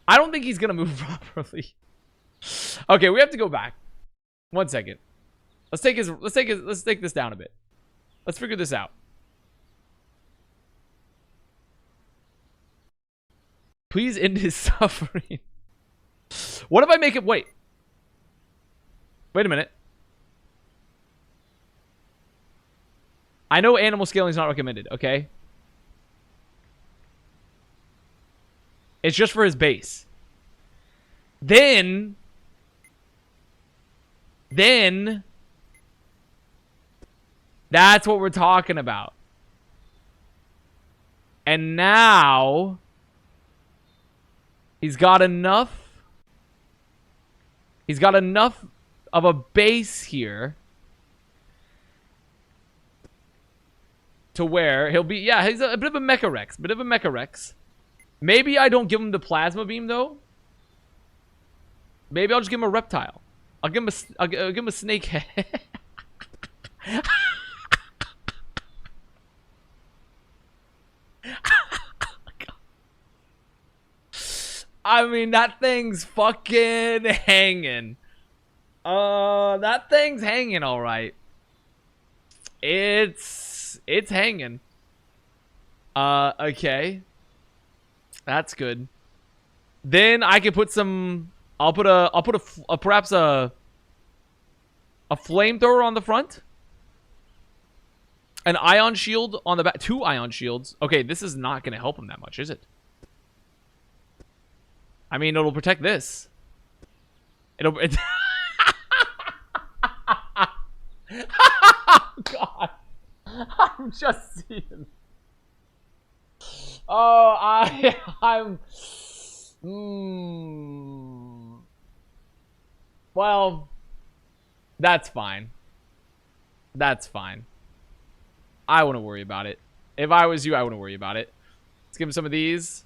I don't think he's gonna move properly. Okay, we have to go back. 1 second. Let's take this down a bit. Let's figure this out. Please end his suffering. What if I make it... Wait. Wait a minute. I know animal scaling is not recommended, okay? It's just for his base. Then... That's what we're talking about. And now... He's got enough of a base here to where he'll be, yeah, he's a bit of a Mecha Rex. Maybe I don't give him the plasma beam though. Maybe I'll just give him a reptile. I'll give him a snake head. I mean, that thing's fucking hanging. That thing's hanging all right. It's hanging. Okay. That's good. Then I can put some I'll put perhaps a flamethrower on the front. An ion shield on the back. 2 ion shields. Okay, this is not going to help him that much, is it? I mean, it'll protect this. God. I'm just seeing. Oh, I'm. Well, that's fine. That's fine. I wouldn't worry about it. If I was you, I wouldn't worry about it. Let's give him some of these.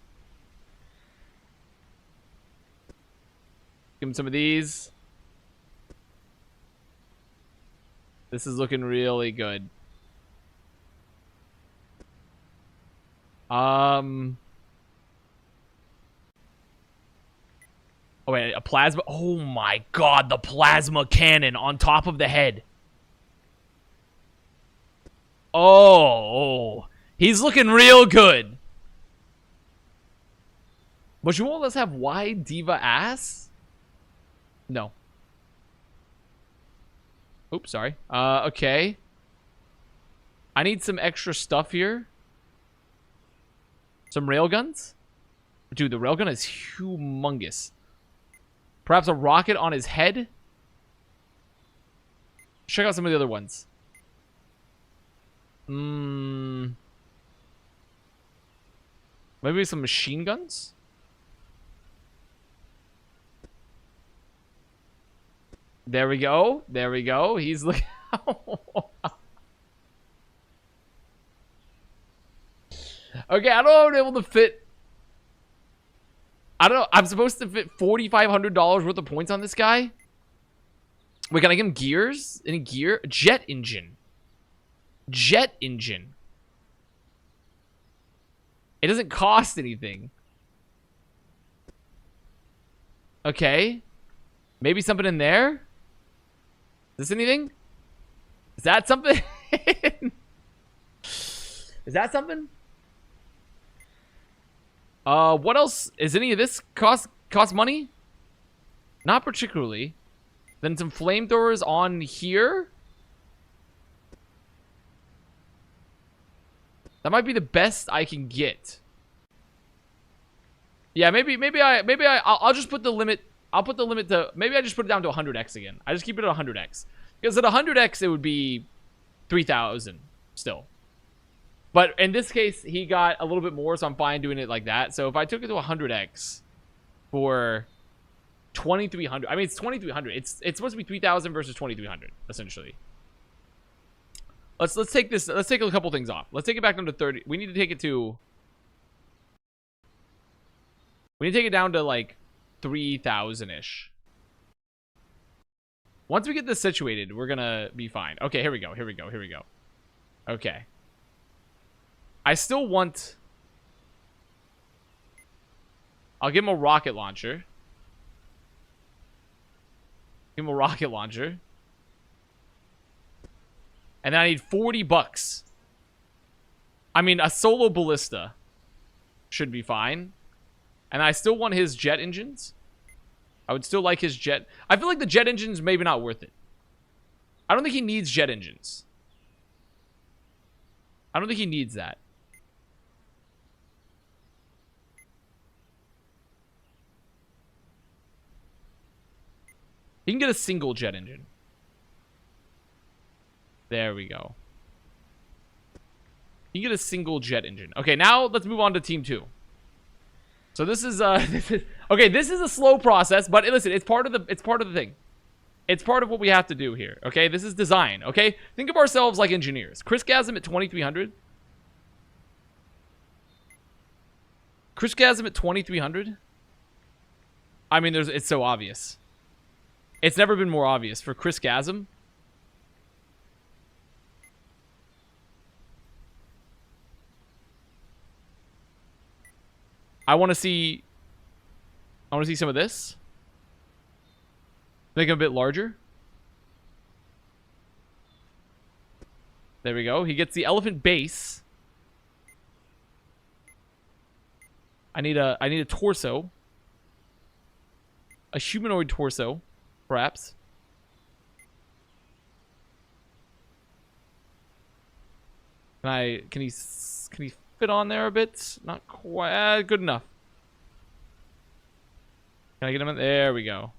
Give him some of these. This is looking really good. Oh wait, a plasma. Oh my god, the plasma cannon on top of the head. Oh, he's looking real good. But you won't let us have wide diva ass? No. Oops, sorry. Okay. I need some extra stuff here. Some railguns? Dude, the railgun is humongous. Perhaps a rocket on his head? Check out some of the other ones. Maybe some machine guns? There we go. There we go. He's looking... Okay, I don't know if I'm able to fit... I don't know. I'm supposed to fit $4,500 worth of points on this guy? Wait, can I give him gears? Any gear? Jet engine. Jet engine. It doesn't cost anything. Okay. Maybe something in there? Is this anything? Is that something? Is that something? What else? Is any of this cost money? Not particularly. Then some flamethrowers on here. That might be the best I can get. Yeah, maybe I'll just put the limit. I'll put the limit to, maybe I just put it down to 100x again. I just keep it at 100x. Because at 100x, it would be 3,000 still. But in this case, he got a little bit more, so I'm fine doing it like that. So if I took it to 100x for 2,300, I mean, it's 2,300. It's supposed to be 3,000 versus 2,300, essentially. Let's take this, let's take a couple things off. Let's take it back down to 30. We need to take it to, we need to take it down to like 3,000-ish. Once we get this situated, we're gonna be fine. Okay, here we go. Here we go. Here we go. Okay. I still want... I'll give him a rocket launcher. Give him a rocket launcher. And then I need 40 bucks. I mean, a solo ballista should be fine. And I still want his jet engines. I would still like his jet. I feel like the jet engines maybe not worth it. I don't think he needs jet engines. I don't think he needs that. He can get a single jet engine. There we go. You get a single jet engine. Okay, now let's move on to team 2. So this is okay, this is a slow process, but listen, it's part of the thing. It's part of what we have to do here. Okay, this is design. Okay, think of ourselves like engineers. Chris Gasm at 2,300. Chris Gasm at 2,300. I mean, it's so obvious. It's never been more obvious for Chris Gasm. I want to see some of this. Make him a bit larger. There we go. He gets the elephant base. I need a torso. a humanoid torso, perhaps. Can he fit on there a bit? Not quite good enough. Can I get him in? There we go.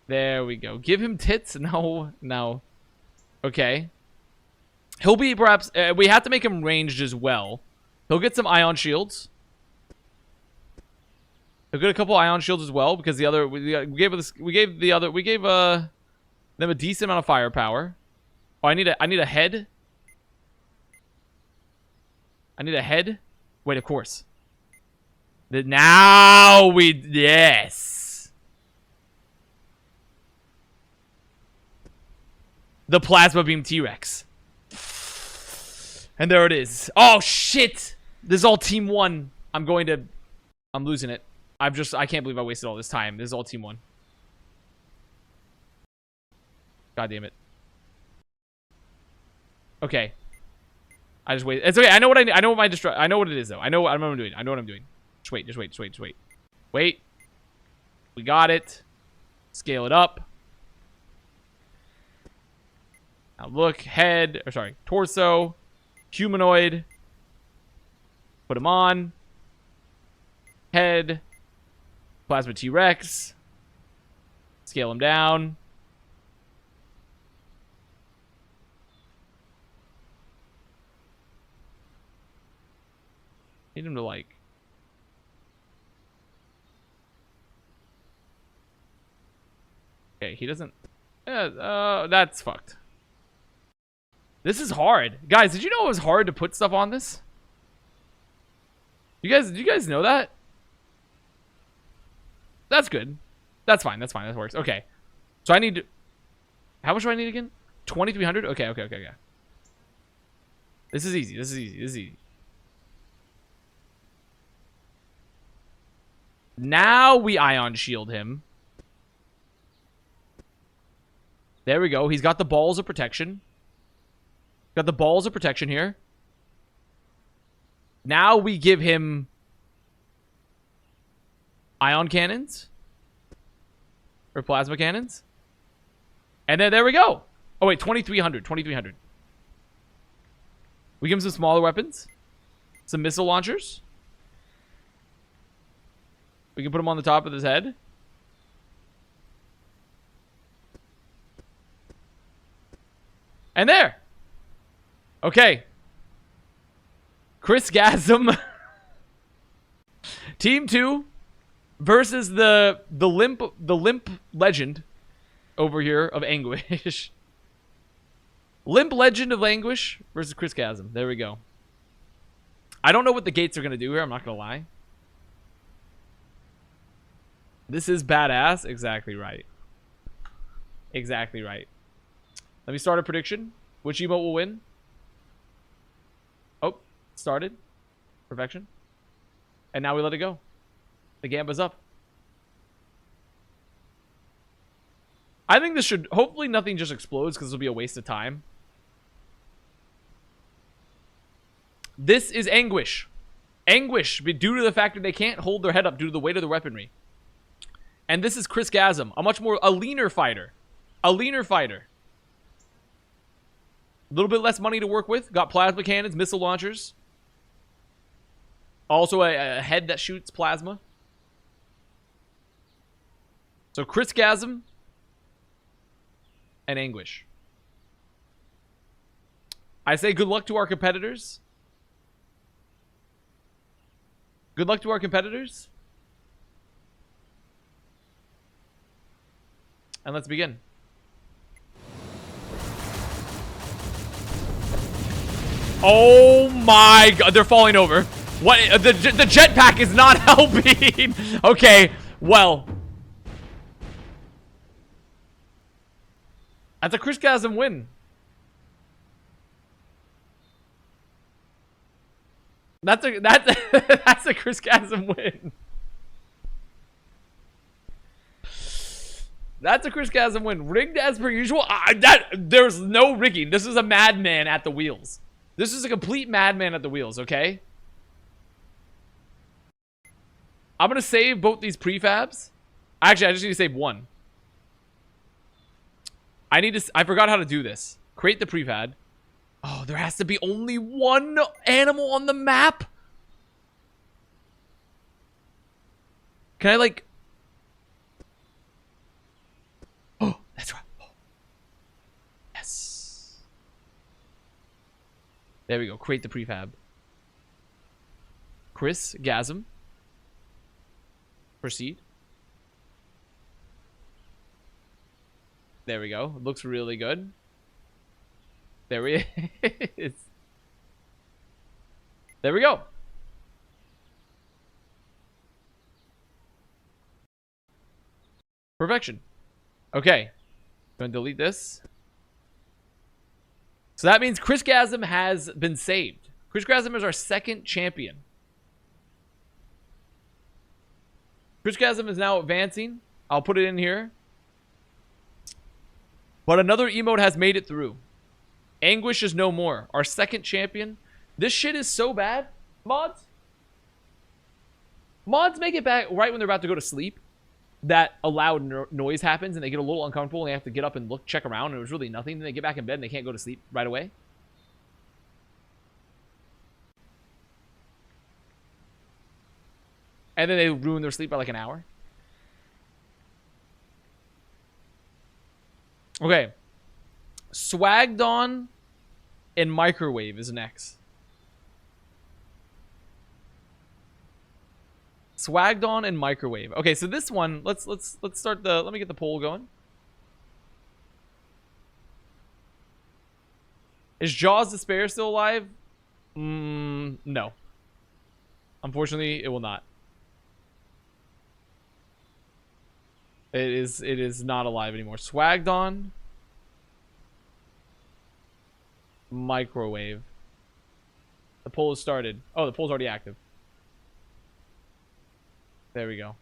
There we go. Give him tits? No, no. Okay. He'll be perhaps... we have to make him ranged as well. He'll get some ion shields. He'll get a couple ion shields as well because the other... We gave them a decent amount of firepower. Oh, I need a head. I need a head. Wait, of course. Now we... Yes. The Plasma Beam T-Rex. And there it is. Oh, shit. This is all Team 1. I'm losing it. I can't believe I wasted all this time. This is all Team 1. God damn it. Okay. I just wait. It's okay. I know what I know what it is though. I know what I'm doing. I know what I'm doing. Just wait. Wait. We got it. Scale it up. Now look, torso, humanoid. Put him on. Head. Plasma T-Rex. Scale him down. Need him to like... Okay, he doesn't... that's fucked. This is hard. Guys, did you know it was hard to put stuff on this? Do you guys know that? That's good. That's fine. That works. Okay. So I need... How much do I need again? 2,300? Okay. This is easy. Now we ion shield him. There we go. He's got the balls of protection. Here. Now we give him ion cannons. Or plasma cannons. And then there we go. Oh, wait. 2,300. We give him some smaller weapons. Some missile launchers. We can put him on the top of his head. And there. Okay. Chris Gasm. Team 2 versus the limp legend over here of Anguish. Limp legend of Anguish versus Chris Gasm. There we go. I don't know what the gates are going to do here. I'm not going to lie. This is badass. Exactly right. Let me start a prediction. Which emote will win? Oh, started. Perfection. And now we let it go. The Gamba's up. I think this should... Hopefully nothing just explodes because this will be a waste of time. This is Anguish. Anguish, due to the fact that they can't hold their head up due to the weight of the weaponry. And this is Chris Gasm, a leaner fighter. A little bit less money to work with. Got plasma cannons, missile launchers. Also a head that shoots plasma. So Chris Gasm and Anguish. I say good luck to our competitors. And let's begin. Oh my god, they're falling over. What? The jetpack is not helping. Okay, well. That's a Chris Gasm win. That's a Chris Gasm win. That's a Chris Gasm win. Rigged as per usual. There's no rigging. This is a madman at the wheels. This is a complete madman at the wheels, okay? I'm going to save both these prefabs. Actually, I just need to save one. I forgot how to do this. Create the prefab. Oh, there has to be only one animal on the map. Can I like... Oh, that's right. Oh. Yes. There we go. Create the prefab. Chris Gasm. Proceed. There we go. Looks really good. There he is. There we go. Perfection. Okay. Going to delete this. So that means Chris Gasm has been saved. Chris Gasm is our second champion. Chris Gasm is now advancing. I'll put it in here. But another emote has made it through. Anguish is no more. Our second champion. This shit is so bad. Mods make it back right when they're about to go to sleep. That a loud noise happens and they get a little uncomfortable and they have to get up and check around, and it was really nothing. Then they get back in bed and they can't go to sleep right away. And then they ruin their sleep by like an hour. Okay. Swagdon and Microwave is next. Swagdon and Microwave. Okay, so this one, let's start the, let me get the poll going. Is Jaws Despair still alive? No. Unfortunately, it will not. It is not alive anymore. Swagdon. Microwave. The poll has started. Oh, the poll's already active. There we go.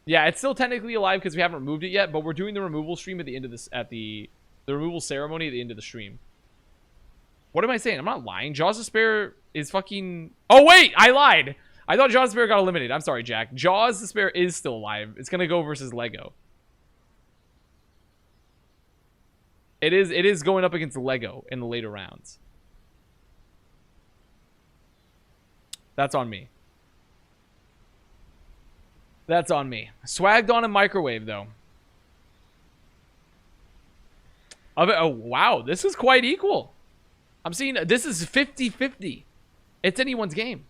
Yeah, it's still technically alive because we haven't removed it yet, but we're doing the removal stream at the end of this, the removal ceremony at the end of the stream. What am I saying? I'm not lying. Jaws Despair is fucking... Oh, wait! I lied! I thought Jaws Despair got eliminated. I'm sorry, Jack. Jaws Despair is still alive. It's gonna go versus Lego. It is going up against Lego in the later rounds. That's on me. That's on me. Swagdon and Microwave, though. Oh, wow. This is quite equal. I'm seeing... This is 50-50. It's anyone's game.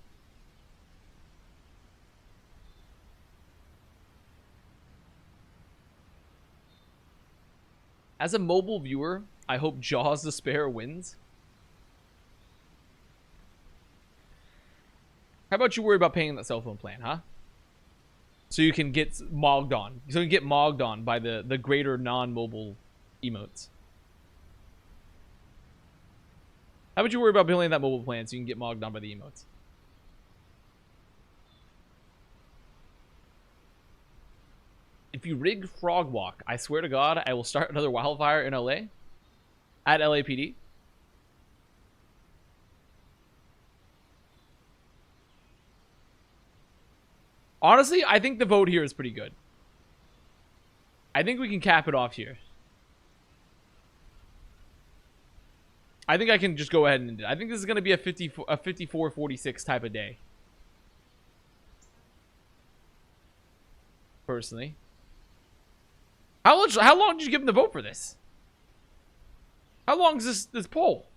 As a mobile viewer, I hope Jaws Despair wins. How about you worry about paying that cell phone plan, huh? So you can get mogged on. So you can get mogged on by the greater non-mobile emotes. How about you worry about billing that mobile plan so you can get mogged on by the emotes? If you rig Frog Walk, I swear to God, I will start another wildfire in LA. At LAPD. Honestly, I think the vote here is pretty good. I think we can cap it off here. I think I can just go ahead and... I think this is going to be a 54-46 type of day. Personally. How long did you give him the vote for this? How long is this poll?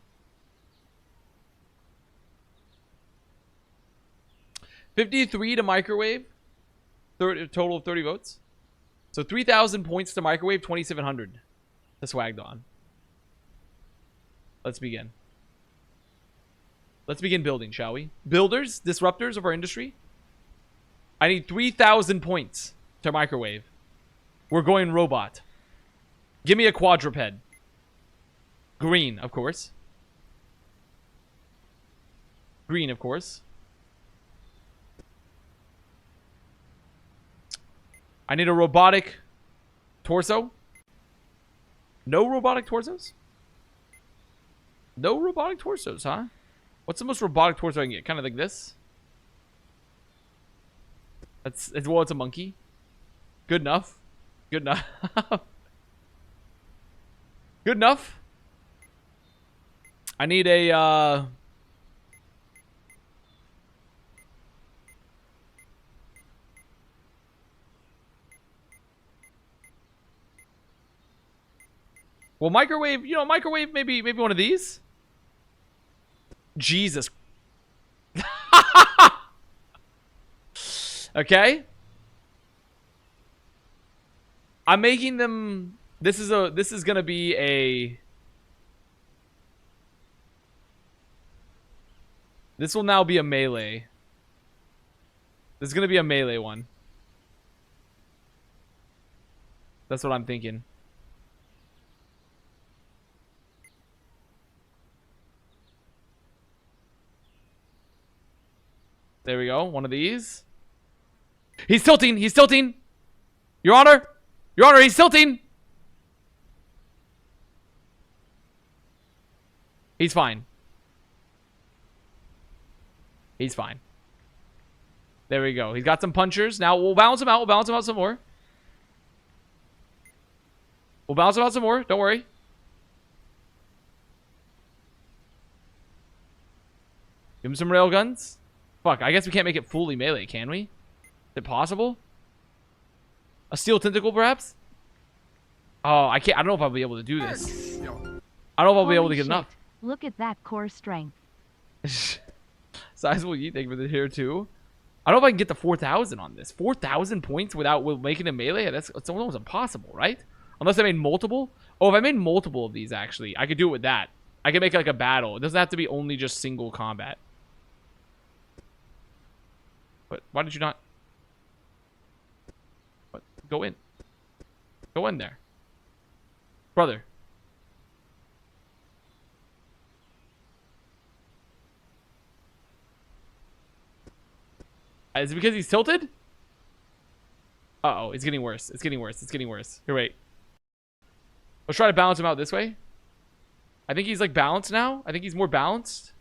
53 to Microwave. Total of 30 votes. So 3,000 points to Microwave, 2,700 to Swagdon. Let's begin. Let's begin building, shall we? Builders, disruptors of our industry. I need 3,000 points to Microwave. We're going robot. Give me a quadruped. Green, of course. Green, of course. I need a robotic torso. No robotic torsos? No robotic torsos, huh? What's the most robotic torso I can get? Kind of like this? Well, it's a monkey. Good enough. Good enough. Good enough. I need a well, microwave, microwave maybe one of these. Jesus. Okay. I'm making them this is going to be a This will now be a melee. This is going to be a melee one. That's what I'm thinking. There we go. One of these. He's tilting. He's tilting. Your Honor. Your Honor, he's tilting. He's fine. He's fine. There we go. He's got some punchers. Now we'll balance him out. We'll balance him out some more. We'll balance him out some more. Don't worry. Give him some rail guns. Fuck, I guess we can't make it fully melee, can we? Is it possible? A steel tentacle, perhaps? Oh, I can't. I don't know if I'll be able to do this. I don't know if I'll be able to get enough. Look at that core strength. Sizable yeet, thank you for the here too. I don't know if I can get the 4,000 on this. 4,000 points without making a melee? That's almost impossible, right? Unless I made multiple. Oh, if I made multiple of these, actually, I could do it with that. I could make like a battle. It doesn't have to be only just single combat. But why did you not? What? Go in. Go in there. Brother. Is it because he's tilted? Uh-oh, it's getting worse. It's getting worse. It's getting worse. Here, wait. Let's try to balance him out this way. I think he's like balanced now. I think he's more balanced.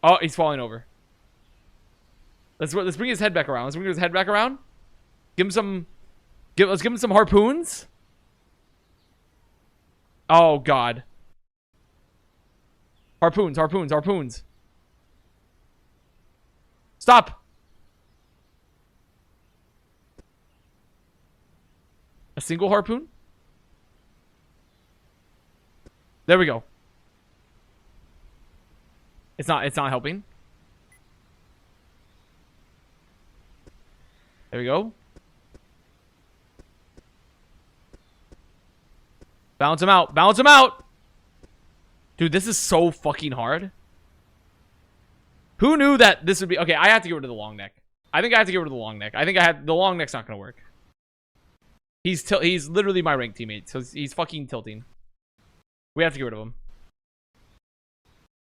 Oh, he's falling over. Let's bring his head back around. Let's bring his head back around. Give him some. Let's give him some harpoons. Oh God. Harpoons, harpoons, harpoons. Stop. A single harpoon. There we go. It's not helping. There we go. Balance him out. Balance him out. Dude, this is so fucking hard. Who knew that this would be... Okay, I have to get rid of the long neck. I think I have to get rid of the long neck. I think the long neck's not going to work. He's literally my rank teammate, so he's fucking tilting. We have to get rid of him.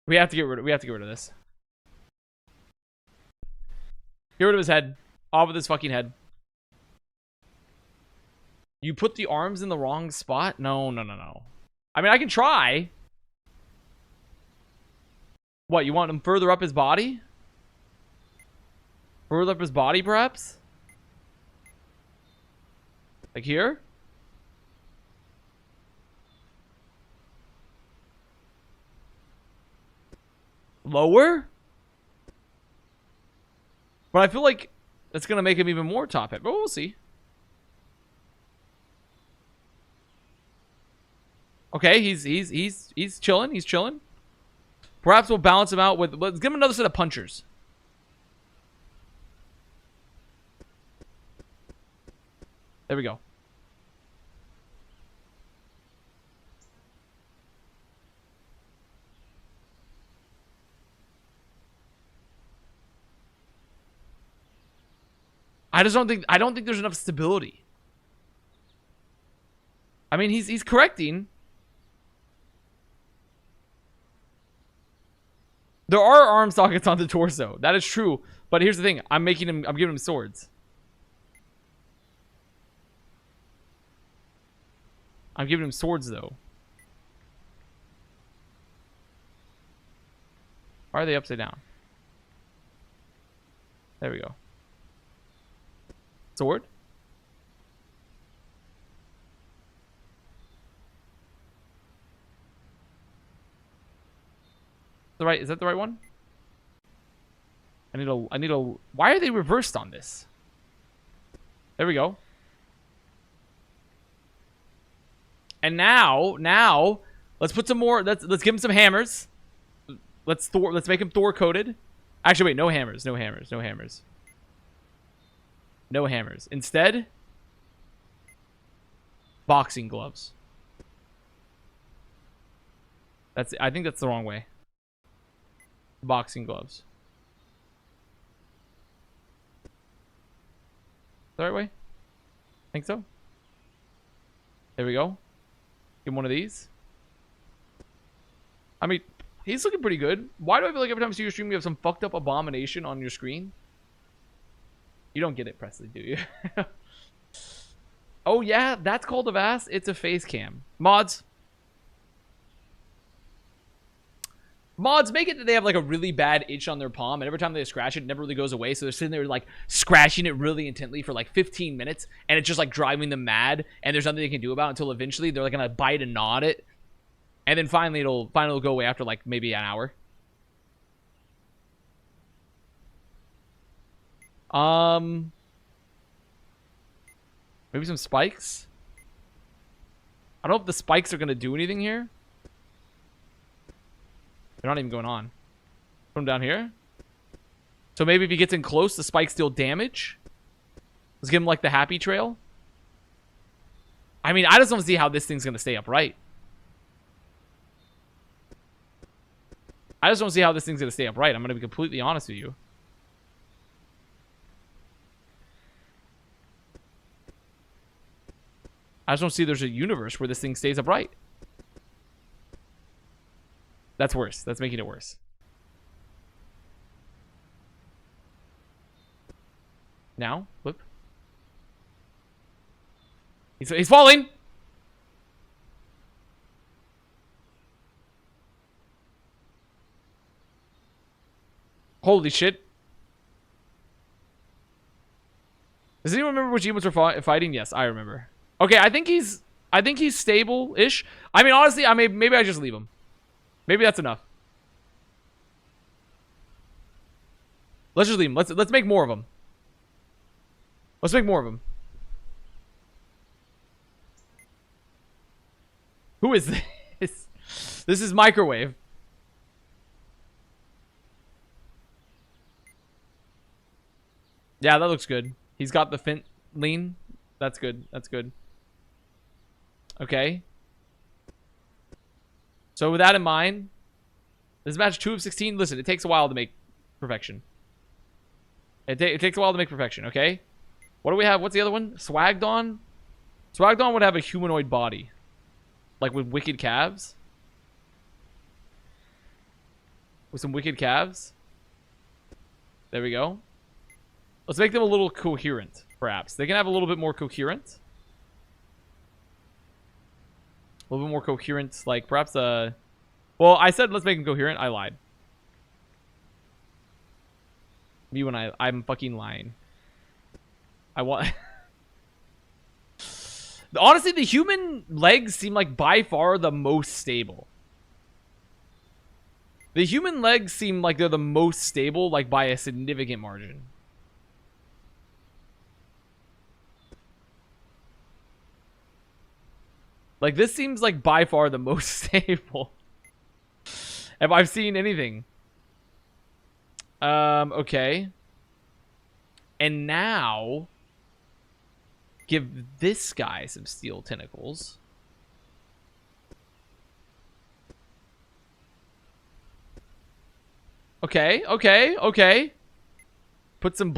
We have to get rid of this. Get rid of his head. Off with his fucking head. You put the arms in the wrong spot? No, no, no, no. I mean, I can try. What, you want him further up his body? Further up his body, perhaps? Like here? Lower? But I feel like that's going to make him even more top head. But we'll see. Okay, he's chilling. He's chilling. Perhaps we'll balance him out with... Let's give him another set of punchers. There we go. I don't think there's enough stability. I mean, he's correcting. There are arm sockets on the torso. That is true. But here's the thing. I'm giving him swords. I'm giving him swords, though. Why are they upside down? There we go. Sword. Is that the right one? I need a, why are they reversed on this? There we go. And now, let's put some more, let's give him some hammers. Let's make him Thor coated. Actually, wait, no hammers. Instead, boxing gloves. I think that's the wrong way. Boxing gloves. The right way? Think so? There we go. Give him one of these. I mean, he's looking pretty good. Why do I feel like every time I see your stream, you have some fucked up abomination on your screen? You don't get it, Presley, do you? Oh, yeah, that's called Avast. It's a face cam. Mods, make it that they have like a really bad itch on their palm, and every time they scratch it, it never really goes away. So they're sitting there like scratching it really intently for like 15 minutes, and it's just like driving them mad, and there's nothing they can do about it until eventually they're like gonna bite and gnaw at it, and then finally it'll go away after like maybe an hour. Maybe some spikes. I don't know if the spikes are gonna do anything here. They're not even going on. From down here. So maybe if he gets in close, the spikes deal damage. Let's give him like the happy trail. I mean, I just don't see how this thing's gonna stay upright. I'm gonna be completely honest with you. I just don't see there's a universe where this thing stays upright. That's worse. That's making it worse. Now, flip. He's falling. Holy shit. Does anyone remember which emotes were fighting? Yes, I remember. Okay, I think he's stable-ish. I mean, honestly, maybe I just leave him. Maybe that's enough. Let's just leave him. Let's make more of them. Let's make more of them. Who is this? This is Microwave. Yeah, that looks good. He's got the fin lean. That's good. That's good. Okay. So with that in mind, this is match 2 of 16. Listen, it takes a while to make perfection. It takes a while to make perfection, okay? What do we have? What's the other one? Swagdon? Swagdon would have a humanoid body. Like with wicked calves. With some wicked calves. There we go. Let's make them a little coherent, perhaps. They can have a little bit more coherent. A little bit more coherent, like perhaps well, I said let's make them coherent. I lied. Me when I'm fucking lying. I want. Honestly, the human legs seem like by far the most stable. The human legs seem like they're the most stable, like by a significant margin. Like, this seems like by far the most stable. If I've seen anything. Okay. And now, give this guy some steel tentacles. Okay, okay, okay. Put some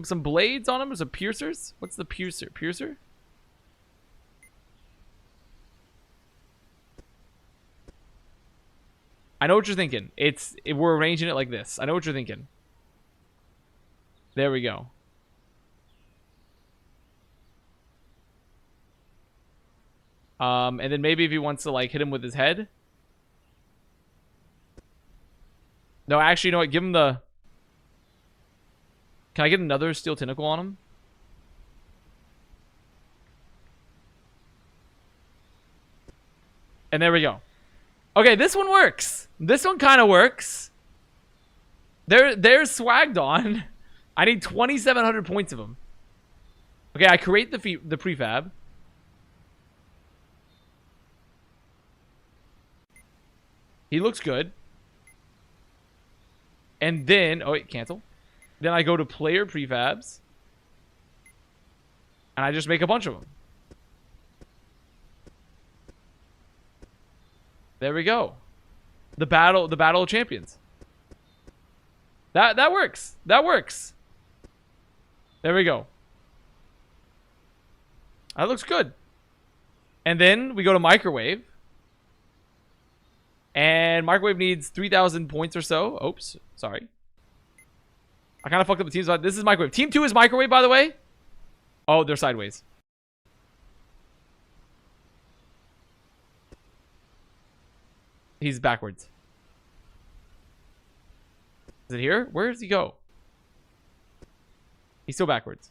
some blades on him. Some piercers. What's the piercer? Piercer? I know what you're thinking. We're arranging it like this. I know what you're thinking. There we go. And then maybe if he wants to like hit him with his head. No, actually, you know what? Give him the. Can I get another steel tentacle on him? And there we go. Okay, this one works. This one kind of works. There's swagged on. I need 2,700 points of them. Okay, I create the prefab. He looks good. And then, oh wait, cancel. Then I go to player prefabs. And I just make a bunch of them. There we go. The battle of champions. That works. That works. There we go. That looks good. And then we go to microwave. And microwave needs 3,000 points or so. Oops, sorry. I kind of fucked up the teams. This is microwave. Team 2 is microwave, by the way. Oh, they're sideways. He's backwards. Is it here? Where does he go? He's still backwards.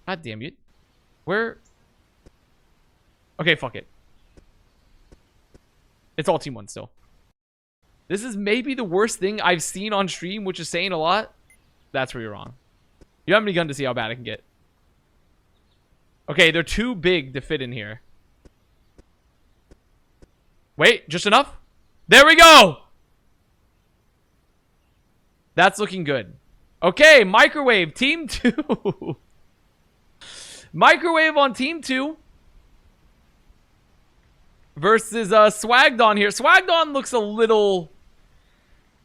God damn it. Where? Okay, fuck it. It's all team 1 still. This is maybe the worst thing I've seen on stream, which is saying a lot. That's where you're wrong. You haven't begun to see how bad it can get. Okay, they're too big to fit in here. Wait, just enough? There we go! That's looking good. Okay, microwave, team 2. Microwave on team 2. Versus Swagged on here. Swagged on looks a little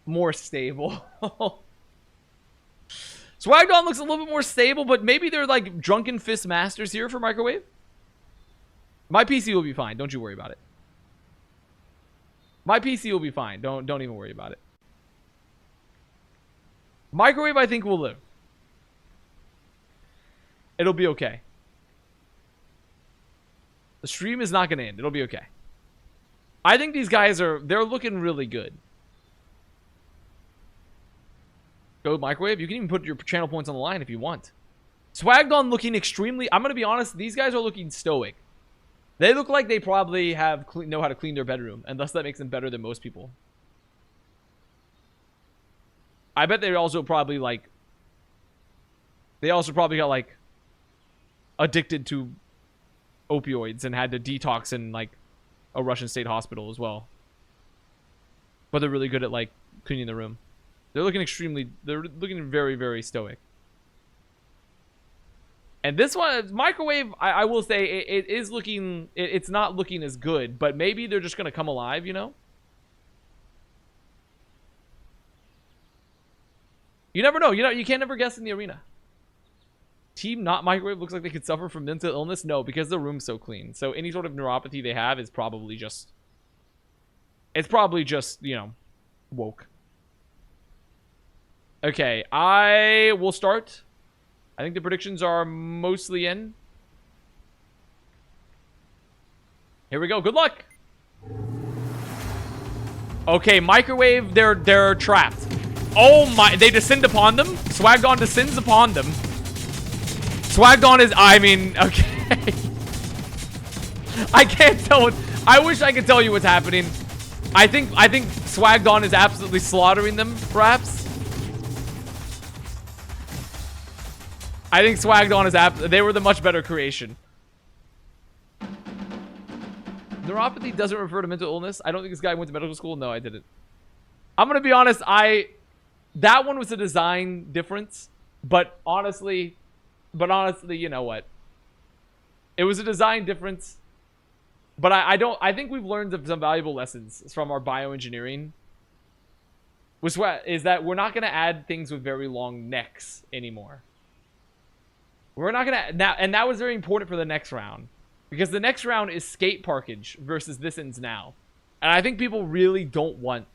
more stable. Swagged on looks a little bit more stable, but maybe they're like drunken fist masters here for microwave. My PC will be fine. Don't you worry about it. My PC will be fine. Don't even worry about it. Microwave, I think, will live. It'll be okay. The stream is not going to end. It'll be okay. I think these guys they're looking really good. Go microwave. You can even put your channel points on the line if you want. Swagged on looking extremely... I'm going to be honest. These guys are looking stoic. They look like they probably know how to clean their bedroom. And thus that makes them better than most people. I bet they're also probably like... They also probably got like... addicted to opioids and had to detox in like a Russian state hospital as well. But they're really good at like cleaning the room. They're looking very, very stoic. And this one, microwave, I will say it is looking, it's not looking as good, but maybe they're just going to come alive, you know? You never know. You can't never guess in the arena. Team not microwave looks like they could suffer from mental illness. No, because the room's so clean. So any sort of neuropathy they have is probably just... It's probably just, you know, woke. Okay, I will start. I think the predictions are mostly in. Here we go. Good luck. Okay, microwave, they're trapped. Oh my, they descend upon them. Swaggon descends upon them. Swagged is, I mean, okay. I can't tell what, I wish I could tell you what's happening. I think Swagged is absolutely slaughtering them, perhaps. I think Swagged is, they were the much better creation. Neuropathy doesn't refer to mental illness. I don't think this guy went to medical school. No, I didn't. I'm going to be honest. That one was a design difference, but honestly, you know what? It was a design difference. But I think we've learned some valuable lessons from our bioengineering. Is that we're not going to add things with very long necks anymore. We're not going to now, and that was very important for the next round. Because the next round is skate parkage versus this ends now. And I think people really don't want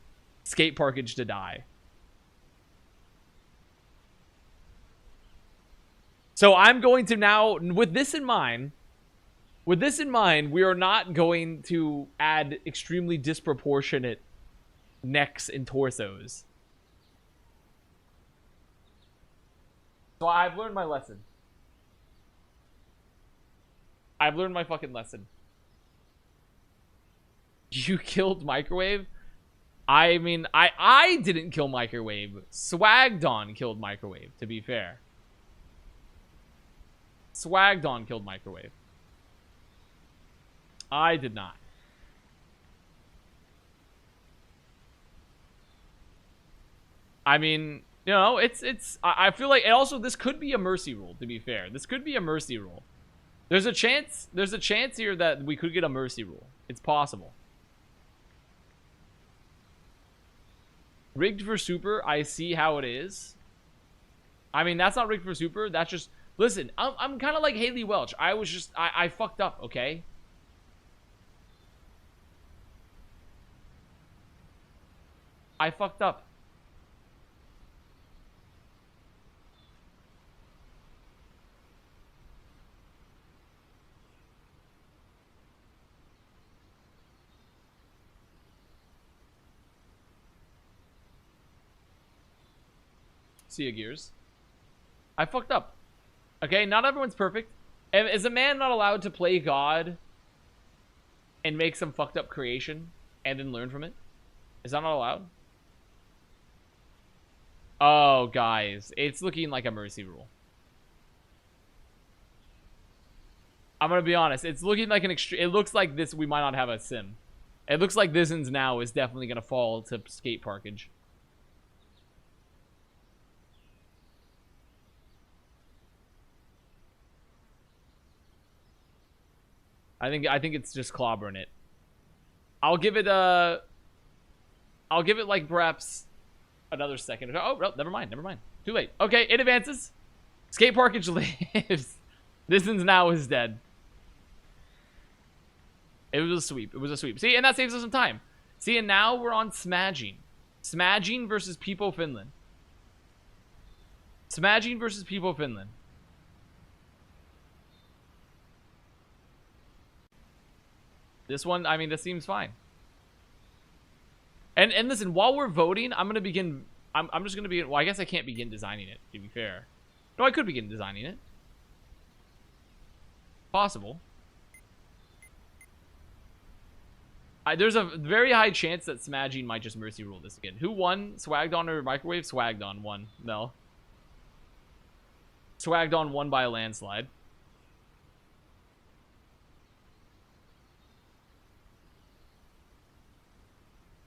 skate parkage to die. So I'm going to now, with this in mind, we are not going to add extremely disproportionate necks and torsos. So I've learned my lesson. I've learned my fucking lesson. You killed Microwave? I mean, I didn't kill Microwave. Swagdon killed Microwave, to be fair. Swagdon killed Microwave. I did not. I mean, you know, I feel like, and also this could be a mercy rule, to be fair. This could be a mercy rule. There's a chance here that we could get a mercy rule. It's possible. Rigged for super, I see how it is. I mean, that's not rigged for super. That's just, listen, I'm kind of like Haley Welch. I fucked up, okay? I fucked up. See ya, Gears. I fucked up. Okay, not everyone's perfect. Is a man not allowed to play God and make some fucked up creation and then learn from it? Is that not allowed? Oh, guys. It's looking like a mercy rule. I'm gonna be honest. It's looking like an extreme. It looks like this. We might not have a sim. It looks like this now is definitely gonna fall to skate parkage. I think it's just clobbering it. I'll give it like perhaps another second. Oh, no, never mind. Too late. Okay, it advances. Skate parkage lives. This one's now is dead. It was a sweep. See, and that saves us some time. See, and now we're on Smaging. Smaging versus People Finland. Smaging versus People Finland. This one, I mean, this seems fine. And listen, while we're voting, I'm gonna begin. I'm just gonna begin. Well, I guess I can't begin designing it. To be fair, no, I could begin designing it. Possible. There's a very high chance that Smaging might just mercy rule this again. Who won? Swagdon or Microwave? Swagdon won. No. Swagdon won by a landslide.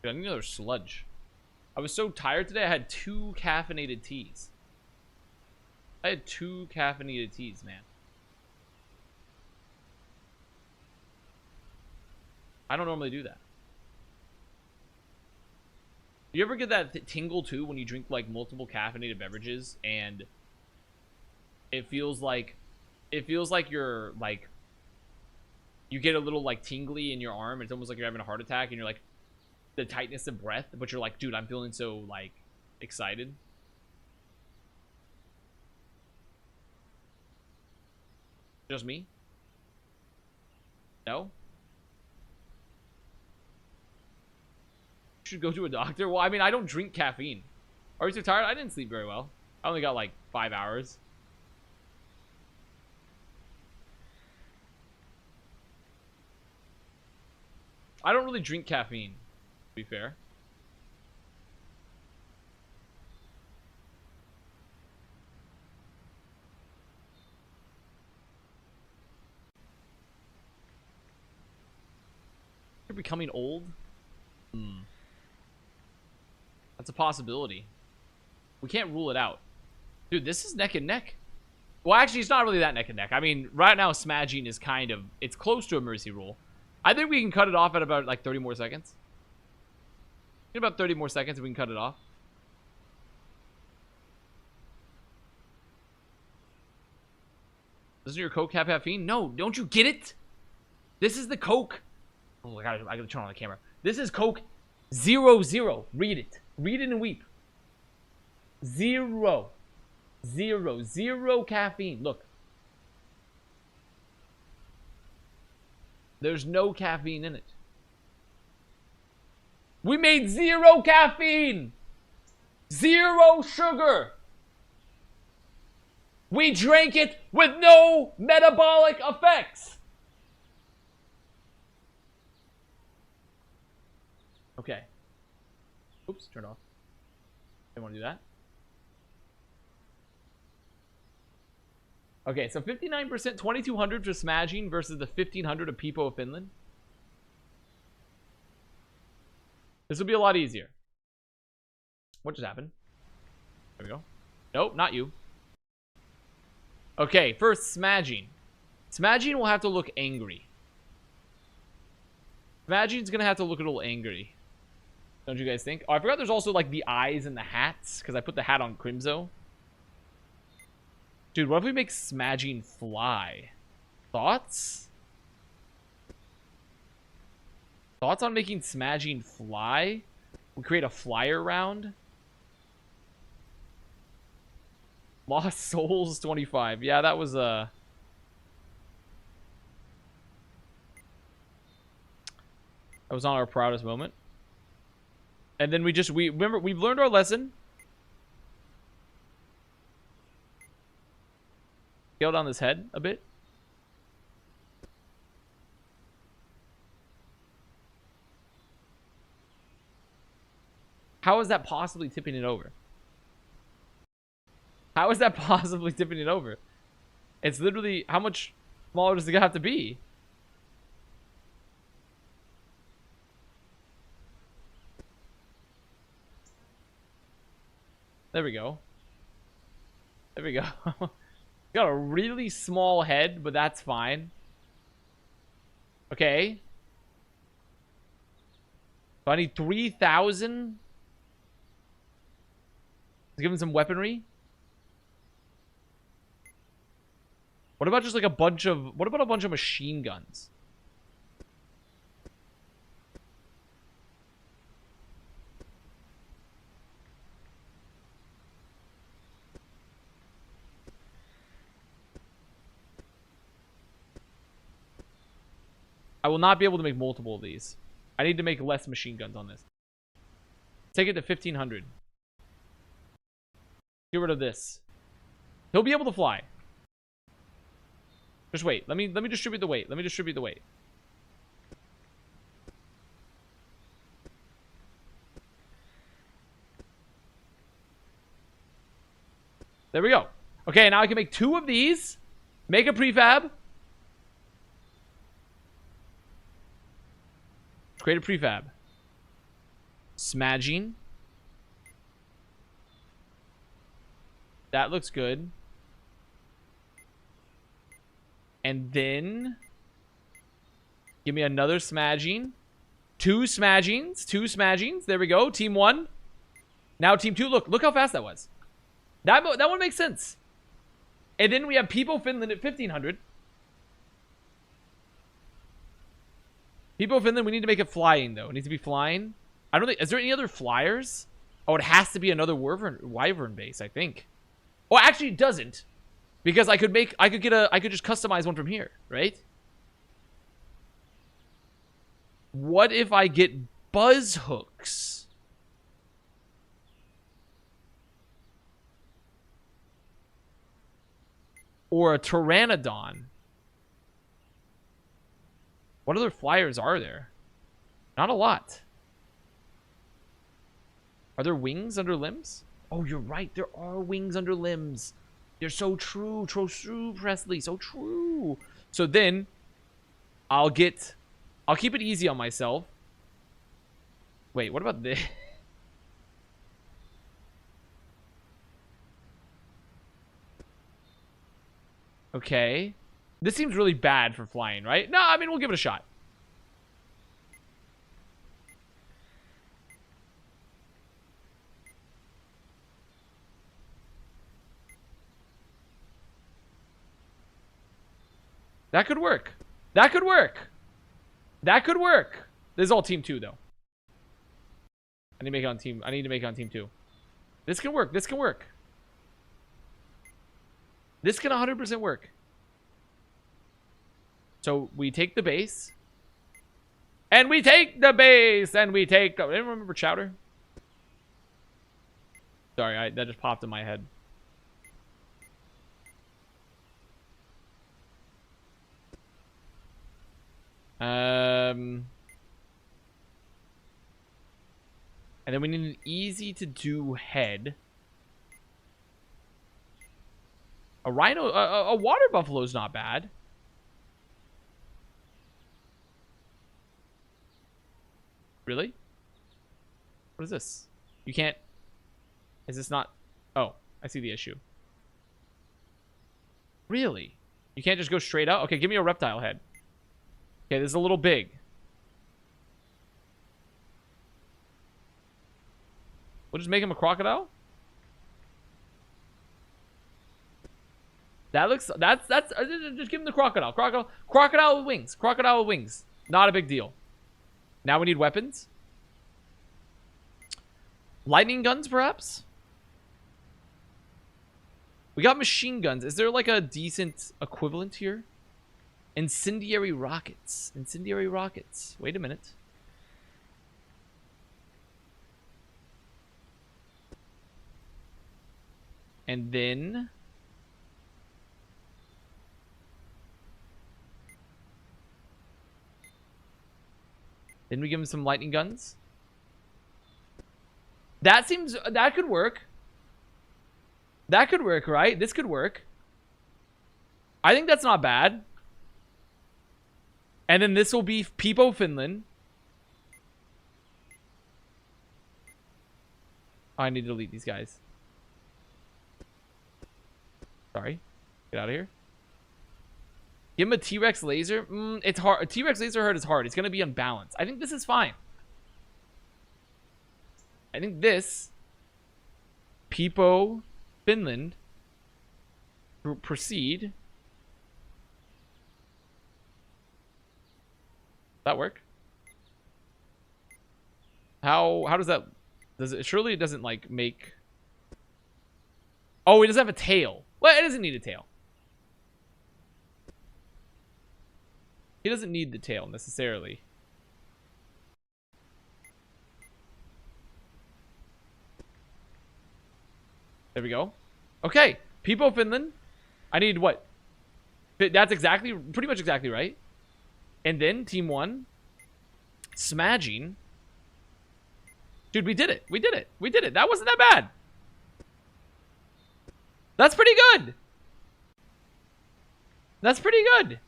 I need another sludge. I was so tired today, I had 2 caffeinated teas. I had 2 caffeinated teas, man. I don't normally do that. You ever get that tingle too when you drink like multiple caffeinated beverages and it feels like you're like you get a little like tingly in your arm. It's almost like you're having a heart attack and you're like the tightness of breath, but you're like, dude, I'm feeling so like excited. Just me? No? Should go to a doctor? Well, I mean, I don't drink caffeine. Are you so tired? I didn't sleep very well. I only got like 5 hours. I don't really drink caffeine, to be fair. You're becoming old? That's a possibility. We can't rule it out. Dude, this is neck and neck. Well, actually, it's not really that neck and neck. I mean, right now, Smaging is kind of... It's close to a mercy rule. I think we can cut it off at about, like, 30 more seconds. In about 30 more seconds, we can cut it off. Doesn't your Coke have caffeine? No, don't you get it? This is the Coke. Oh, I gotta turn on the camera. This is Coke 00. Read it. Read it and weep. 0. 0 caffeine. Look. There's no caffeine in it. We made 0 caffeine. 0 sugar. We drank it with no metabolic effects. Okay. Oops, turn off. Didn't want to do that. Okay, so 59%, 2,200 for smashing versus the 1,500 of People of Finland. This will be a lot easier. What just happened? There we go. Nope, not you. Okay, first, smashing. Smashing will have to look angry. Smashing's gonna have to look a little angry. Don't you guys think? Oh, I forgot there's also, like, the eyes and the hats, because I put the hat on Crimzo. Dude, what if we make smashing fly? Thoughts? Thoughts on making smashing fly? We create a flyer round. Lost Souls 25. Yeah, that was that was not our proudest moment. And then we remember we've learned our lesson. Scale down this head a bit. How is that possibly tipping it over? How is that possibly tipping it over? It's literally, how much smaller does it have to be? There we go. There we go. Got a really small head, but that's fine. Okay. So I need 3,000. Let's give him some weaponry. What about just like a bunch of... What about a bunch of machine guns? I will not be able to make multiple of these. I need to make less machine guns on this. Take it to 1,500. Get rid of this. He'll be able to fly. Just wait. Let me distribute the weight. Let me distribute the weight. There we go. Okay, now I can make 2 of these. Make a prefab. Create a prefab. Smashing. That looks good. And then give me another smashing. 2 smashings. 2 smashings. There we go. Team 1. Now team 2. Look how fast that was. That one makes sense. And then we have People Finland at 1,500. People Finland, we need to make it flying, though. It needs to be flying. I don't think... Is there any other flyers? Oh, it has to be another wyvern base, I think. Oh, actually, it doesn't. Because I could just customize one from here, right? What if I get buzz hooks? Or a pteranodon? What other flyers are there? Not a lot. Are there wings under limbs? Oh, you're right. There are wings under limbs. They're so true. So true, Presley. So true. So then, I'll keep it easy on myself. Wait, what about this? Okay. This seems really bad for flying, right? No, I mean, we'll give it a shot. That could work. That could work. That could work. This is all team 2, though. I need to make it on team 2. This can work. This can work. This can 100% work. So we take the base. And we take the base. And we take the... Anyone remember Chowder? Sorry, that just popped in my head. And then we need an easy to do head. A rhino, a water buffalo is not bad. Really? What is this? You can't... Is this not... Oh, I see the issue. Really? You can't just go straight up? Okay, give me a reptile head. Okay, this is a little big. We'll just make him a crocodile? That looks... That's... Just give him the crocodile. Crocodile with wings. Crocodile with wings. Not a big deal. Now we need weapons. Lightning guns, perhaps? We got machine guns. Is there like a decent equivalent here? Incendiary rockets. Incendiary rockets. Wait a minute. And then... Didn't we give him some lightning guns? That seems... That could work. That could work, right? This could work. I think that's not bad. And then this will be Peepo Finland. I need to delete these guys. Sorry. Get out of here. Give him a T-Rex laser. It's hard. A T-Rex laser hurt is hard. It's going to be unbalanced. I think this is fine. I think this... Peepo Finland. Proceed. That work? How does that... Does it... Surely it doesn't, like, make... Oh, it doesn't have a tail. Well, it doesn't need a tail. He doesn't need the tail, necessarily. There we go. Okay. Peepo Finland. I need what? That's exactly... Pretty much exactly right. And then, Team 1. Smaging. Dude, we did it. We did it. We did it. That wasn't that bad. That's pretty good. That's pretty good.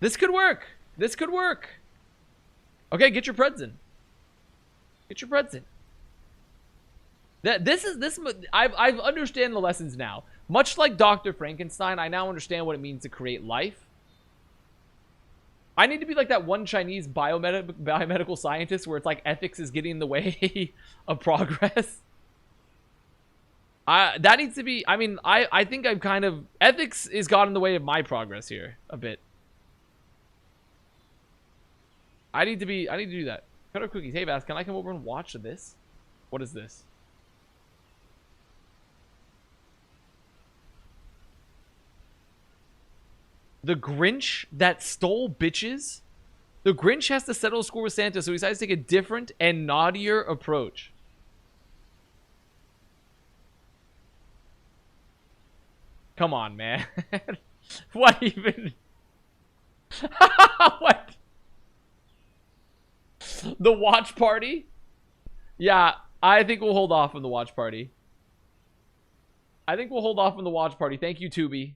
This could work. This could work. Okay, get your preds in. Get your preds in. I understand the lessons now. Much like Dr. Frankenstein, I now understand what it means to create life. I need to be like that one Chinese biomedical scientist where it's like ethics is getting in the way of progress. That needs to be... I mean, I think I'm kind of... Ethics is got in the way of my progress here a bit. I need to do that. Cutter cookies. Hey, Avast, can I come over and watch this? What is this? The Grinch that stole bitches? The Grinch has to settle a score with Santa, so he decides to take a different and naughtier approach. Come on, man. What even? What? The watch party? Yeah, I think we'll hold off on the watch party. I think we'll hold off on the watch party. Thank you, Tubi.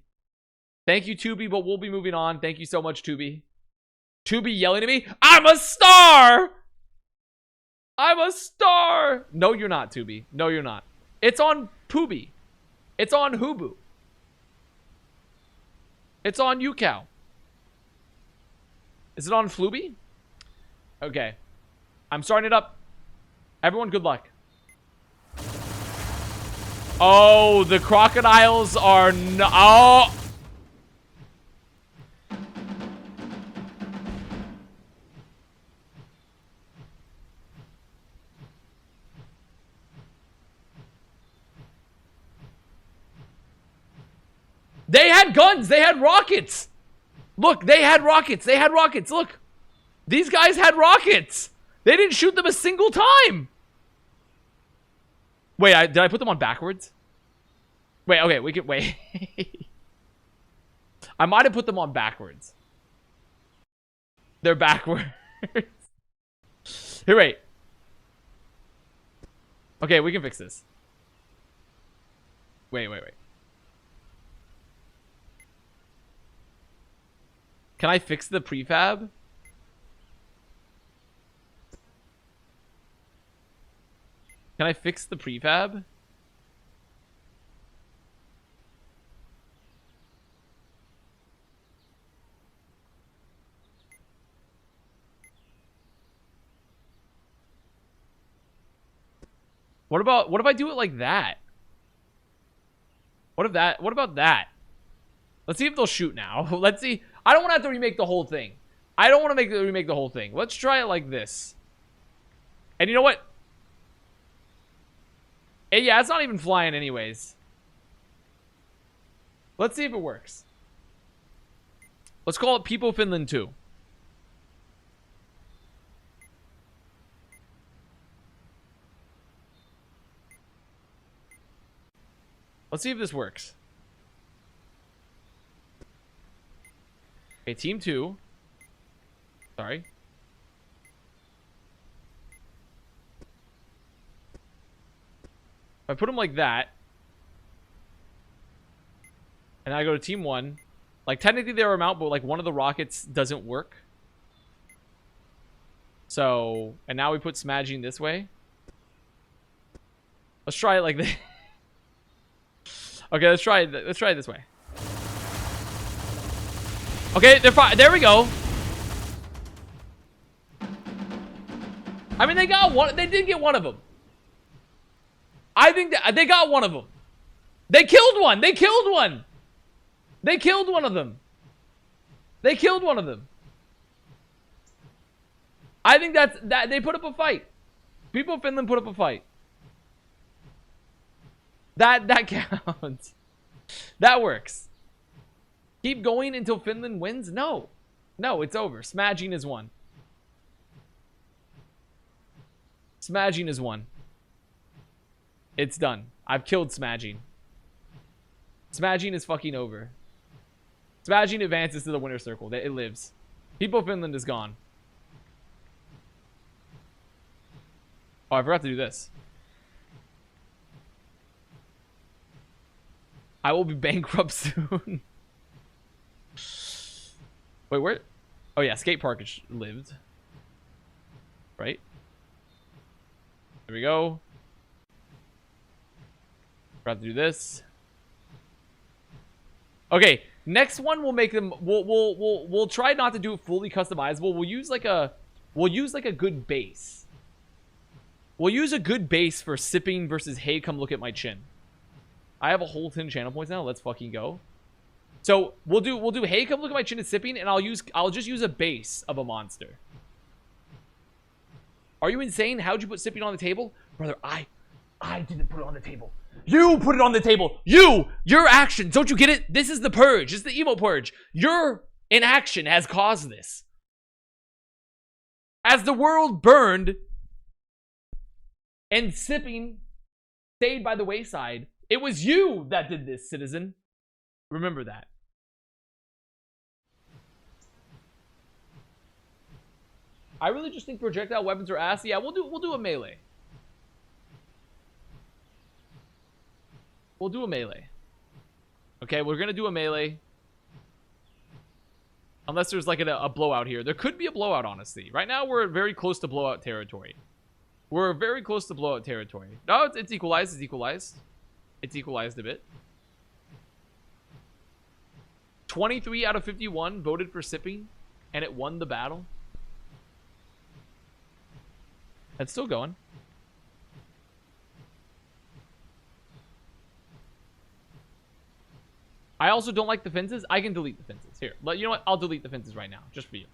Thank you, Tubi, but we'll be moving on. Thank you so much, Tubi. Tubi yelling at me. I'm a star! I'm a star! No, you're not, Tubi. No, you're not. It's on Pooby. It's on Hubu. It's on YouCow. Is it on Fluby? Okay. I'm starting it up. Everyone, good luck. Oh, the crocodiles are no... Oh! They had guns. They had rockets. Look, they had rockets. They had rockets. Look. These guys had rockets. They didn't shoot them a single time. Wait, did I put them on backwards? Wait, okay, we can wait. I might have put them on backwards. They're backwards. Here, wait. Okay, we can fix this. Wait. Can I fix the prefab? Can I fix the prefab? What if I do it like that? What about that? Let's see if they'll shoot now. Let's see. I don't want to have to remake the whole thing. I don't want to remake the whole thing. Let's try it like this. And you know what? Yeah, it's not even flying anyways. Let's see if it works. Let's call it People Finland 2. Let's see if this works. Okay, team 2. Sorry. If I put them like that, and I go to team 1, like technically they were out, but like one of the rockets doesn't work. So, and now we put smudging this way. Let's try it like this. Okay, let's try it this way. Okay, they're fine. There we go. I mean, they got one. They did get one of them. I think that they got one of them. They killed one. They killed one. They killed one of them. They killed one of them. I think that they put up a fight. People in Finland put up a fight. That counts. That works. Keep going until Finland wins? No. No, it's over. Smudging is won. Smudging is won. It's done. I've killed Smudging. Smudging is fucking over. Smudging advances to the winner's circle. It lives. People of Finland is gone. Oh, I forgot to do this. I will be bankrupt soon. Wait, where? Oh yeah, skate park is lived. Right? There we go. Forgot to do this. Okay, next one we'll make them. We'll try not to do it fully customizable. We'll use like a good base. We'll use a good base for sipping versus hey, come look at my chin. I have a whole 10 channel points now. Let's fucking go. So we'll do hey, come look at my chin is sipping, and I'll just use a base of a monster. Are you insane? How'd you put sipping on the table? Brother, I didn't put it on the table. You put it on the table. Your actions. Don't you get it? This is the purge. It's the Emote Purge. Your inaction has caused this. As the world burned and sipping stayed by the wayside, it was you that did this, citizen. Remember that. I really just think projectile weapons are ass. Yeah, we'll do a melee. We'll do a melee. Okay, we're gonna do a melee. Unless there's like a blowout here. There could be a blowout, honestly. Right now, we're very close to blowout territory. We're very close to blowout territory. No, it's equalized. It's equalized. It's equalized a bit. 23 out of 51 voted for sipping, and it won the battle. It's still going. I also don't like the fences. I can delete the fences. Here, you know what? I'll delete the fences right now, just for you.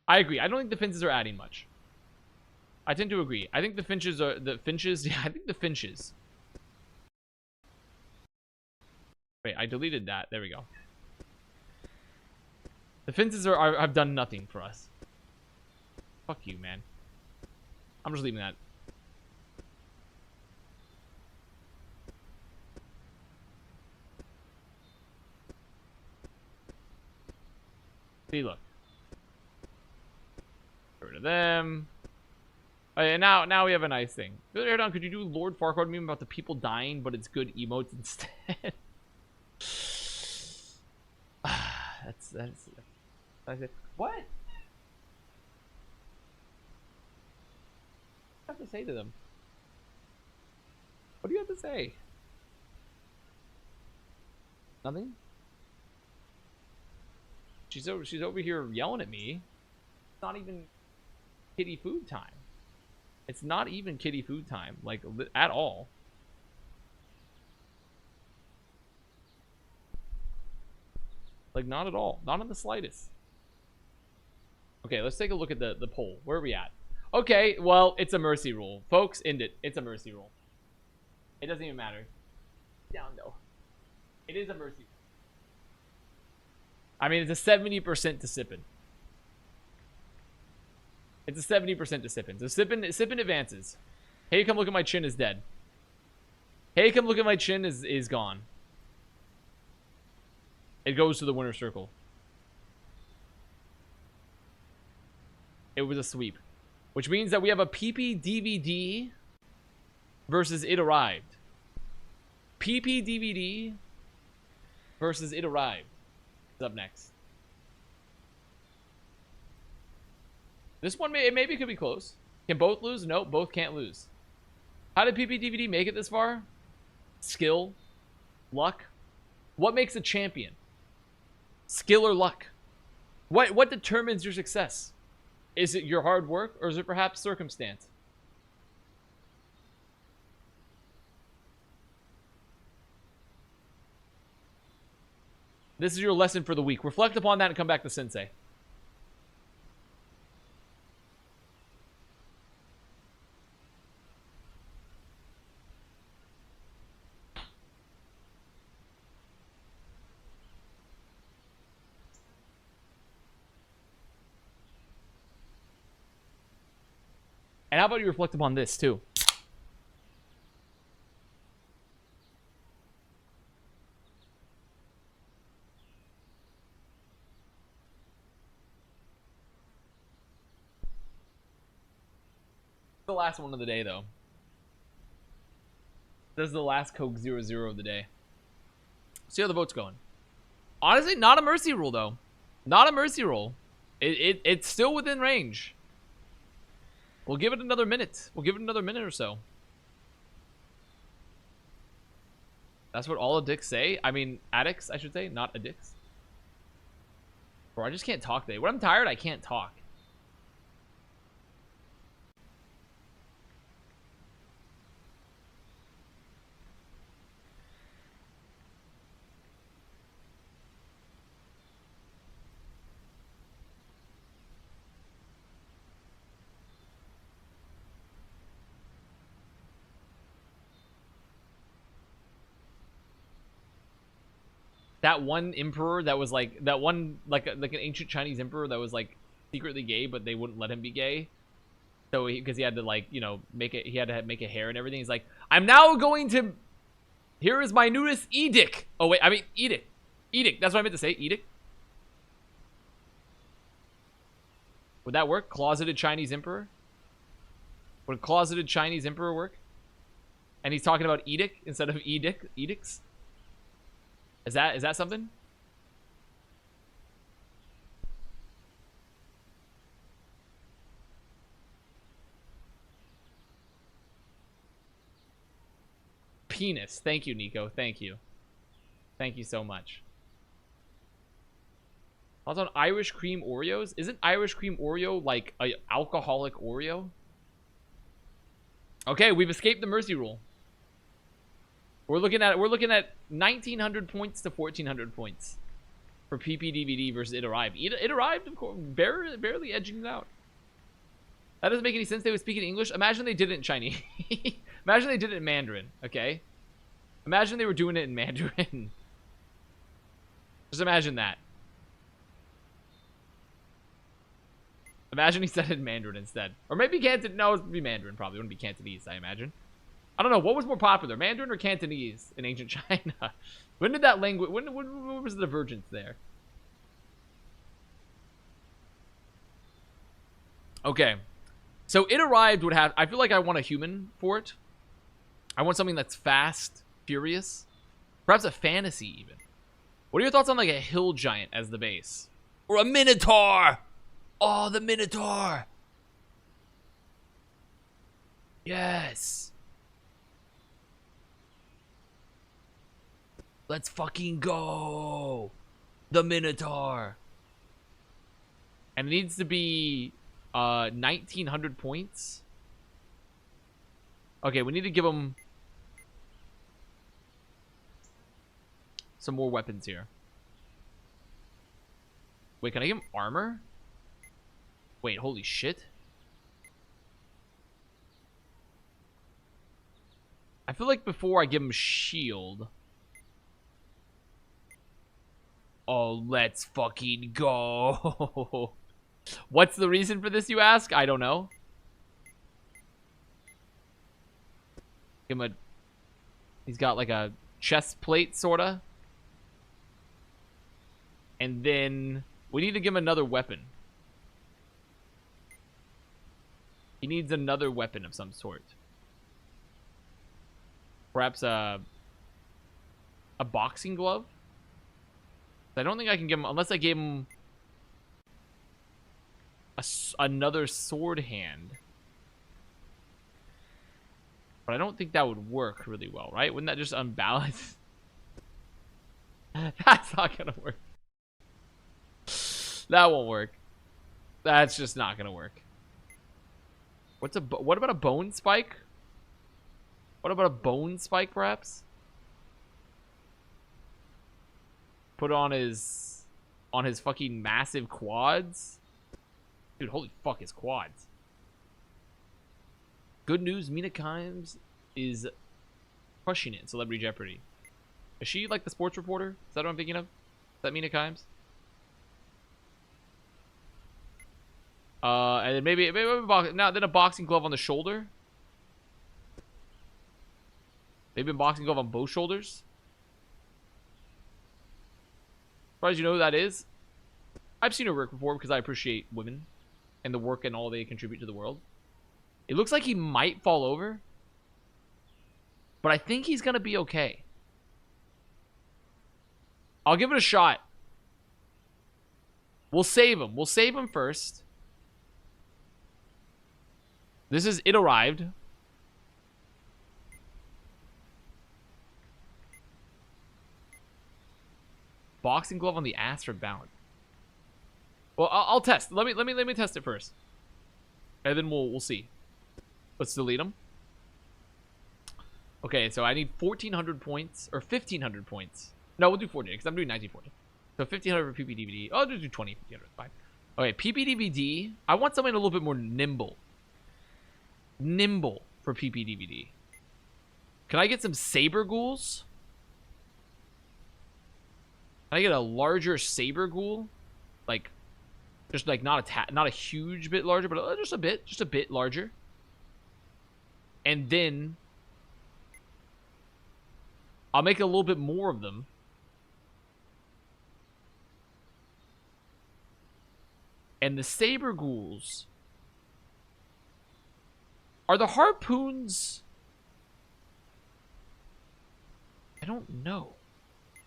I agree. I don't think the fences are adding much. I tend to agree. I think the finches are... The finches... Yeah, I think the finches. Wait, I deleted that. There we go. The fences have done nothing for us. Fuck you, man. I'm just leaving that. See, look. Get rid of them. And now we have a nice thing. Airdown, could you do Lord Farquaad meme about the people dying, but it's good emotes instead? that's what? What do you have to say to them? What do you have to say? Nothing? She's over here yelling at me. It's not even kitty food time. It's not even kitty food time, like, at all. Like, not at all. Not in the slightest. Okay, let's take a look at the poll. Where are we at? Okay, well, it's a mercy rule. Folks, end it. It's a mercy rule. It doesn't even matter. Down, though. It is a mercy. I mean, it's a 70% to Sippin. It's a 70% to Sippin. So Sippin advances. Hey, come look at my chin is dead. Hey, come look at my chin is gone. It goes to the winner's circle. It was a sweep. Which means that we have a PP DVD versus It Arrived. PP DVD versus It Arrived is up next. This one maybe could be close. Can both lose? Nope, both can't lose. How did PP DVD make it this far? Skill, luck. What makes a champion? Skill or luck? What determines your success? Is it your hard work, or is it perhaps circumstance? This is your lesson for the week. Reflect upon that and come back to Sensei. And how about you reflect upon this, too? The last one of the day, though. This is the last Coke 0-0 of the day. See how the vote's going. Honestly, not a mercy rule, though. Not a mercy rule. It's still within range. We'll give it another minute. We'll give it another minute or so. That's what all addicts say. I mean, addicts, I should say, not addicts. Bro, I just can't talk today. When I'm tired, I can't talk. That one emperor that was like that one like an ancient Chinese emperor that was like secretly gay, but they wouldn't let him be gay. So because he had to like, you know, make it, he had to make a hair and everything. He's like, I'm now going to. Here is my newest edict. Oh wait, I mean edict. Edict. That's what I meant to say. Edict. Would that work? Closeted Chinese emperor. Would a closeted Chinese emperor work? And he's talking about edict instead of edicts. Is that something? Penis. Thank you, Nico. Thank you. Thank you so much. Also on Irish cream Oreos. Isn't Irish cream Oreo like a alcoholic Oreo? Okay, we've escaped the mercy rule. We're looking at 1,900 points to 1,400 points for PPDVD versus It Arrived. It Arrived, of course, barely edging it out. That doesn't make any sense. They would speak in English. Imagine they did it in Chinese. Imagine they did it in Mandarin. Okay. Imagine they were doing it in Mandarin. Just imagine that. Imagine he said it in Mandarin instead, or maybe Canton. No, it would be Mandarin. Probably it wouldn't be Cantonese. I imagine. I don't know. What was more popular, Mandarin or Cantonese in ancient China? When did that language... When was the divergence there? Okay. So It Arrived would have... I feel like I want a human for it. I want something that's fast, furious. Perhaps a fantasy, even. What are your thoughts on, like, a hill giant as the base? Or a minotaur! Oh, the minotaur! Yes! Let's fucking go! The minotaur! And it needs to be 1900 points. Okay, we need to give him some more weapons here. Wait, can I give him armor? Wait, holy shit. I feel like before I give him shield. Oh, let's fucking go. What's the reason for this, you ask? I don't know. Give him a... He's got like a chest plate, sorta. And then we need to give him another weapon. He needs another weapon of some sort. Perhaps a boxing glove? I don't think I can give him... Unless I gave him another sword hand. But I don't think that would work really well, right? Wouldn't that just unbalance? That's not gonna work. That won't work. That's just not gonna work. What about a bone spike? What about a bone spike, perhaps? Put on his fucking massive quads. Dude, holy fuck, his quads. Good news, Mina Kimes is crushing it in Celebrity Jeopardy. Is she like the sports reporter? Is that what I'm thinking of? Is that Mina Kimes? And then maybe then a boxing glove on the shoulder. Maybe a boxing glove on both shoulders. Surprised you know who that is? I've seen her work before because I appreciate women and the work and all they contribute to the world. It looks like he might fall over, but I think he's gonna be okay. I'll give it a shot. We'll save him. We'll save him first. This is It Arrived. Boxing glove on the ass for balance. Well, I'll test. Let me test it first, and then we'll see. Let's delete them. Okay, so I need 1,400 points or 1,500 points. No, we'll do 400 because I'm doing 1940. So 1,500 for PPDVD. Oh, I'll just do 20. 1,500. Fine. Okay, PPDVD. I want something a little bit more nimble. Nimble for PPDVD. Can I get some saber ghouls? Can I get a larger saber ghoul? Like, just like not a huge bit larger, but just a bit larger. And then I'll make a little bit more of them. And the saber ghouls, are the harpoons? I don't know.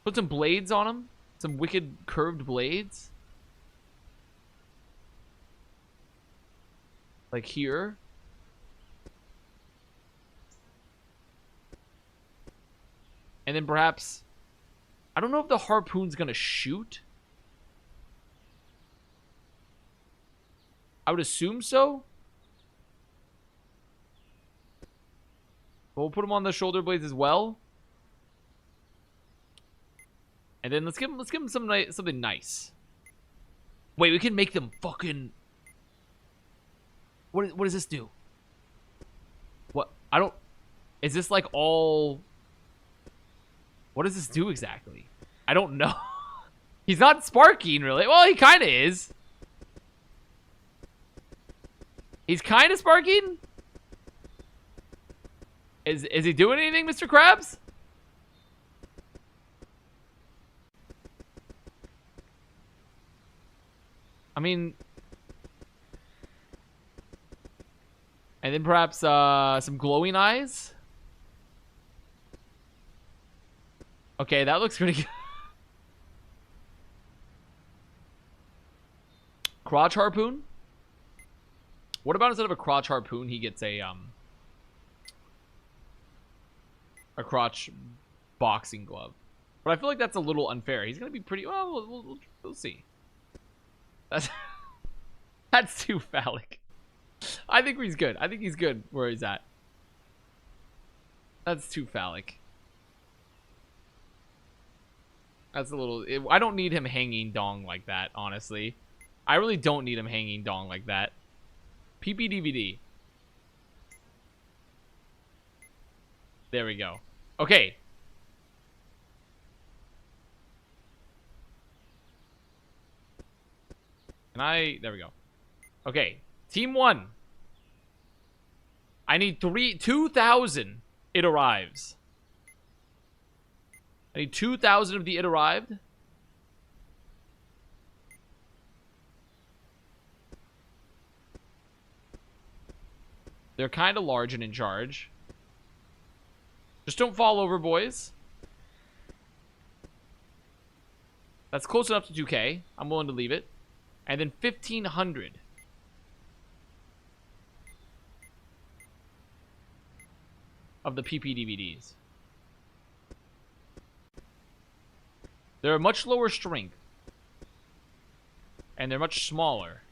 Put some blades on them. Some wicked curved blades. Like here. And then perhaps... I don't know if the harpoon's gonna shoot. I would assume so. But we'll put them on the shoulder blades as well. And then let's give him something nice. Wait, we can make them fucking... What does this do? What? I don't... Is this like all... What does this do exactly? I don't know. He's not sparking, really. Well, he kind of is. He's kind of sparking? Is he doing anything, Mr. Krabs? I mean... And then perhaps some glowing eyes. Okay, that looks pretty good. Crotch harpoon. What about instead of a crotch harpoon, he gets a crotch boxing glove? But I feel like that's a little unfair. He's gonna be pretty. Well, we'll see. That's too phallic. I think he's good. I think he's good where he's at. That's too phallic. That's a little... I don't need him hanging dong like that, honestly. I really don't need him hanging dong like that. PPDVD. There we go. Okay. There we go. Okay. Team 1. I need 2,000. It arrives. I need 2,000 of the it arrived. They're kind of large and in charge. Just don't fall over, boys. That's close enough to 2K. I'm willing to leave it. And then 1,500. Of the PP DVDs. They're a much lower strength. And they're much smaller.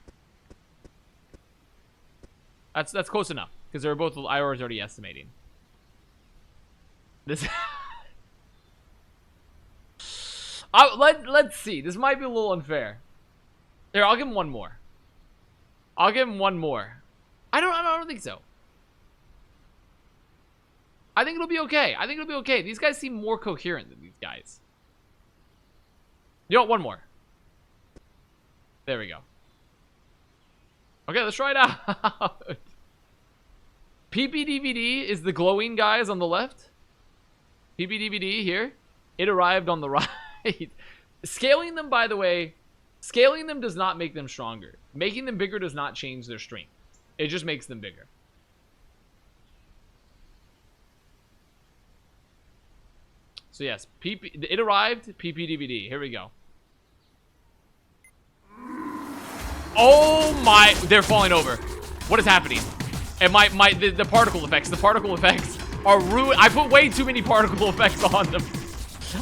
That's close enough. Because they're both, I was already estimating. This... let's see. This might be a little unfair. Here, I'll give him one more. I'll give him one more. I don't think so. I think it'll be okay. I think it'll be okay. These guys seem more coherent than these guys. You know what? One more. There we go. Okay, let's try it out. PPDVD is the glowing guys on the left. PPDVD here. It arrived on the right. Scaling them, by the way, scaling them does not make them stronger. Making them bigger does not change their strength. It just makes them bigger. So yes, it arrived, PPDVD. Here we go. Oh my, they're falling over. What is happening? And the particle effects are ruined. I put way too many particle effects on them.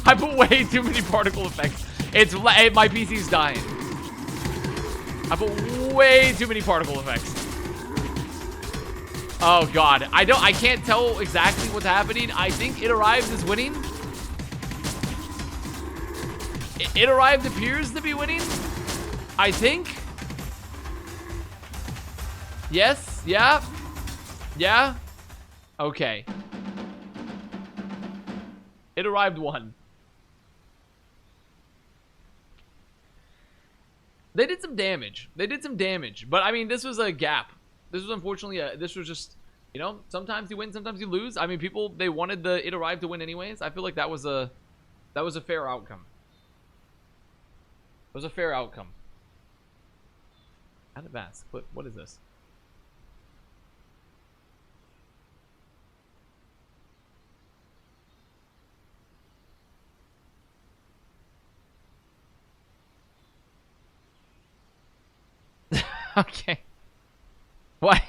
I put way too many particle effects. My PC's dying. I put way too many particle effects. Oh god, I can't tell exactly what's happening. I think It Arrived is winning. It Arrived appears to be winning. I think. Yes, yeah. Yeah. Okay. It Arrived won. They did some damage. But I mean, this was a gap. This was unfortunately this was just, you know, sometimes you win, sometimes you lose. I mean, people, they wanted the It Arrived to win anyways. I feel like that was a fair outcome. It was a fair outcome. Out of Avast. What is this? Okay. What?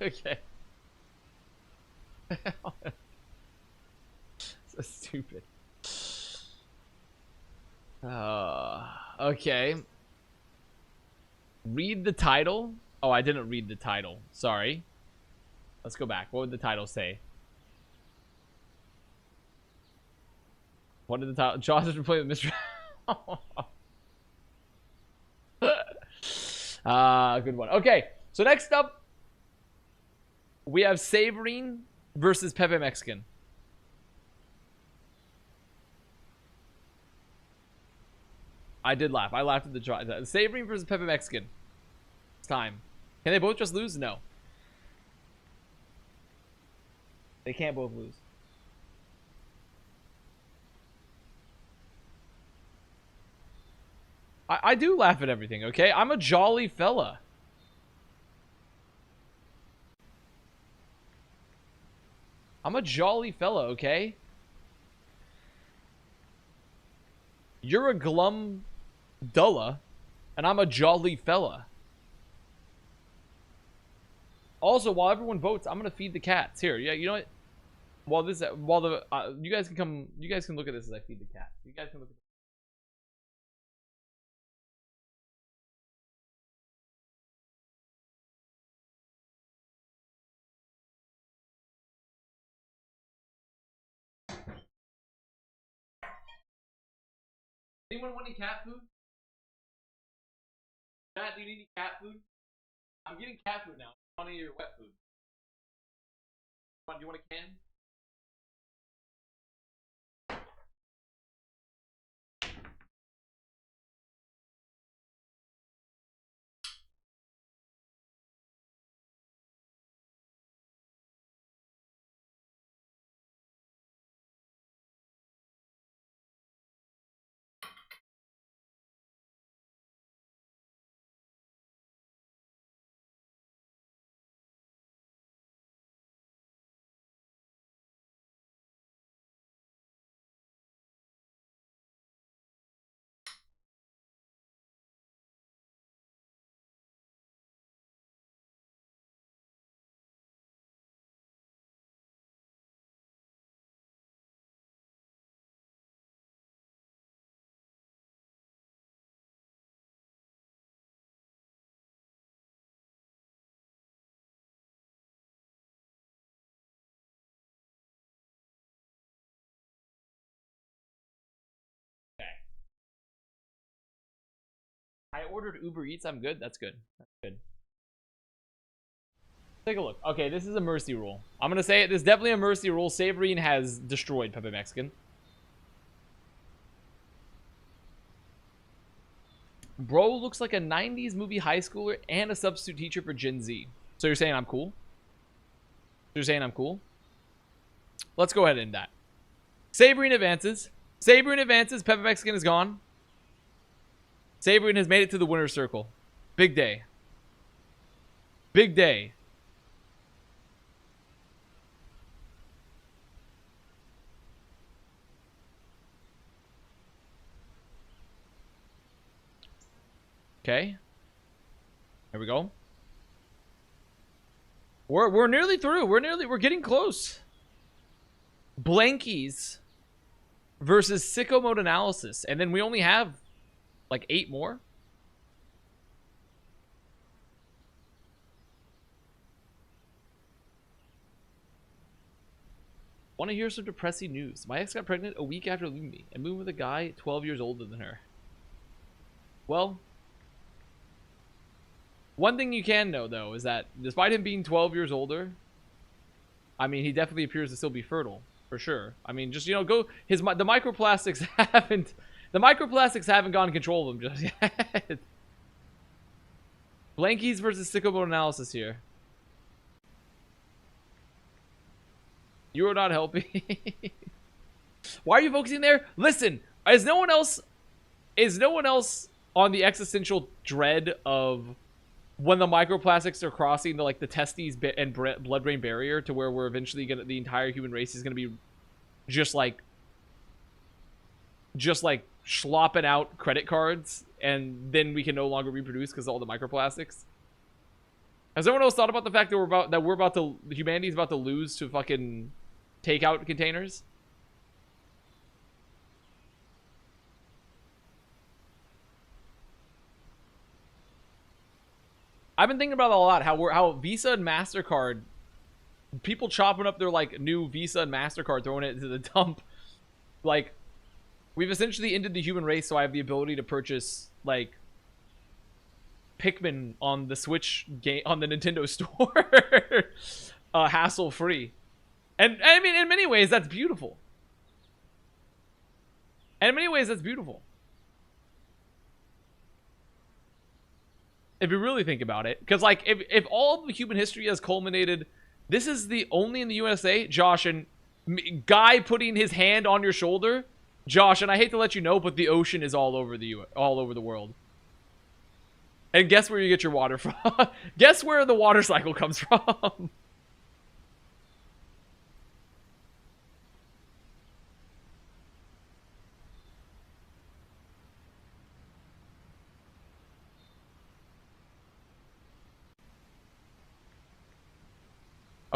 Okay. So stupid. Okay. Read the title? Oh, I didn't read the title. Sorry. Let's go back. What would the title say? What did the title? Jaws has been playing with Mr. Good one. Okay, so next up, we have Saberine versus Pepe Mexican. I did laugh. I laughed at the try. Saberine versus Pepe Mexican. It's time. Can they both just lose? No. They can't both lose. I do laugh at everything, okay? I'm a jolly fella. I'm a jolly fella, okay? You're a glum dulla, and I'm a jolly fella. Also, while everyone votes, I'm gonna feed the cats. Here, yeah, you know what? While the you guys can look at this as I feed the cats. You guys can look at this. Anyone want any cat food? Cat, do you need any cat food? I'm getting cat food now. I want any of your wet food. Do you want a can? Okay. I ordered Uber Eats. I'm good. That's good. That's good. Take a look. Okay, this is a mercy rule. I'm gonna say it. This is definitely a mercy rule. Savorine has destroyed Pepe Mexican. Bro looks like a 90s movie high schooler and a substitute teacher for Gen Z. So you're saying I'm cool? You're saying I'm cool? Let's go ahead and end that. Savorine advances. Savorine advances. Pepe Mexican is gone. Savorine has made it to the winner's circle. Big day. Big day. Okay. Here we go. We're nearly through. We're getting close. Blankies versus sicko mode analysis. And then we only have like 8 more. Want to hear some depressing news? My ex got pregnant a week after leaving me and moved with a guy 12 years older than her. Well, one thing you can know, though, is that despite him being 12 years older, I mean, he definitely appears to still be fertile, for sure. I mean, just, you know, the microplastics haven't gotten control of him just yet. Blankies versus sicko mode analysis here. You are not helping. Why are you focusing there? Listen, is no one else on the existential dread of when the microplastics are crossing the like the testes and blood-brain barrier to where we're eventually gonna, the entire human race is gonna be just like slopping out credit cards, and then we can no longer reproduce because of all the microplastics? Has anyone else thought about the fact that humanity's about to lose to fucking takeout containers? I've been thinking about it a lot. How Visa and MasterCard, people chopping up their like new Visa and MasterCard, throwing it into the dump. Like, we've essentially ended the human race, so I have the ability to purchase like Pikmin on the Switch game on the Nintendo store, hassle free. And I mean, in many ways, that's beautiful. And in many ways, that's beautiful. If you really think about it. Because, like, if all of human history has culminated, this is the only in the USA, Josh, and guy putting his hand on your shoulder, Josh, and I hate to let you know, but the ocean is all over the world. And guess where you get your water from? Guess where the water cycle comes from?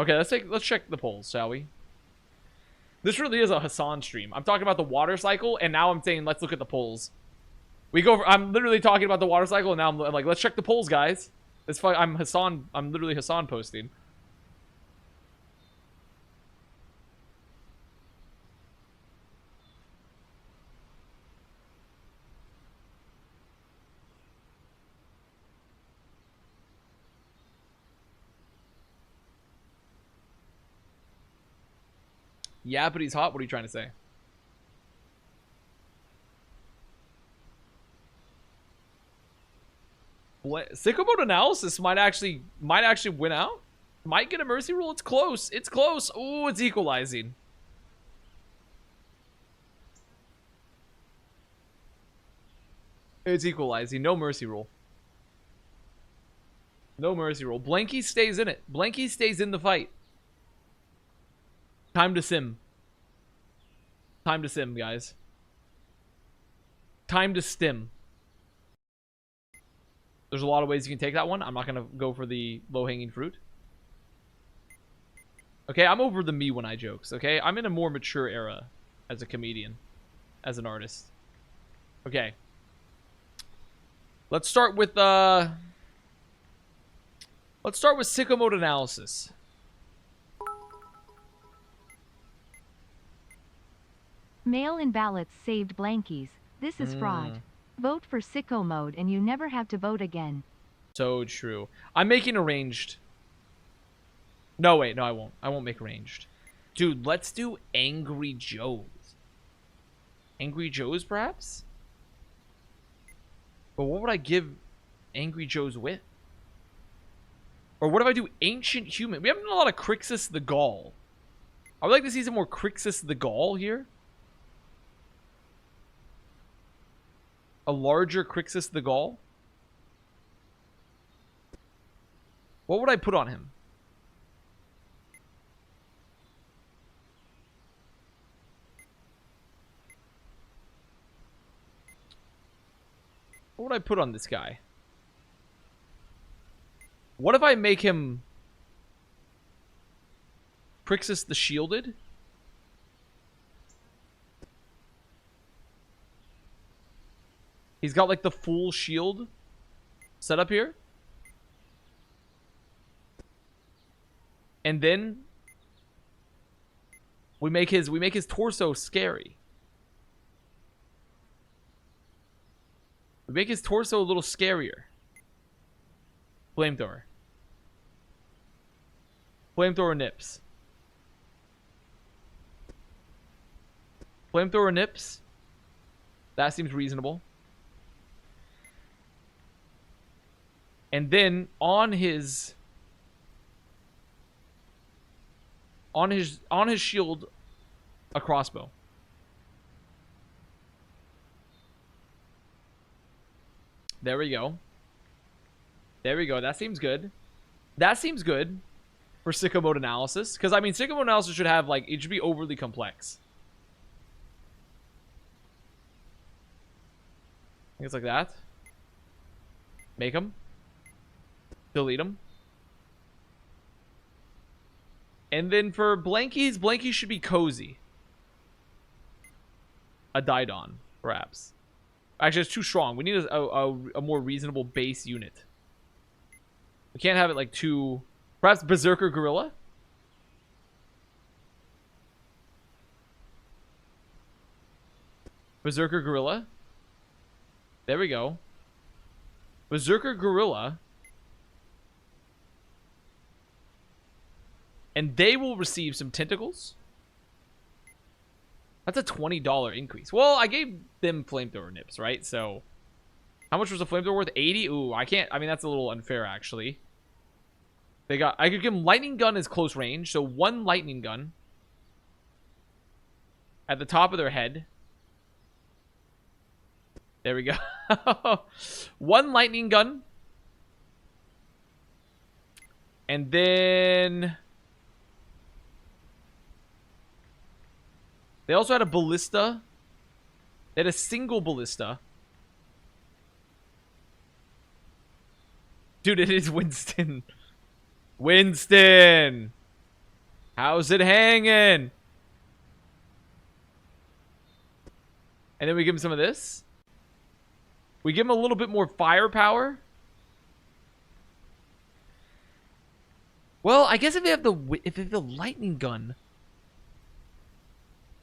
Okay, let's check the polls, shall we? This really is a Hassan stream. I'm talking about the water cycle, and now I'm saying let's look at the polls. I'm literally talking about the water cycle, and now I'm like, let's check the polls, guys. I'm literally Hassan posting. Yeah, but he's hot. What are you trying to say? Sicko mode analysis might actually win out. Might get a mercy rule. It's close. It's close. Oh, it's equalizing. It's equalizing. No mercy rule. No mercy rule. Blanky stays in it. Blanky stays in the fight. Time to sim. Time to sim, guys. Time to stim. There's a lot of ways you can take that one. I'm not going to go for the low-hanging fruit. Okay, I'm over the me when I jokes, okay? I'm in a more mature era as a comedian, as an artist. Okay. Let's start with sicko mode analysis. Mail-in ballots saved blankies. This is fraud. Vote for sicko mode and you never have to vote again. So true. I'm making arranged. No, wait. No, I won't. I won't make arranged. Dude, let's do Angry Joe's. Angry Joe's, perhaps? But what would I give Angry Joe's with? Or what if I do Ancient Human? We haven't done a lot of Crixus the Gaul. I would like to see some more Crixus the Gaul here. A larger Crixus the Gaul. What would I put on him? What would I put on this guy? What if I make him Crixus the Shielded? He's got like the full shield set up here. And then we make his torso scary. We make his torso a little scarier. Flamethrower. Flamethrower nips. Flamethrower nips. That seems reasonable. And then on his shield, a crossbow. There we go. There we go. That seems good. That seems good for sicko mode analysis. Because, I mean, sicko mode analysis should have, like, it should be overly complex. Things like that. Make them. Delete them. And then for blankies, blankies should be cozy. A Didon, perhaps. Actually, it's too strong. We need a more reasonable base unit. We can't have it like too... Perhaps Berserker Gorilla? Berserker Gorilla. There we go. Berserker Gorilla. And they will receive some tentacles. That's a $20 increase. Well, I gave them flamethrower nips, right? So, how much was a flamethrower worth? 80? Ooh, I can't. I mean, that's a little unfair, actually. I could give them lightning gun as close range. So, one lightning gun at the top of their head. There we go. One lightning gun. And then... They also had a ballista. They had a single ballista. Dude, it is Winston. Winston! How's it hanging? And then we give him some of this. We give him a little bit more firepower. Well, I guess if they have the lightning gun.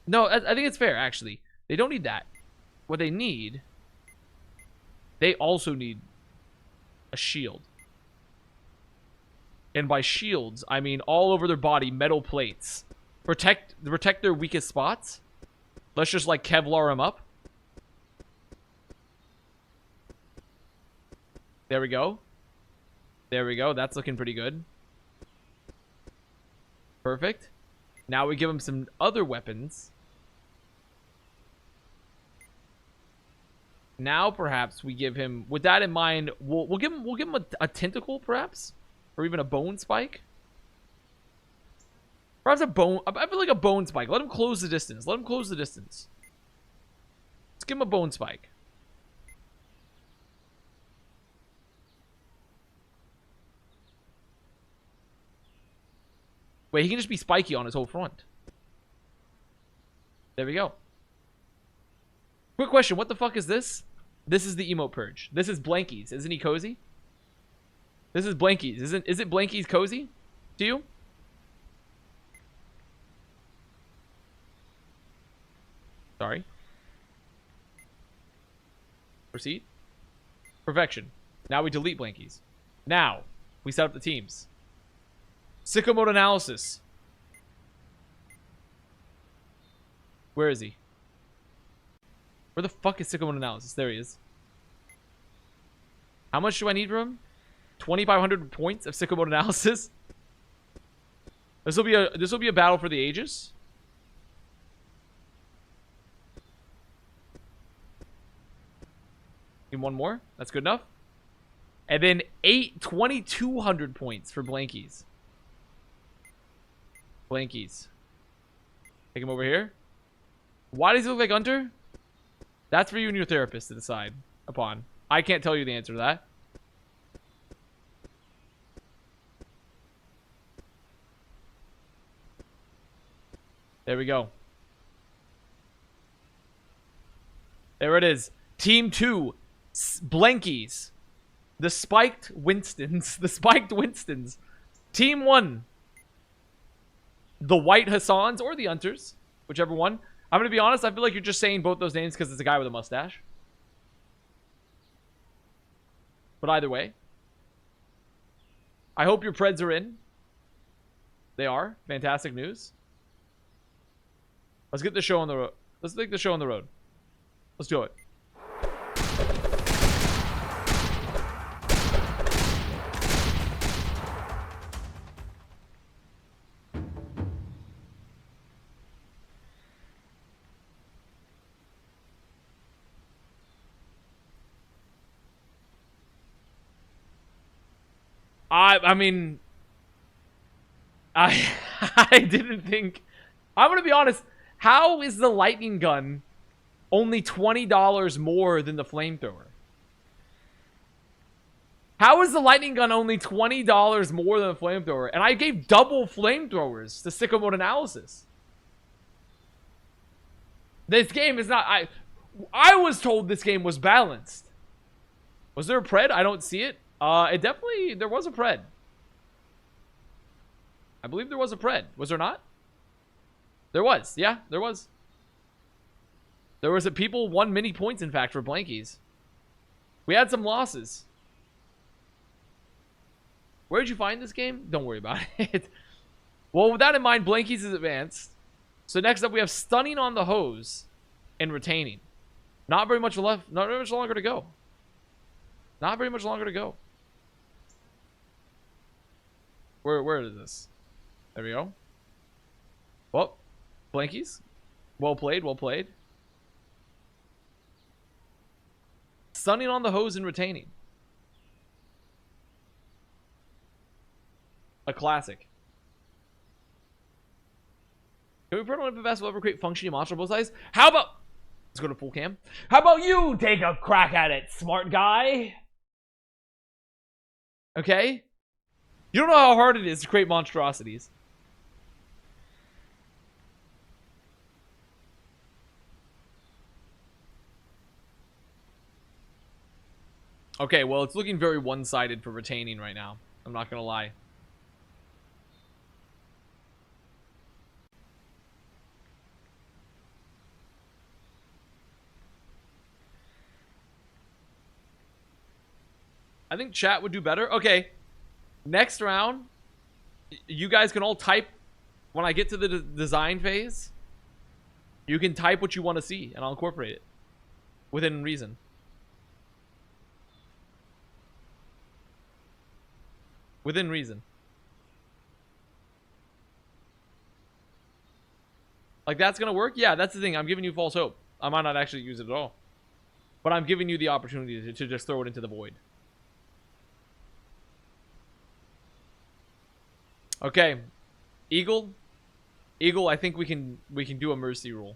No, I think it's fair, actually. They don't need that. What they need, they also need a shield. And by shields, I mean all over their body, metal plates. Protect their weakest spots. Let's just, like, Kevlar them up. There we go. There we go. That's looking pretty good. Perfect. Now we give him some other weapons. Now perhaps we give him, with that in mind, we'll give him a tentacle perhaps, or even a bone spike. Perhaps a bone. I feel like a bone spike. Let him close the distance. Let him close the distance. Let's give him a bone spike. Wait, he can just be spiky on his whole front. There we go. Quick question, what the fuck is this? This is the Emote Purge. This is Blankies. Isn't he cozy? This is Blankies. Is it Blankies cozy to you? Sorry. Proceed. Perfection. Now we delete Blankies. Now, we set up the teams. Sicko mode analysis. Where is he? Where the fuck is sicko mode analysis? There he is. How much do I need from him? 2,500 points of sicko mode analysis. This will be a battle for the ages. Need one more. That's good enough. And then 2,200 points for Blankies. Blankies. Take him over here. Why does he look like Hunter? That's for you and your therapist to decide upon. I can't tell you the answer to that. There we go. There it is. Team 2. Blankies. The spiked Winstons. The spiked Winstons. Team 1. The White Hassans or the Hunters. Whichever one. I'm going to be honest. I feel like you're just saying both those names because it's a guy with a mustache. But either way. I hope your Preds are in. They are. Fantastic news. Let's get the show on the road. Let's take the show on the road. Let's do it. I mean, I didn't think. I'm gonna be honest. How is the lightning gun only $20 more than the flamethrower? How is the lightning gun only $20 more than the flamethrower? And I gave double flamethrowers to sicko mode analysis. This game is not. I was told this game was balanced. Was there a pred? I don't see it. It definitely, there was a pred. I believe there was a pred. Was there not? There was. Yeah, there was. There was a people won many points, in fact, for Blankies. We had some losses. Where did you find this game? Don't worry about it. Well, with that in mind, Blankies is advanced. So next up, we have Stunning on the Hose and Retaining. Not very much left. Not very much longer to go. Not very much longer to go. Where is this? There we go. Well, Blankies. Well played, well played. Stunning on the Hose and Retaining. A classic. Can we put on the best will ever create functioning monster both sides? How about... Let's go to full cam. How about you take a crack at it, smart guy? Okay? You don't know how hard it is to create monstrosities. Okay, well, it's looking very one-sided for retaining right now. I'm not gonna lie. I think chat would do better. Okay. Next round, you guys can all type when I get to the design phase. You can type what you want to see, and I'll incorporate it within reason. Within reason. Like, that's gonna work? Yeah, that's the thing. I'm giving you false hope. I might not actually use it at all. But I'm giving you the opportunity to just throw it into the void. Okay. Eagle, I think we can do a mercy rule.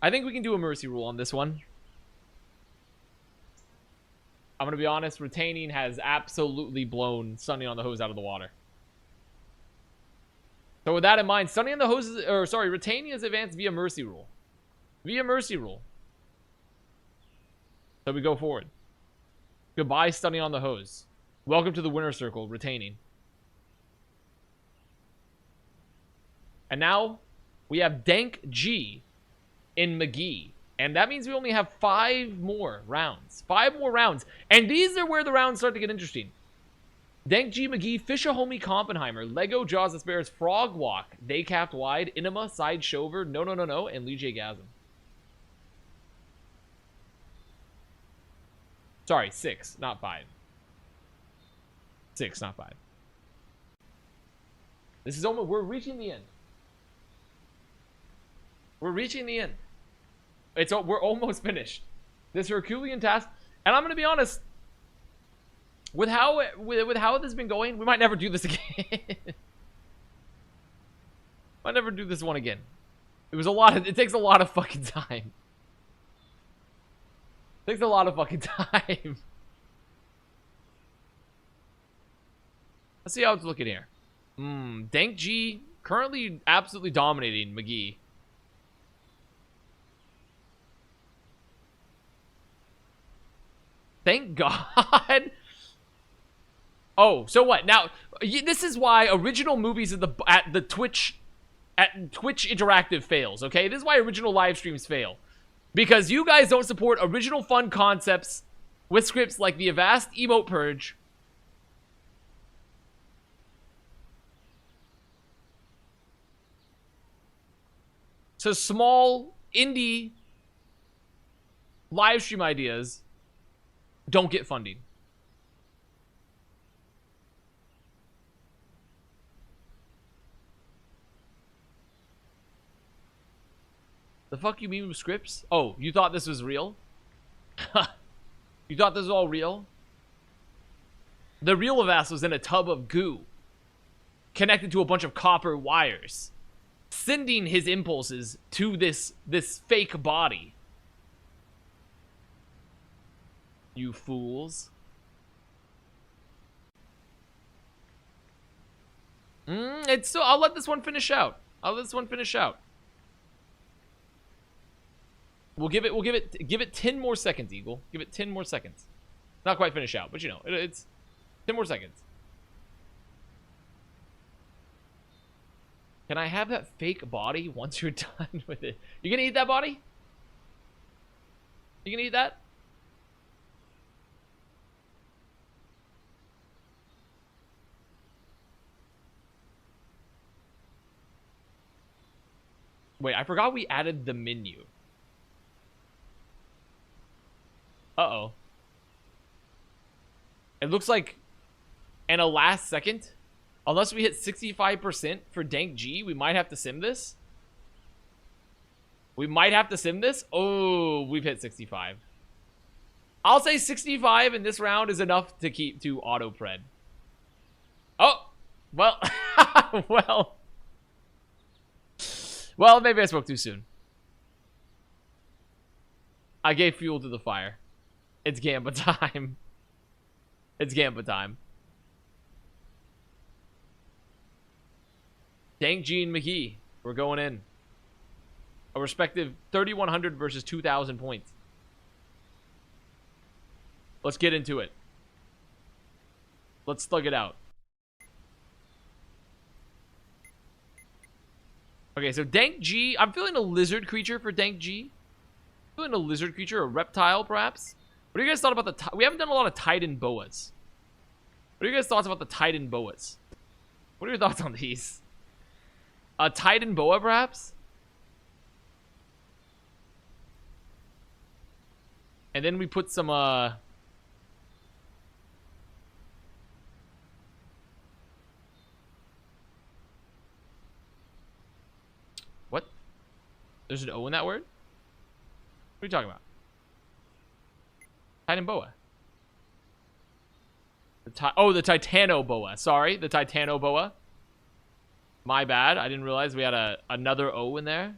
I think we can do a mercy rule on this one. I'm gonna be honest, retaining has absolutely blown Sunny on the Hose out of the water. So with that in mind, Sunny on the Hose is, or sorry, retaining is advanced via mercy rule. Via mercy rule. So we go forward. Goodbye, Sunny on the Hose. Welcome to the winner circle, retaining. And now we have Dank G in McGee. And that means we only have 5 more rounds. 5 more rounds. And these are where the rounds start to get interesting. Dank G McGee, Fisher Homie Kompenheimer, Lego Jaws the Spares, Frog Walk, They Capped Wide, Inema, Side Shover, No, and Lee J. Gasm. Sorry, 6, not 5. 6, not 5. This is almost, we're reaching the end. We're reaching the end. We're almost finished. This Herculean task, and I'm gonna be honest, with how this has been going, we might never do this again. Might never do this one again. It takes a lot of fucking time. It takes a lot of fucking time. Let's see how it's looking here. Dank G currently absolutely dominating McGee. Thank God. Oh, so what? Now, this is why original movies at Twitch Interactive fails, okay? This is why original live streams fail. Because you guys don't support original fun concepts with scripts like the Avast Emote Purge. So small indie live stream ideas don't get funding. The fuck you mean with scripts? Oh, you thought this was real? You thought this was all real? The real Avast was in a tub of goo, connected to a bunch of copper wires, sending his impulses to this fake body. You fools. It's still, I'll let this one finish out. We'll give it 10 more seconds, Eagle. Give it 10 more seconds. Not quite finish out, but you know, it's 10 more seconds. Can I have that fake body once you're done with it? You gonna eat that body? You gonna eat that? Wait, I forgot we added the menu. Uh-oh. It looks like in a last second, unless we hit 65% for Dank G, we might have to sim this. Oh, we've hit 65. I'll say 65 in this round is enough to keep to auto-pred. Oh, well, well, maybe I spoke too soon. I gave fuel to the fire. It's Gamba time. It's Gamba time. Dank G and McGee, we're going in. A respective 3,100 versus 2,000 points. Let's get into it. Let's thug it out. Okay, so Dank G. I'm feeling a lizard creature for Dank G. I'm feeling a lizard creature, a reptile, perhaps. What do you guys thought about the... We haven't done a lot of Titan Boas. What are your guys' thoughts about the Titan Boas? What are your thoughts on these? A Titan Boa, perhaps? And then we put some, What? There's an O in that word? What are you talking about? Titan Boa. The Titano Boa. Sorry, the Titano Boa. My bad. I didn't realize we had another O in there.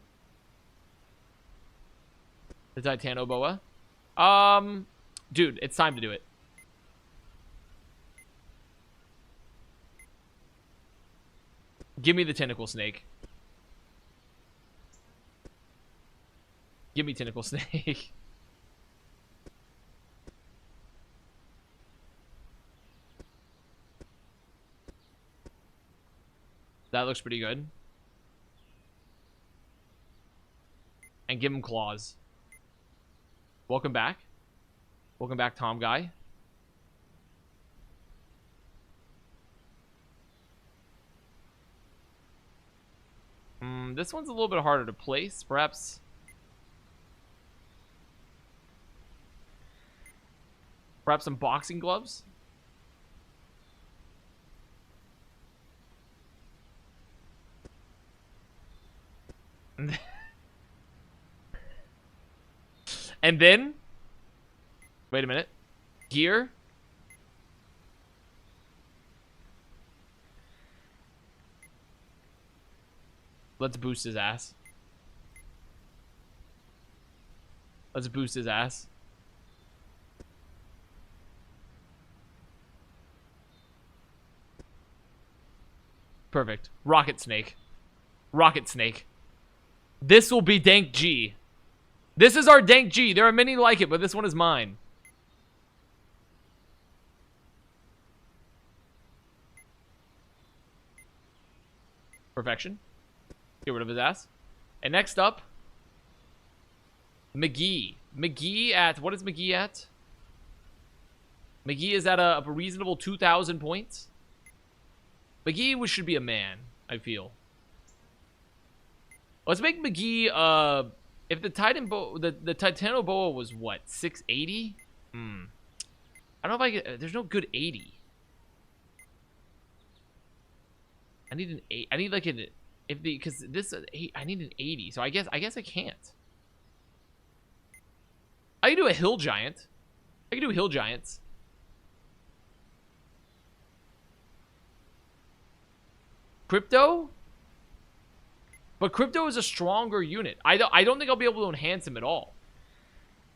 The Titano Boa. Dude, it's time to do it. Give me the tentacle snake. Give me tentacle snake. That looks pretty good. And give him claws. Welcome back. Welcome back, Tom Guy. This one's a little bit harder to place. Perhaps some boxing gloves. And then, wait a minute. Gear. Let's boost his ass. Let's boost his ass. Perfect. Rocket Snake. Rocket Snake. This will be Dank G. This is our Dank G. There are many like it, but this one is mine. Perfection. Get rid of his ass. And next up, McGee. McGee at... What is McGee at? McGee is at a reasonable 2,000 points. McGee should be a man, I feel. Let's make McGee, if the Titan Boa, the Titano Boa was what, 680? I don't know if I get, there's no good 80. I need an 8, I need like an, because this, I need an 80, so I guess I can't. I can do a Hill Giant. I can do Hill Giants. Crypto? But Crypto is a stronger unit. I don't think I'll be able to enhance him at all.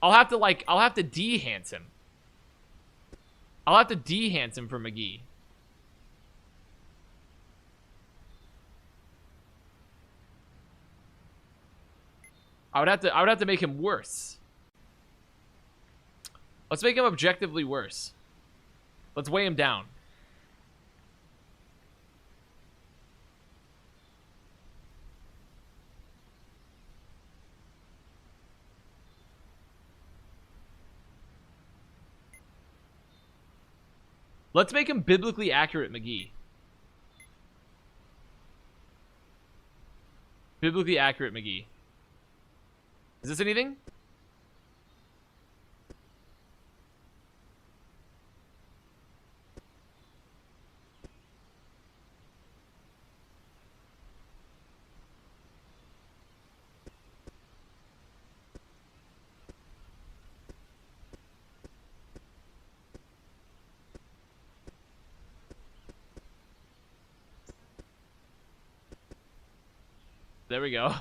I'll have to de-hance him. I'll have to de-hance him for McGee. I would have to make him worse. Let's make him objectively worse. Let's weigh him down. Let's make him biblically accurate, McGee. Biblically accurate, McGee. Is this anything? There we go.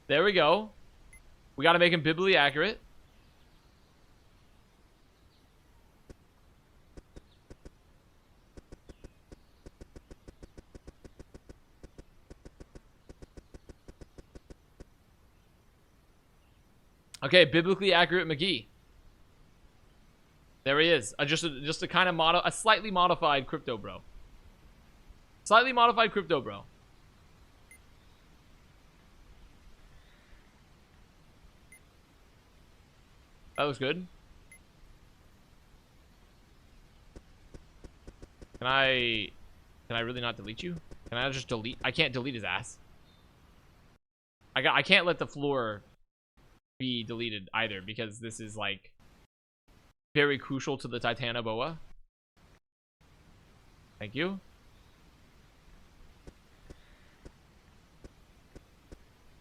There we go. We got to make him biblically accurate. Okay, biblically accurate McGee. There he is. Just a kind of a slightly modified crypto bro. Slightly modified crypto bro. That was good. Can I really not delete you? Can I just delete? I can't delete his ass. I can't let the floor be deleted either because this is like very crucial to the Titanoboa. Thank you.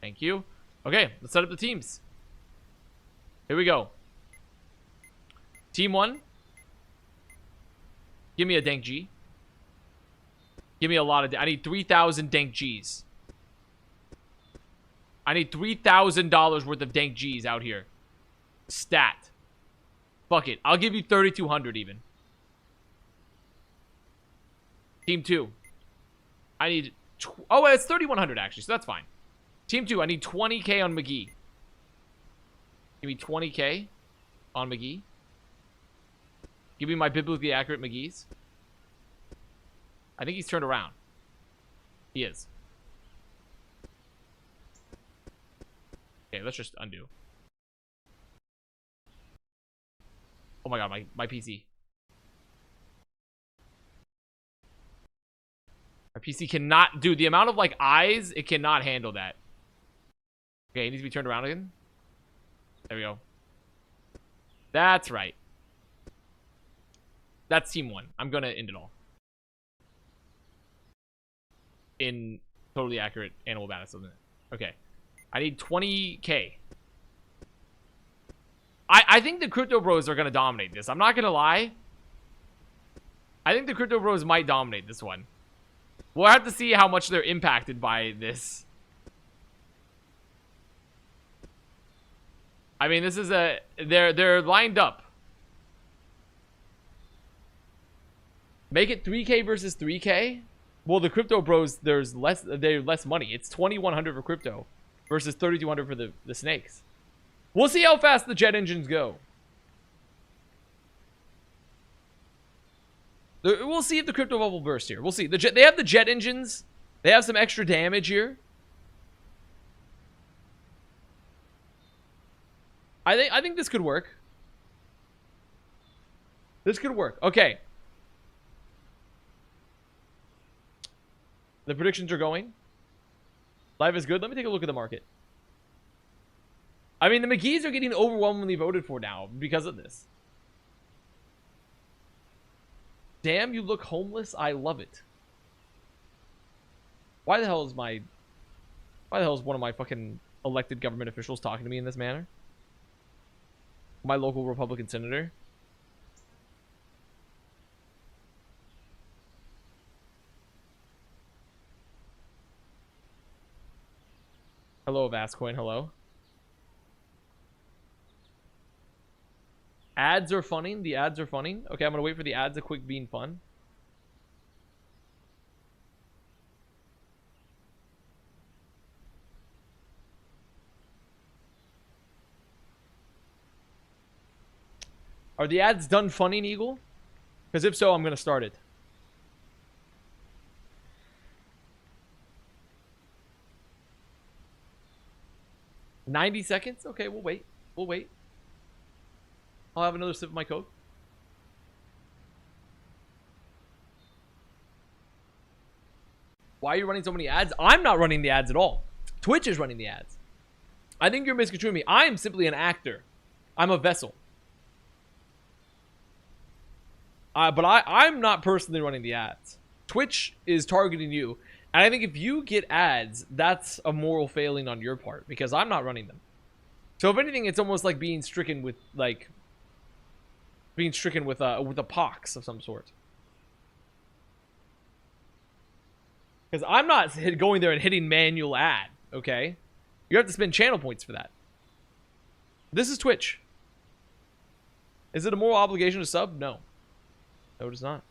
Thank you. Okay, let's set up the teams. Here we go. Team 1. Give me a dank G. Give me a lot of... I need 3,000 dank Gs. I need $3,000 worth of dank Gs out here. Stat. Fuck it. I'll give you 3,200 even. Team 2. I need... Oh, it's 3,100 actually, so that's fine. Team 2, I need 20k on McGee. Give me 20k on McGee. Give me my biblically accurate McGee's. I think he's turned around. He is. Okay, let's just undo. Oh my god, my PC. My PC cannot... Dude, the amount of, like, eyes, it cannot handle that. Okay, it needs to be turned around again. There we go. That's right. That's team 1. I'm gonna end it all. In totally accurate animal battles, isn't it? Okay. I need 20k. I think the crypto bros are gonna dominate this. I'm not gonna lie. I think the crypto bros might dominate this one. We'll have to see how much they're impacted by this. I mean, this is a... They're lined up. Make it 3k versus 3k? Well, the crypto bros, there's less money. It's 2,100 for crypto versus 3,200 for the snakes. We'll see how fast the jet engines go. We'll see if the crypto bubble bursts here. We'll see. They have the jet engines. They have some extra damage here. I think this could work. This could work. Okay. The predictions are going. Life is good. Let me take a look at the market. I mean, the McGee's are getting overwhelmingly voted for now because of this. Damn, you look homeless. I love it. Why the hell is one of my fucking elected government officials talking to me in this manner? My local Republican senator. Hello, Avast coin. Hello. Ads are funning. The ads are funning. Okay, I'm gonna wait for the ads to quick being fun. Are the ads done funning, Eagle? Because if so, I'm gonna start it. $90 seconds? Okay, we'll wait. We'll wait. I'll have another sip of my Coke. Why are you running so many ads? I'm not running the ads at all. Twitch is running the ads. I think you're misconstruing me. I am simply an actor. I'm a vessel. But I'm not personally running the ads. Twitch is targeting you. And I think if you get ads, that's a moral failing on your part. Because I'm not running them. So if anything, it's almost like being stricken with, like... Being stricken with a pox of some sort. Because I'm not going there and hitting manual ad, okay? You have to spend channel points for that. This is Twitch. Is it a moral obligation to sub? No. No, it is not.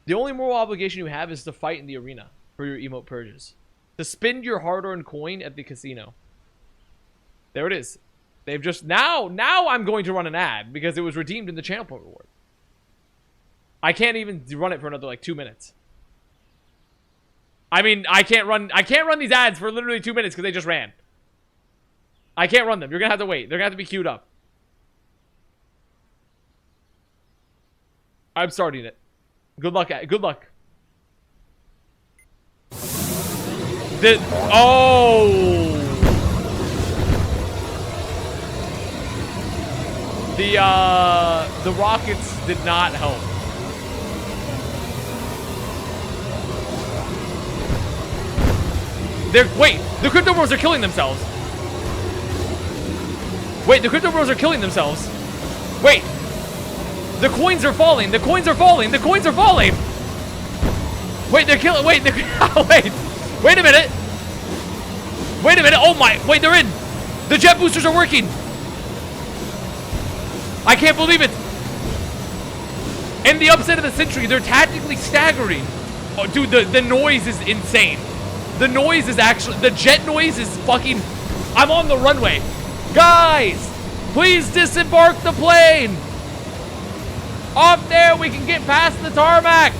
The only moral obligation you have is to fight in the arena for your emote purges. To spend your hard-earned coin at the casino. There it is. They've just now I'm going to run an ad because it was redeemed in the channel point reward. I can't even run it for another like 2 minutes. I mean, I can't run these ads for literally 2 minutes because they just ran. I can't run them. You're gonna have to wait. They're gonna have to be queued up. I'm starting it. Good luck. Good luck. The rockets did not help. Wait, the crypto bros are killing themselves. Wait, the crypto bros are killing themselves. Wait. The coins are falling. The coins are falling. The coins are falling. Wait, they're killing. Wait, wait. Wait a minute. Wait a minute. Oh my. Wait, they're in. The jet boosters are working. I can't believe it. And the upset of the century, they're tactically staggering. Oh, dude, the noise is insane. The noise is actually, the jet noise is fucking, I'm on the runway. Guys, please disembark the plane. Off there, we can get past the tarmac.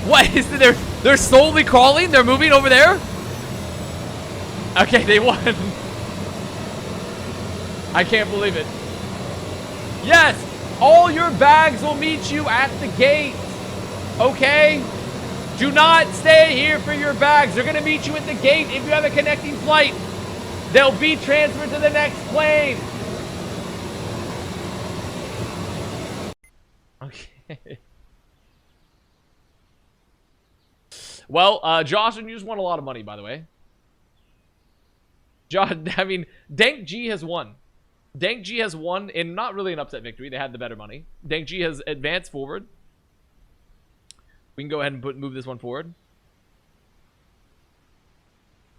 What is it? They're slowly crawling? They're moving over there? Okay, they won. I can't believe it. Yes, all your bags will meet you at the gate. Okay? Do not stay here for your bags. They're gonna meet you at the gate if you have a connecting flight. They'll be transferred to the next plane. Okay. Well, Josh, and you just won a lot of money, by the way. I mean, Dank G has won. Dank G has won in not really an upset victory. They had the better money. Dank G has advanced forward. We can go ahead and move this one forward.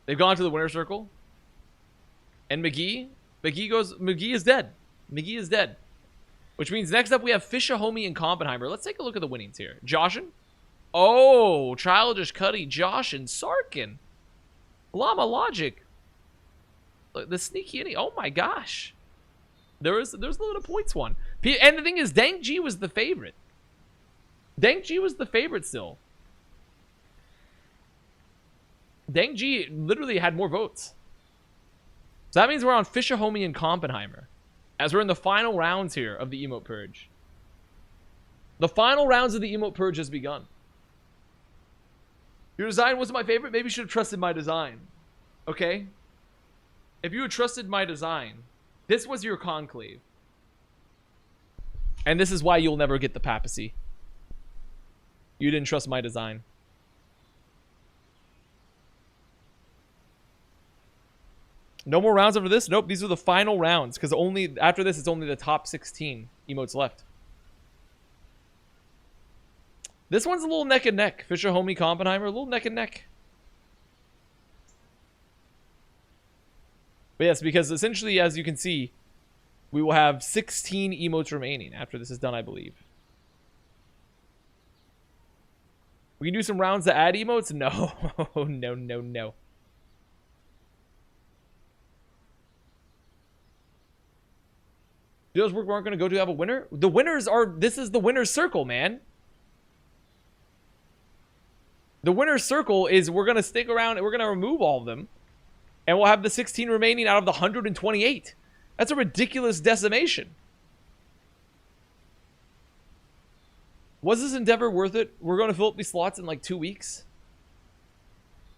They've gone to the winner's circle. And McGee is dead. McGee is dead. Which means next up we have Fishahomie and Kompenheimer. Let's take a look at the winnings here. Joshin. Oh, Childish Cuddy, Josh and Sarkin. Llama Logic. Look, the sneaky innie. Oh my gosh. There's a lot of points won. And the thing is, Dank G was the favorite. Dank G was the favorite still. Dank G literally had more votes. So that means we're on Fishahomie and Kompenheimer. As we're in the final rounds here of the Emote Purge. The final rounds of the Emote Purge has begun. Your design wasn't my favorite. Maybe you should have trusted my design. Okay? If you had trusted my design, this was your conclave. And this is why you'll never get the papacy. You didn't trust my design. No more rounds after this? Nope, these are the final rounds. Because only after this, it's only the top 16 emotes left. This one's a little neck and neck. Fishahomie, Kompenheimer, a little neck and neck. But yes, because essentially, as you can see, we will have 16 emotes remaining after this is done, I believe. We can do some rounds to add emotes? No. No, no, no. Those we're going to go to have a winner? The winners are... This is the winner's circle, man. The winner's circle is we're going to stick around and we're going to remove all of them. And we'll have the 16 remaining out of the 128. That's a ridiculous decimation. Was this endeavor worth it? We're going to fill up these slots in like 2 weeks.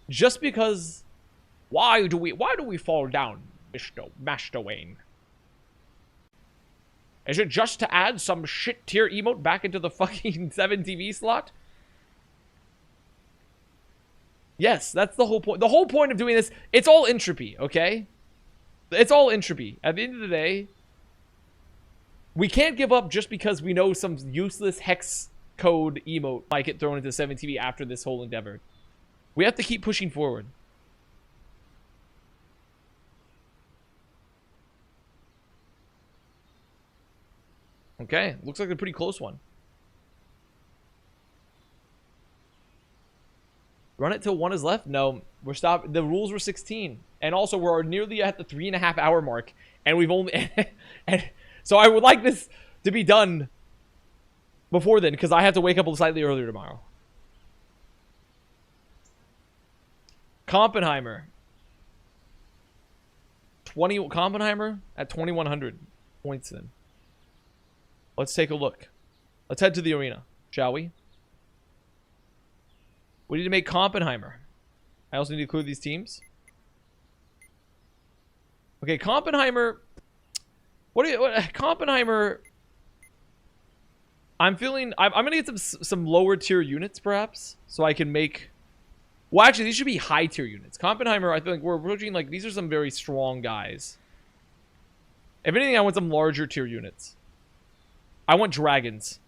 Just because... Why do we fall down, Master Wayne? Is it just to add some shit tier emote back into the fucking 7TV slot? Yes, that's the whole point. The whole point of doing this, it's all entropy, okay? It's all entropy. At the end of the day, we can't give up just because we know some useless hex code emote might get thrown into 7TV after this whole endeavor. We have to keep pushing forward. Okay, looks like a pretty close one. Run it till 1 is left? No, we're stopped. The rules were 16. And also, we're nearly at the 3.5 hour mark. And we've only... and so I would like this to be done before then, because I have to wake up slightly earlier tomorrow. Kompenheimer. Kompenheimer at 2,100 points then. Let's take a look. Let's head to the arena, shall we? We need to make Kompenheimer. I also need to include these teams. Okay, Kompenheimer. What Kompenheimer? I'm feeling. I'm gonna get some lower tier units perhaps, so I can make. Well, actually, these should be high tier units. Kompenheimer, I feel like we're approaching like these are some very strong guys. If anything, I want some larger tier units. I want dragons.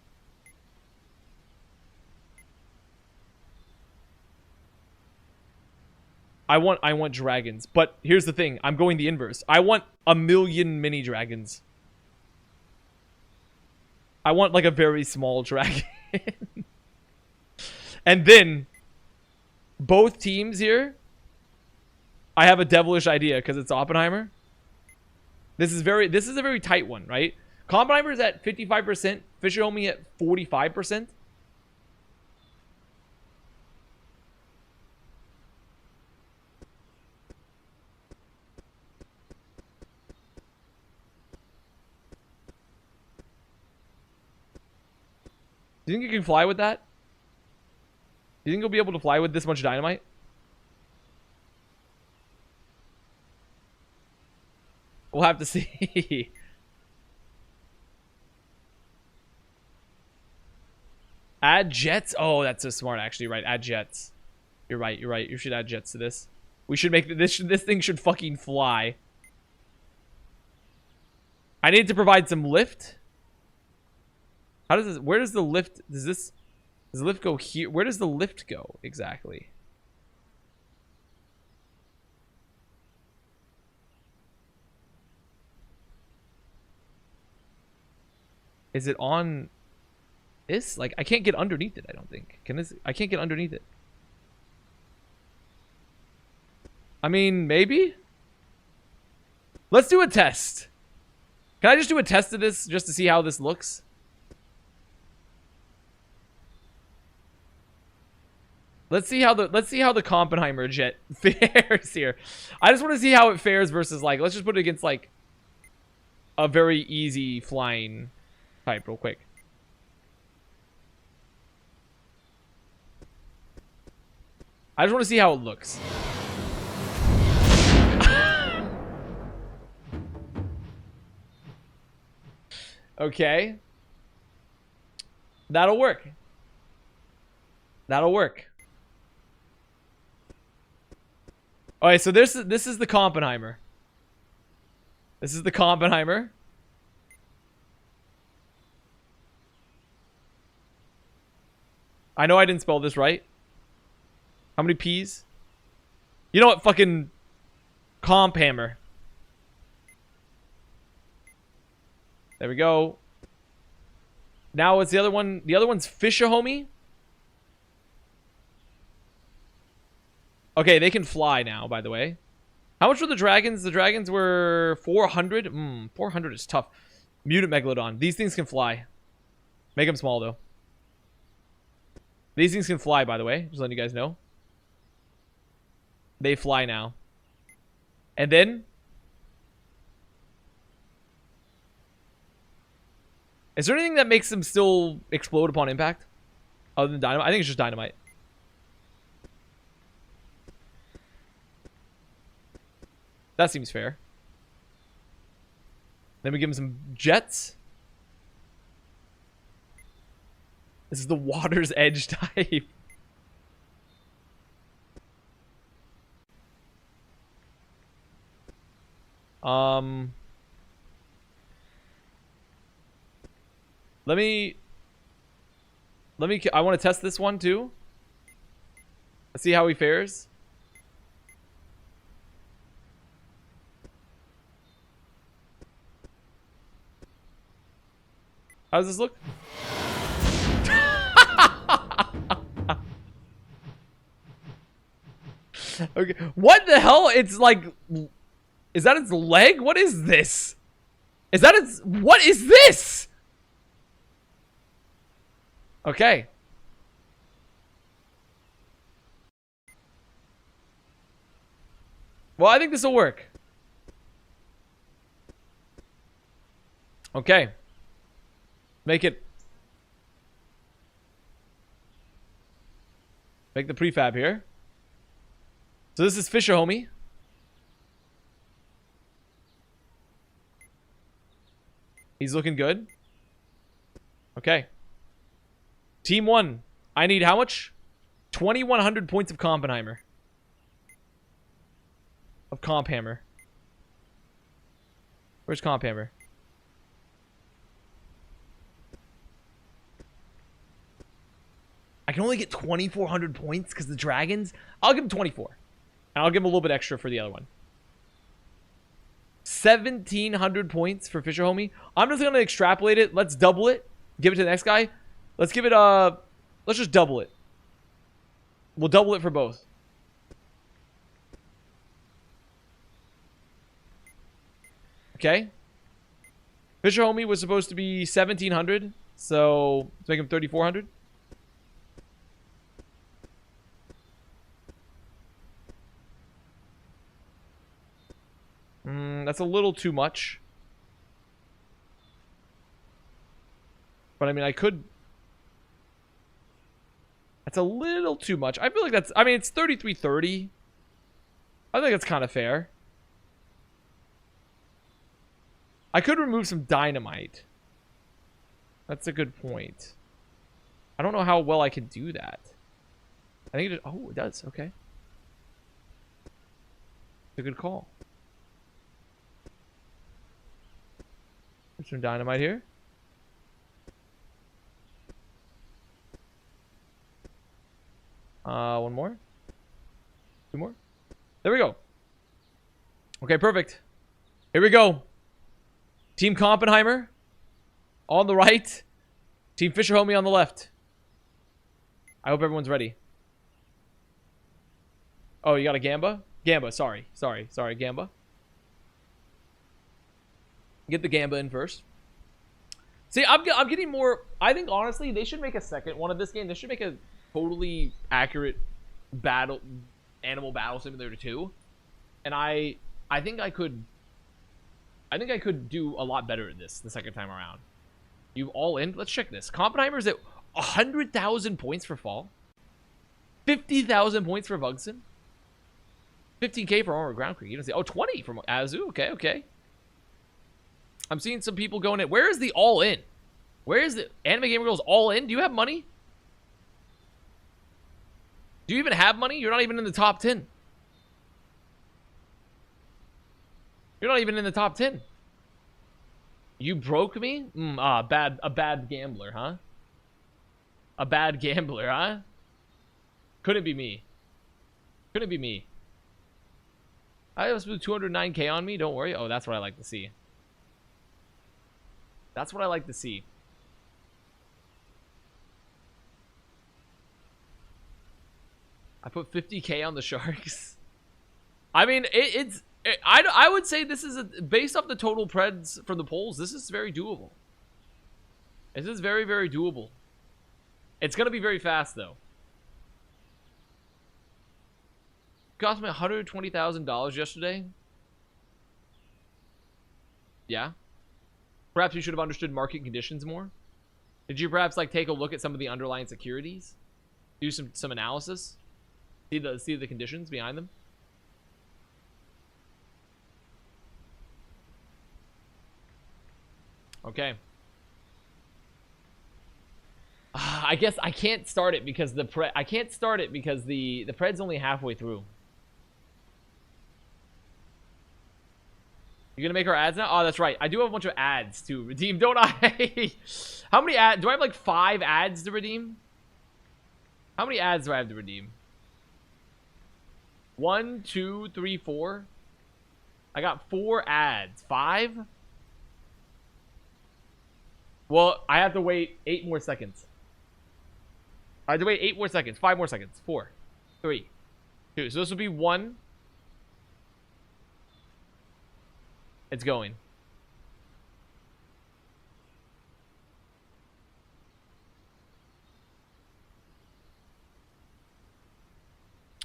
I want dragons, but here's the thing. I'm going the inverse. I want 1,000,000 mini dragons. I want like a very small dragon. And then both teams here, I have a devilish idea because it's Oppenheimer. This is a very tight one, right? Kompenheimer is at 55%, Fisher Homie at 45%. Do you think you can fly with that? Do you think you'll be able to fly with this much dynamite? We'll have to see. Add jets? Oh, that's so smart, actually. Right, add jets. You're right, you're right. You should add jets to this. We should make this thing should fucking fly. I need to provide some lift. How does this, where does the lift, does the lift go here? Where does the lift go exactly? Is it on this? Like, I can't get underneath it, I don't think. Can this, I can't get underneath it. I mean, maybe? Let's do a test. Can I just do a test of this just to see how this looks? Let's see how the Kompenheimer jet fares here. I just want to see how it fares versus like, let's just put it against like a very easy flying type real quick. I just want to see how it looks. Okay. That'll work. That'll work. Alright, so this is the Kompenheimer. This is the Kompenheimer. I know I didn't spell this right. How many P's? You know what? Fucking comp hammer. There we go. Now what's the other one? The other one's Fisher Homie. Okay, they can fly now, by the way. How much were the dragons? The dragons were 400. 400 is tough. Mutant Megalodon. These things can fly. Make them small, though. These things can fly, by the way. Just letting you guys know. They fly now. And then... is there anything that makes them still explode upon impact? Other than dynamite? I think it's just dynamite. That seems fair. Then we give him some jets. This is the water's edge type. Let me I want to test this one too. Let's see how he fares. How does this look? Okay. What the hell? It's like... Is that its leg? What is this? Is that its... What is this? Okay. Well, I think this will work. Okay. Make it... Make the prefab here. So this is Fisher Homie. He's looking good. Okay. Team 1. I need how much? 2,100 points of Kompenheimer. Of Comphammer. Where's Comphammer? I can only get 2,400 points because the dragons. I'll give him 24. And I'll give him a little bit extra for the other one. 1,700 points for Fisher Homie. I'm just going to extrapolate it. Let's double it. Give it to the next guy. Let's give it let's just double it. We'll double it for both. Okay. Fisher Homie was supposed to be 1,700. So let's make him 3,400. That's a little too much. But I mean, I could... That's a little too much. I feel like that's... I mean, it's 3,330. I think that's kind of fair. I could remove some dynamite. That's a good point. I don't know how well I can do that. I think it... Oh, it does. Okay. It's a good call. There's some dynamite here. One more. Two more. There we go. Okay, perfect. Here we go. Team Kompenheimer on the right. Team Fisher Homie on the left. I hope everyone's ready. Oh, you got a Gamba? Gamba, sorry, Gamba. Get the Gamba in first. See, I'm getting more... I think, honestly, they should make a second one of this game. They should make a totally accurate animal battle simulator 2. And I think I could... I think I could do a lot better at this the second time around. You all in? Let's check this. Kompenheimer's at 100,000 points for Fall. 50,000 points for Vugson. 15k for Armor Ground Creek. You don't see... Oh, 20 from Azu. Okay, okay. I'm seeing some people going in. Where is the all in? Where is the Anime Gamer Girls all in? Do you have money? Do you even have money? You're not even in the top 10. You're not even in the top 10. You broke me? A bad gambler, huh? A bad gambler, huh? Couldn't be me. Couldn't be me. I have 209k on me. Don't worry. Oh, that's what I like to see. That's what I like to see. I put 50k on the Sharks. I mean, I would say this is based off the total preds from the polls. This is very doable. This is very, very doable. It's gonna be very fast though. Cost me $120,000 yesterday. Yeah. Perhaps you should have understood market conditions more. Did you perhaps like take a look at some of the underlying securities? Do some analysis? See the conditions behind them? Okay. I guess I can't start it because the pred's only halfway through. You're gonna make our ads now? Oh, that's right. I do have a bunch of ads to redeem, don't I? How many ads? Do I have like 5 ads to redeem? How many ads do I have to redeem? 1, 2, 3, 4. I got 4 ads. 5? Well, I have to wait 8 more seconds. I have to wait 8 more seconds. 5 more seconds. 4, 3, 2. So this would be 1. It's going.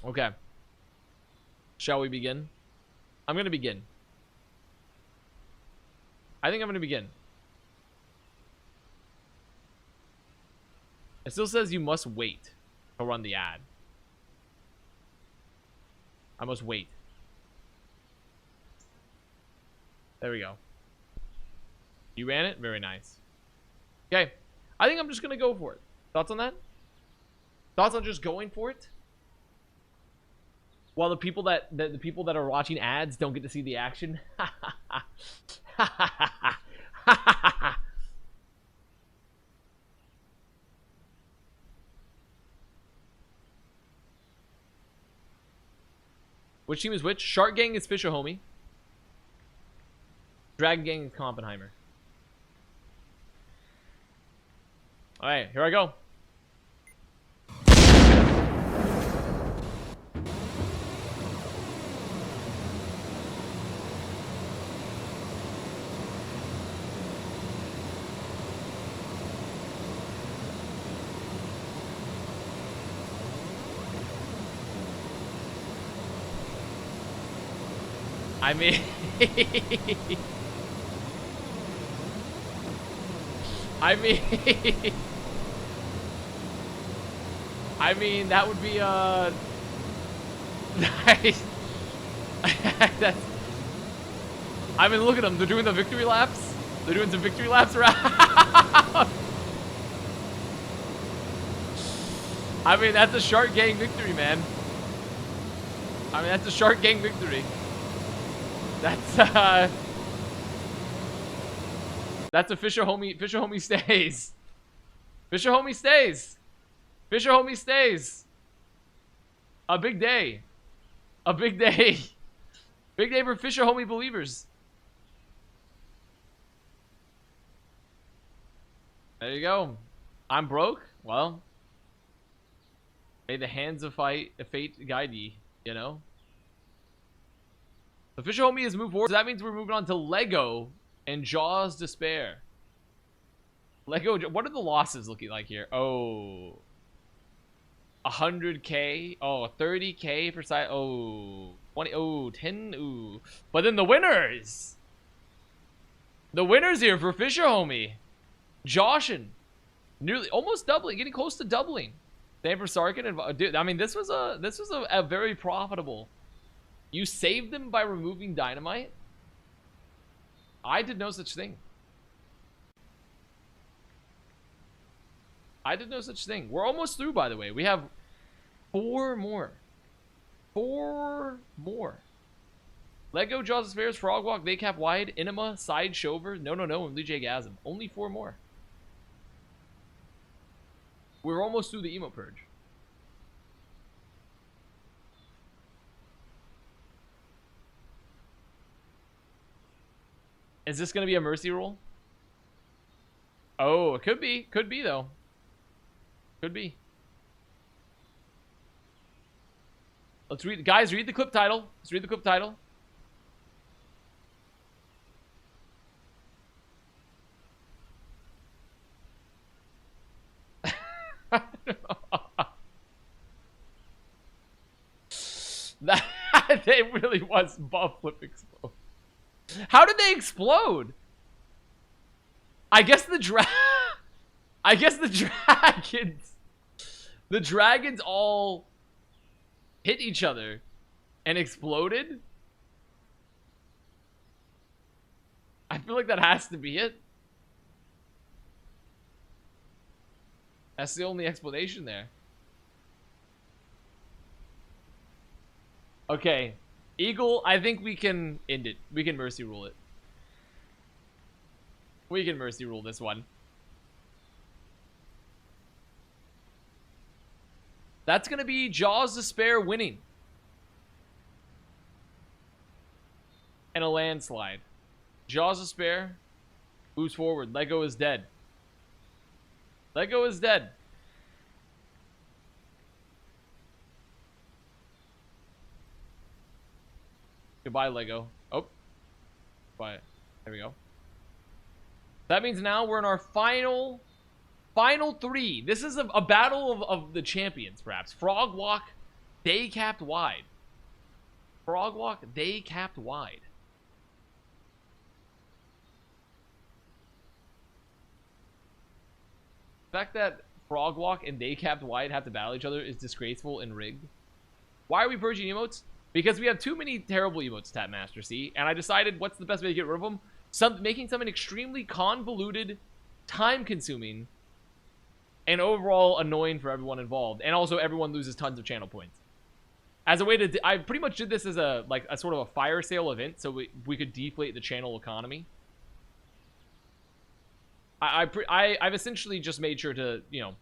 Okay. Shall we begin? I'm going to begin. I think I'm going to begin. It still says you must wait to run the ad. I must wait. There we go. You ran it? Very nice. Okay. I think I'm just going to go for it. Thoughts on that? Thoughts on just going for it? While the people that are watching ads don't get to see the action. Which team is which? Shark Gang is Fisher Homie. Dragon Gang is Kompenheimer. Alright, here I go. I mean, I mean, that would be nice. I mean, look at them. They're doing the victory laps. They're doing some victory laps around. I mean, that's a Shark Gang victory, man. I mean, that's a Shark Gang victory. That's a Fisher Homie. Fisher Homie stays. Fisher Homie stays. Fisher Homie stays. A big day. A big day. Big day for Fisher Homie believers. There you go. I'm broke. Well, may the hands of fate guide ye. You know. The Fisher Homie has moved forward. So that means we're moving on to Lego and Jaws Despair. Lego. What are the losses looking like here? Oh. 100K. Oh, 30K for side. Oh. 20. Oh, 10. Ooh. But then the winners. The winners here for Fisher Homie. Joshin. Nearly almost doubling. Getting close to doubling. Same for Sarkin. And, dude, I mean, this was a very profitable. You saved them by removing dynamite? I did no such thing. I did no such thing. We're almost through, by the way. We have 4 more. 4 more. Lego, Jaws of Spares, Frog Walk, They Cap Wide, Inema, Side Shover, No, and Lee J. Gasm. Only 4 more. We're almost through the Emote Purge. Is this going to be a mercy rule? Oh, it could be. Could be, though. Could be. Let's read. Guys, read the clip title. Let's read the clip title. That it really was buff flip explode. How did they explode? I guess the dragons all hit each other and exploded. I feel like that has to be it. That's the only explanation there. Okay. Eagle, I think we can end it. We can mercy rule it. We can mercy rule this one. That's going to be Jaws Despair winning. And a landslide. Jaws Despair moves forward. Lego is dead. Lego is dead. Goodbye, Lego. Oh. Bye. There we go. That means now we're in our final 3. This is a battle of the champions, perhaps. Frog Walk, they capped wide. Frog Walk, they capped wide. The fact that Frog Walk and they capped wide have to battle each other is disgraceful and rigged. Why are we purging emotes? Because we have too many terrible emotes, Tap Master C, and I decided what's the best way to get rid of them? Making something extremely convoluted, time-consuming, and overall annoying for everyone involved, and also everyone loses tons of channel points. As a way to, I pretty much did this as a sort of a fire sale event, so we could deflate the channel economy. I've essentially just made sure to, you know,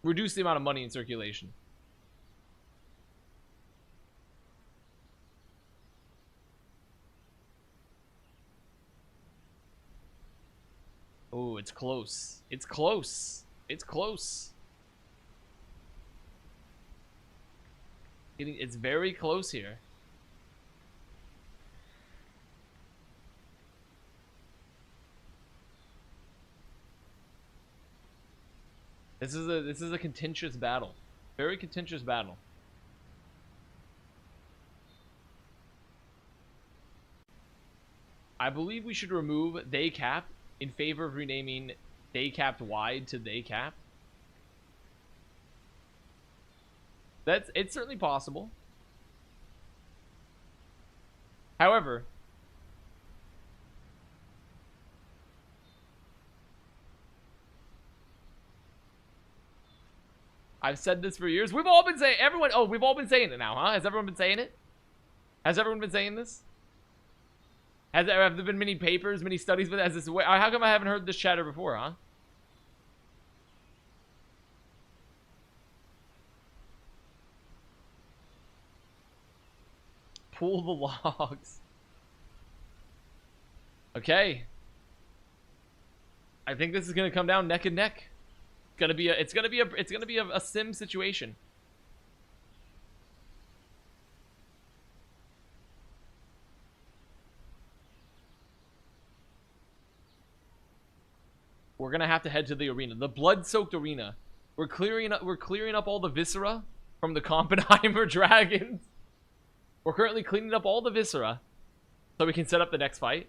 reduce the amount of money in circulation. Oh, it's close. It's close. It's close. It's very close here. This is a contentious battle. Very contentious battle. I believe we should remove they cap in favor of renaming they capped wide to they capped. It's certainly possible. However, I've said this for years. We've all been saying, we've all been saying it now, huh? Has everyone been saying it? Has everyone been saying this? Have there been many papers, many studies with it? Has this, how come I haven't heard this chatter before, huh? Pull the logs. Okay. I think this is gonna come down neck and neck. It's gonna be a sim situation. We're gonna have to head to the arena, the blood-soaked arena. We're clearing up all the viscera from the Kompenheimer dragons. We're currently cleaning up all the viscera so we can set up the next fight.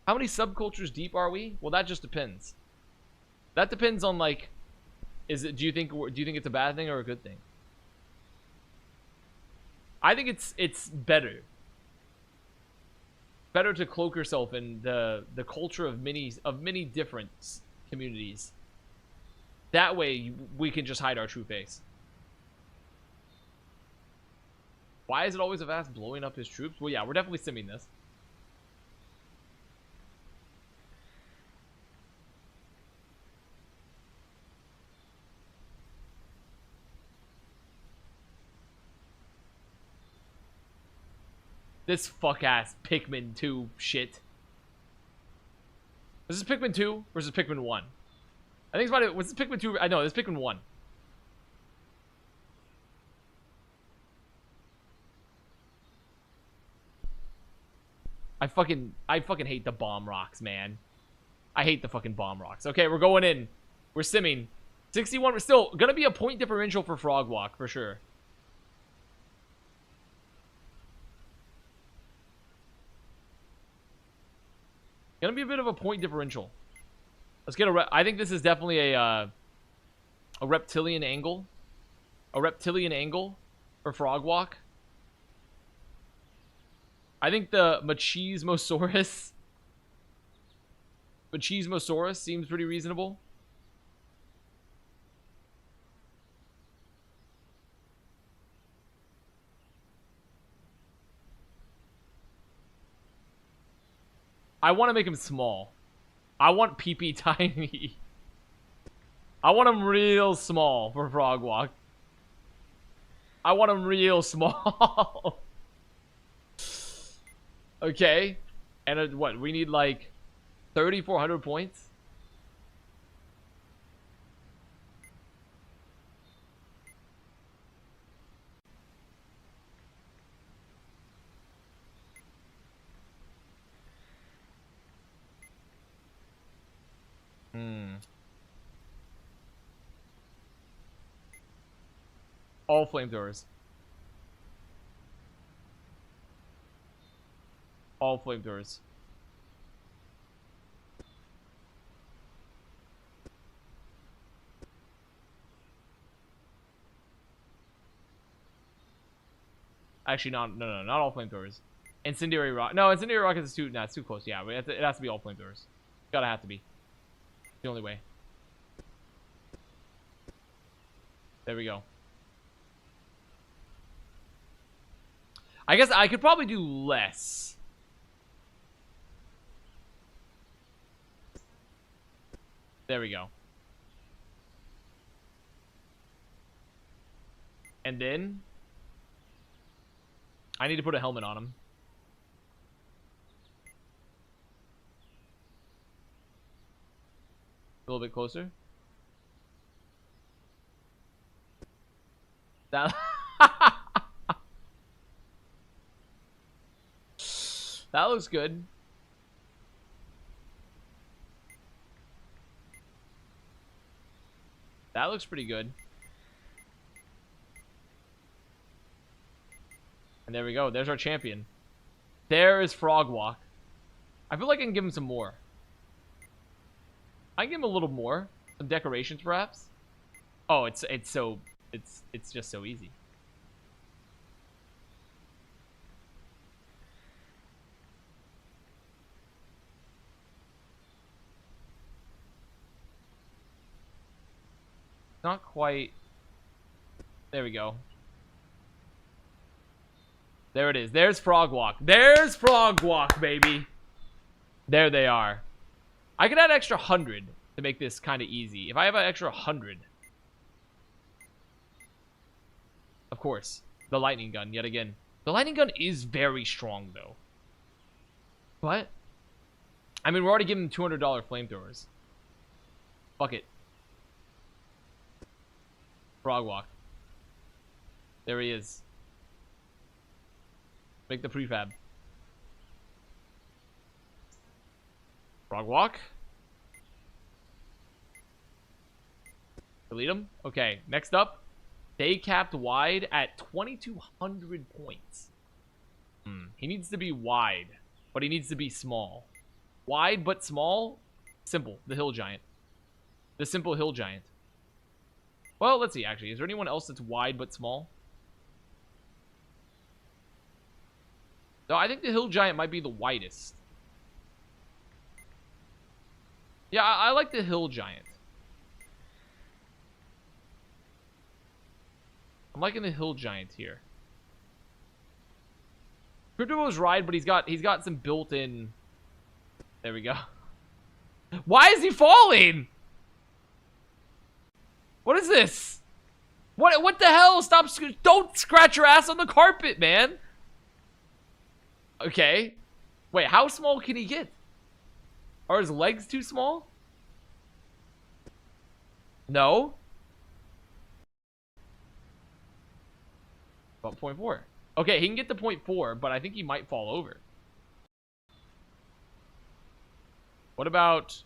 How many subcultures deep are we? Well, that just depends. That depends on, like, do you think it's a bad thing or a good thing? I think it's better. Better to cloak yourself in the culture of many different communities. That way we can just hide our true face. Why is it always Avast blowing up his troops? Well, yeah, we're definitely simming this. This fuck-ass Pikmin 2 shit. This is Pikmin 2 versus Pikmin 1. I think it's about it. Was this Pikmin 2? I know, this is Pikmin 1. I fucking hate the bomb rocks, man. I hate the fucking bomb rocks. Okay, we're going in. We're simming. 61. We're still gonna be a point differential for Frog Walk for sure. Gonna be a bit of a point differential. Let's get I think this is definitely a reptilian angle. A reptilian angle for Frog Walk. I think the Machismosaurus seems pretty reasonable. I want to make him small. I want PP tiny. I want him real small for Frog Walk. I want him real small. Okay. And what? We need like 3,400 points? Hmm. All flamethrowers. All flamethrowers. Actually, no, not all flamethrowers. Incendiary rock. No, incendiary rockets is too. Nah, it's too close. Yeah, it has to be all flamethrowers. Gotta have to be. The only way. There we go. I guess I could probably do less. There we go. And then I need to put a helmet on him. A little bit closer. That that looks good. That looks pretty good. And there we go. There's our champion. There is Frogwalk. I feel like I can give him some more. I can give him a little more. Some decorations, perhaps. Oh, it's just so easy. Not quite. There we go. There it is. There's Frogwalk. There's Frogwalk, baby. There they are. I could add extra 100 to make this kind of easy. If I have an extra 100. Of course. The lightning gun, yet again. The lightning gun is very strong, though. What? I mean, we're already giving him $200 flamethrowers. Fuck it. Frogwalk. There he is. Make the prefab. Frogwalk. Delete him. Okay, next up. They capped wide at 2,200 points. He needs to be wide, but he needs to be small. Wide but small? Simple. The Hill Giant. The simple Hill Giant. Well, let's see, actually. Is there anyone else that's wide but small? No, I think the Hill Giant might be the widest. Yeah, I like the Hill Giant. I'm liking the Hill Giant here. Crypto's ride, but he's got some built-in. There we go. Why is he falling? What is this? What the hell? Stop! Don't scratch your ass on the carpet, man. Okay. Wait, how small can he get? Are his legs too small? No. About 0.4. Okay, he can get to 0.4, but I think he might fall over. What about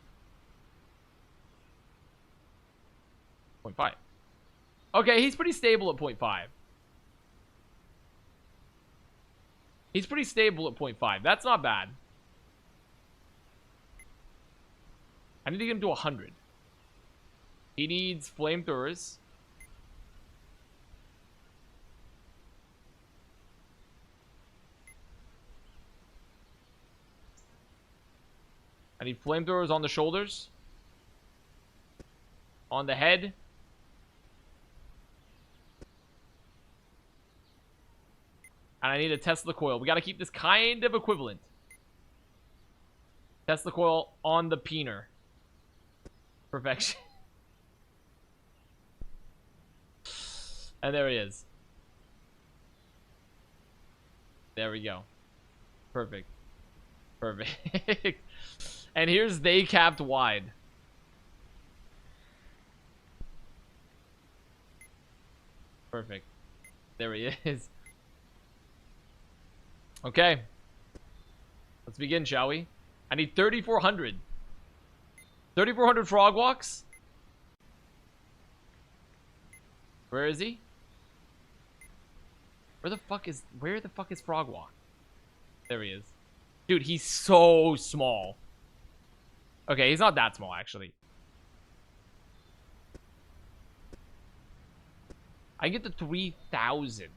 0.5? Okay, he's pretty stable at 0.5. He's pretty stable at 0.5. That's not bad. I need to get him to 100. He needs flamethrowers. I need flamethrowers on the shoulders. On the head. And I need a Tesla coil. We got to keep this kind of equivalent. Tesla coil on the peener. Perfection. And there he is. There we go. Perfect. Perfect. And here's they capped wide. Perfect. There he is. Okay. Let's begin, shall we? I need 3,400. 3,400 frog walks. Where is he? Where the fuck is frog walk? There he is. Dude, he's so small. Okay, he's not that small, actually. I get to 3,000.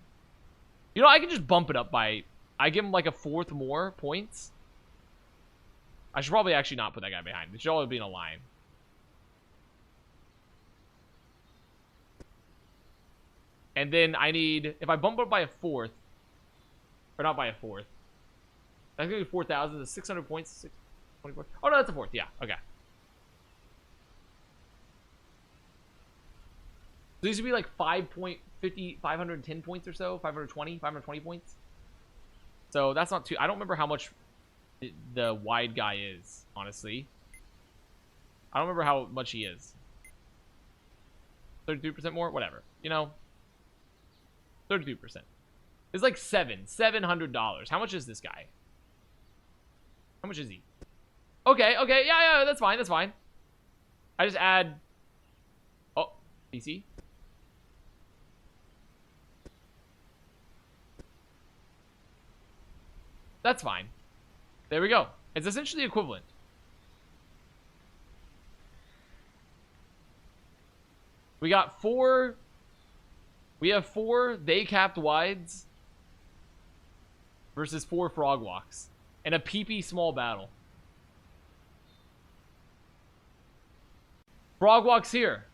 You know, I can just bump it up by... I give him like a fourth more points. I should probably actually not put that guy behind. It should always be in a line. And then I need... If I bump it up by a fourth... Or not by a fourth. That's going to be 4,000. That's 600 points. 624. Oh, no, that's a fourth. Yeah, okay. So these would be like 5.50, 510 points or so. 520 points. So that's not too... I don't remember how much the wide guy is, honestly. I don't remember how much he is. 33% more? Whatever. You know? 32%. It's like $700. How much is this guy? How much is he? Okay, yeah, that's fine, that's fine. I just add... Oh, PC? That's fine. There we go. It's essentially equivalent. We got 4... We have 4 they capped wides versus 4 frog walks. And a PP small battle. Frog walks here.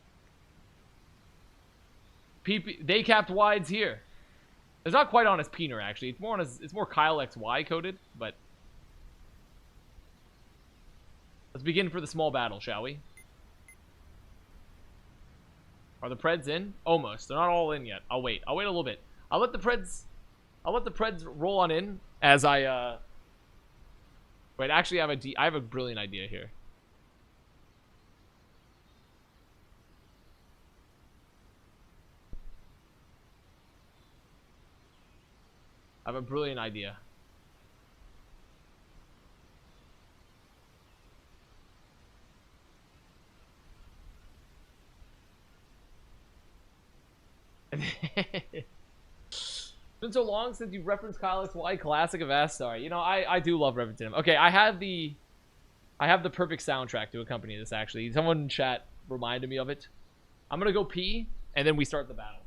PP they capped wides here. It's not quite on his peener actually. It's more on his, it's more Kyle XY coded, but let's begin for the small battle, shall we? Are the Preds in? Almost. They're not all in yet. I'll wait. I'll wait a little bit. I'll let the Preds roll on in as I wait, actually I have a brilliant idea here. I have a brilliant idea. It's been so long since you've referenced Kyle XY Classic Avast Star. You know, I do love referencing him. Okay, I have the perfect soundtrack to accompany this, actually. Someone in chat reminded me of it. I'm gonna go pee, and then we start the battle.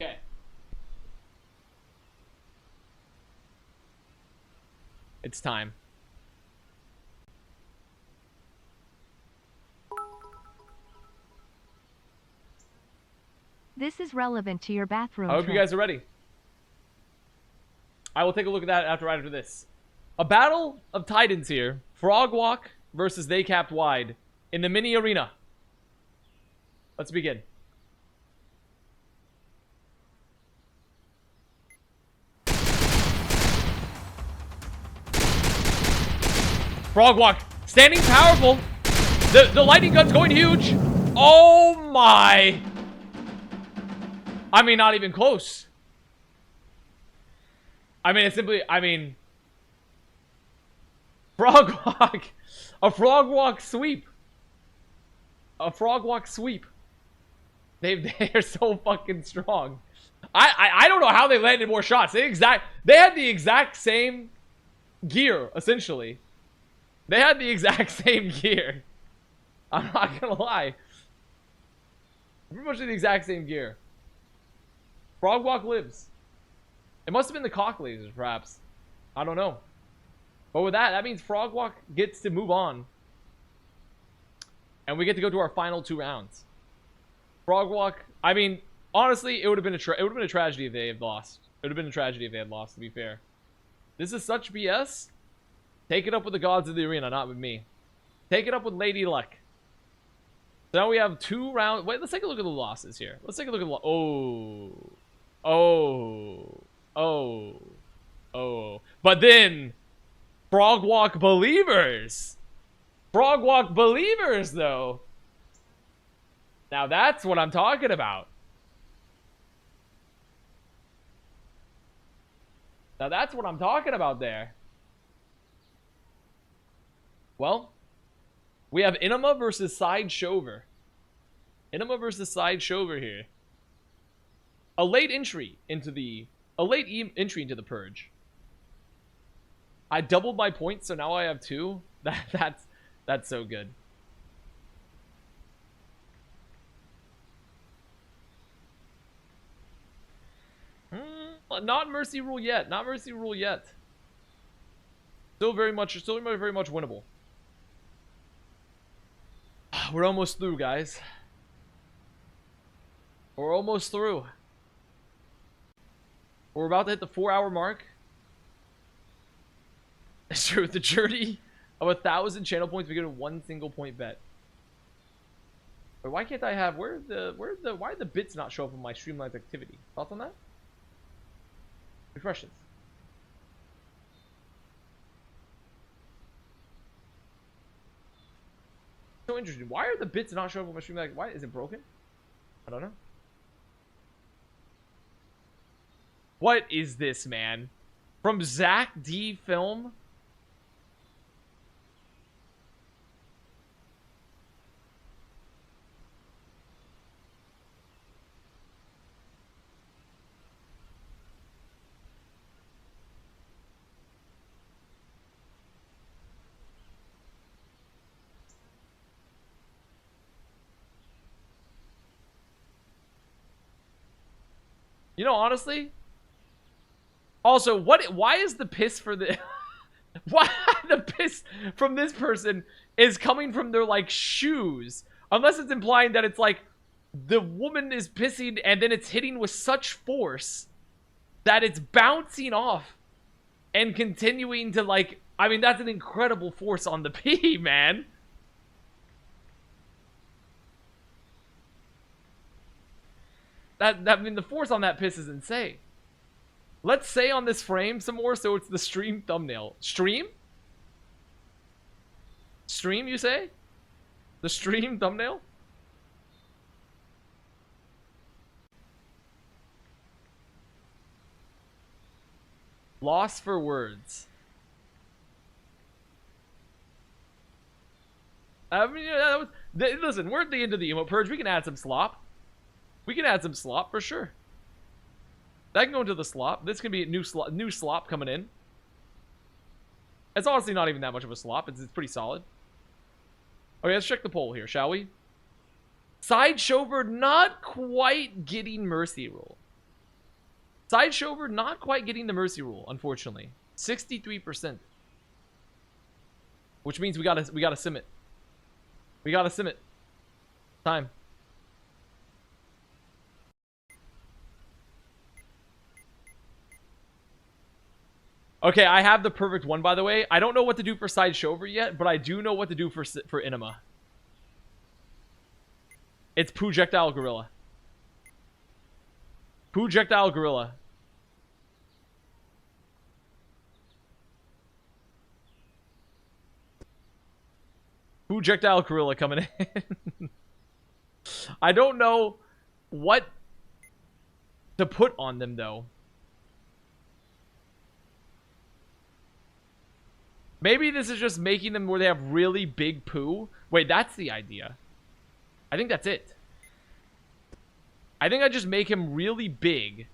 Okay. It's time. This is relevant to your bathroom I hope trip. you guys are ready. I will take a look at that right after this. A battle of titans here. Frog Walk versus They Capped Wide in the mini arena. Let's begin. Frog Walk, standing powerful. The lightning gun's going huge. Oh my. I mean, not even close. I mean, it's simply, I mean, Frog walk. A frog walk sweep. A frog walk sweep. They're so fucking strong. I don't know how they landed more shots. They had the exact same gear, essentially. They had the exact same gear. I'm not gonna lie. Pretty much the exact same gear. Frog walk lives. It must have been the cock lasers, perhaps. I don't know. But with that means Frog walk gets to move on. And we get to go to our final 2 rounds. Frog walk, I mean, honestly, it would have been a tragedy if they had lost. It would have been a tragedy if they had lost, to be fair. This is such BS. Take it up with the gods of the arena, not with me. Take it up with Lady Luck. So now we have 2 rounds. Wait, let's take a look at the losses here. Let's take a look at the Oh. But then, Frog walk believers. Frog walk believers, though. Now that's what I'm talking about. Now that's what I'm talking about there. Well, we have Inema versus Side Shover. Inema versus Side Shover here. A late entry into the Purge. I doubled my points, so now I have 2. That's so good. Not Mercy Rule yet. Not Mercy Rule yet. Still very much winnable. We're almost through, guys. We're almost through. We're about to hit the 4-hour mark. It's true. The journey of 1,000 channel points begin with 1 single point bet. But why can't I have why do the bits not show up on my Streamlabs activity? Thoughts on that? Good questions. So interesting. Why are the bits not showing up on my Streamlabs? Why is it broken? I don't know. What is this, man? From Zach D Film? You know, honestly. Also, why is the piss for the why the piss from this person is coming from their like shoes? Unless it's implying that it's like the woman is pissing and then it's hitting with such force that it's bouncing off and continuing to like, I mean, that's an incredible force on the pee, man. I mean, the force on that piss is insane. Let's say on this frame some more, so it's the stream thumbnail. Stream? Stream, you say? The stream thumbnail? Lost for words. I mean, listen, we're at the end of the Emote Purge. We can add some slop. We can add some slop for sure. That can go into the slop. This can be a new slop coming in. It's honestly not even that much of a slop. It's pretty solid. Okay, let's check the poll here, shall we? Side Shover not quite getting Mercy Rule. Side Shover not quite getting the Mercy Rule, unfortunately. 63%. Which means we gotta sim it. We gotta sim it. Time. Okay, I have the perfect one, by the way. I don't know what to do for Side Shover yet, but I do know what to do for Inema. It's Projectile Gorilla. Projectile Gorilla. Projectile Gorilla coming in. I don't know what to put on them, though. Maybe this is just making them where they have really big poo. Wait, that's the idea. I think that's it. I think I just make him really big.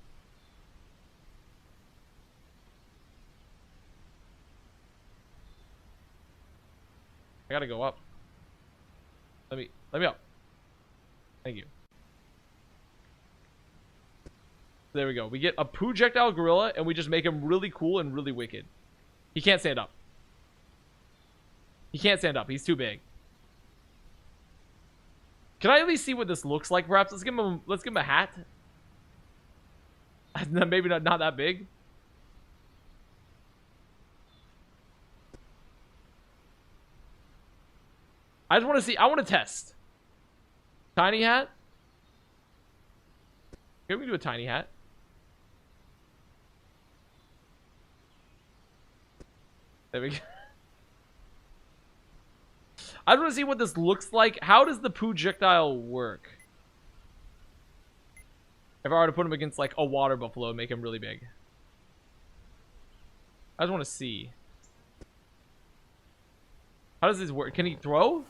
I gotta go up. Let me up. Thank you. There we go. We get a projectile gorilla, and we just make him really cool and really wicked. He can't stand up. He can't stand up. He's too big. Can I at least see what this looks like, perhaps? Let's give him a hat. Maybe not that big. I just want to see. I want to test. Tiny hat. Here we do a tiny hat. There we go. I just want to see what this looks like. How does the projectile work? If I were to put him against like a water buffalo and make him really big. I just want to see. How does this work? Can he throw?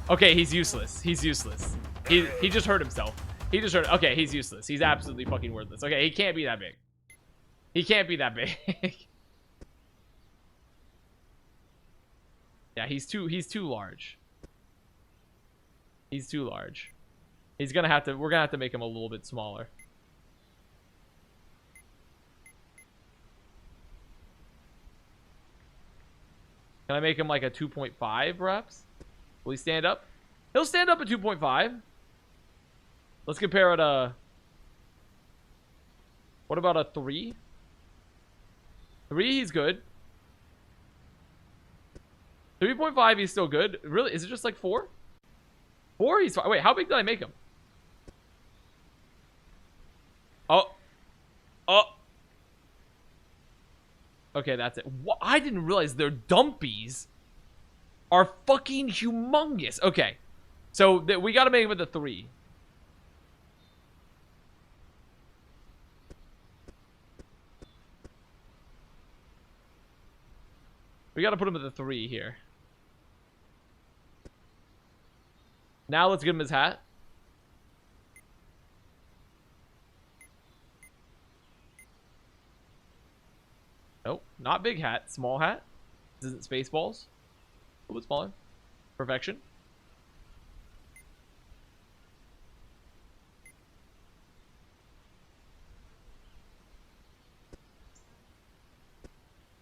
Okay, he's useless. He's useless. He just hurt himself. He just hurt. Okay, he's useless. He's absolutely fucking worthless. Okay, he can't be that big. He can't be that big. Yeah, he's too large. He's too large. We're gonna have to make him a little bit smaller. Can I make him like a 2.5 perhaps? Will he stand up? He'll stand up at 2.5. Let's compare it what about a 3? 3, he's good. 3.5, he's still good. Really? Is it just like 4? 4, he's fine. Wait, how big did I make him? Oh. Okay, that's it. I didn't realize their dumpies are fucking humongous. Okay. So, we gotta make him with a 3. We gotta put him with a 3 here. Now let's give him his hat. Nope, not big hat, small hat. This isn't Spaceballs. A little bit smaller. Perfection.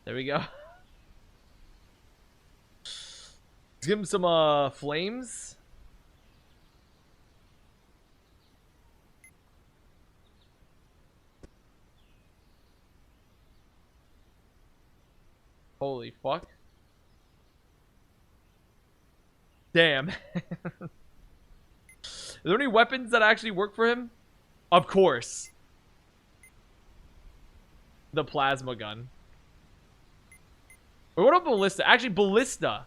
There we go. Let's give him some flames. Holy fuck. Damn. Are there any weapons that actually work for him? Of course. The plasma gun. But what about ballista? Actually, ballista.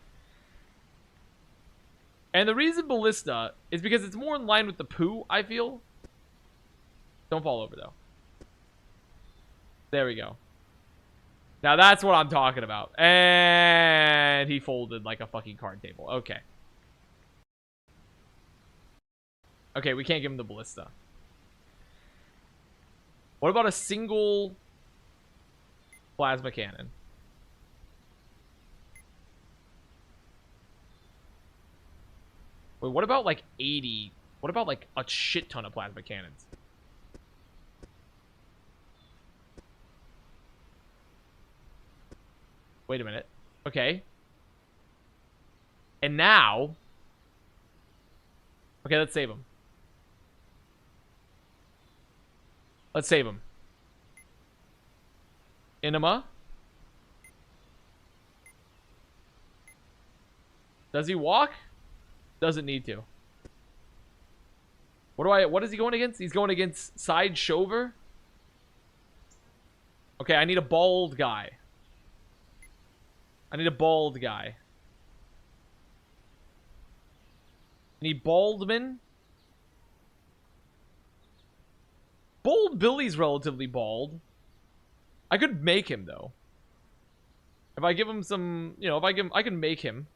And the reason ballista is because it's more in line with the poo, I feel. Don't fall over, though. There we go. Now that's what I'm talking about. And he folded like a fucking card table. Okay. Okay, we can't give him the ballista. What about a single plasma cannon? Wait, what about like 80? What about like a shit ton of plasma cannons? Wait a minute. Okay. And now... Okay, let's save him. Let's save him. Enema. Does he walk? Doesn't need to. What is he going against? He's going against Side Shover. Okay, I need a bald guy. I need a bald guy. I need Baldman. Bold Billy's relatively bald. I could make him, though. If I give him some, you know, if I give him, I can make him.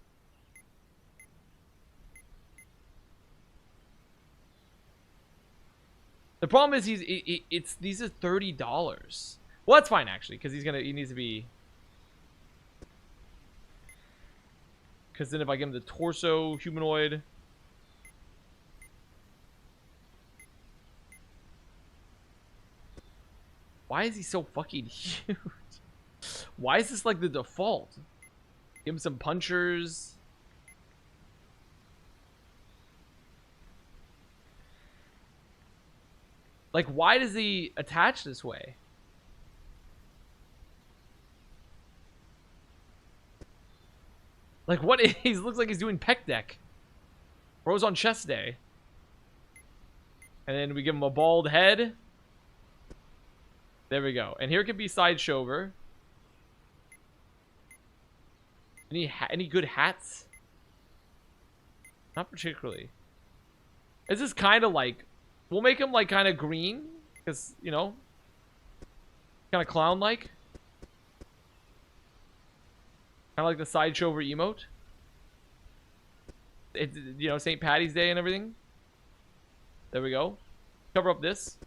The problem is these are $30. Well, that's fine actually, because he needs to be. Because then if I give him the torso humanoid. Why is he so fucking huge? Why is this like the default? Give him some punchers. Like, why does he attach this way? Like, what? He looks like he's doing pec deck. Rose on chest day. And then we give him a bald head. There we go. And here could be Sideshover. Any good hats? Not particularly. This is kind of like... We'll make him like kind of green. Because, you know. Kind of clown-like. Kind of like the Sideshover emote. It's, you know, St. Patty's Day and everything. There we go. Cover up this.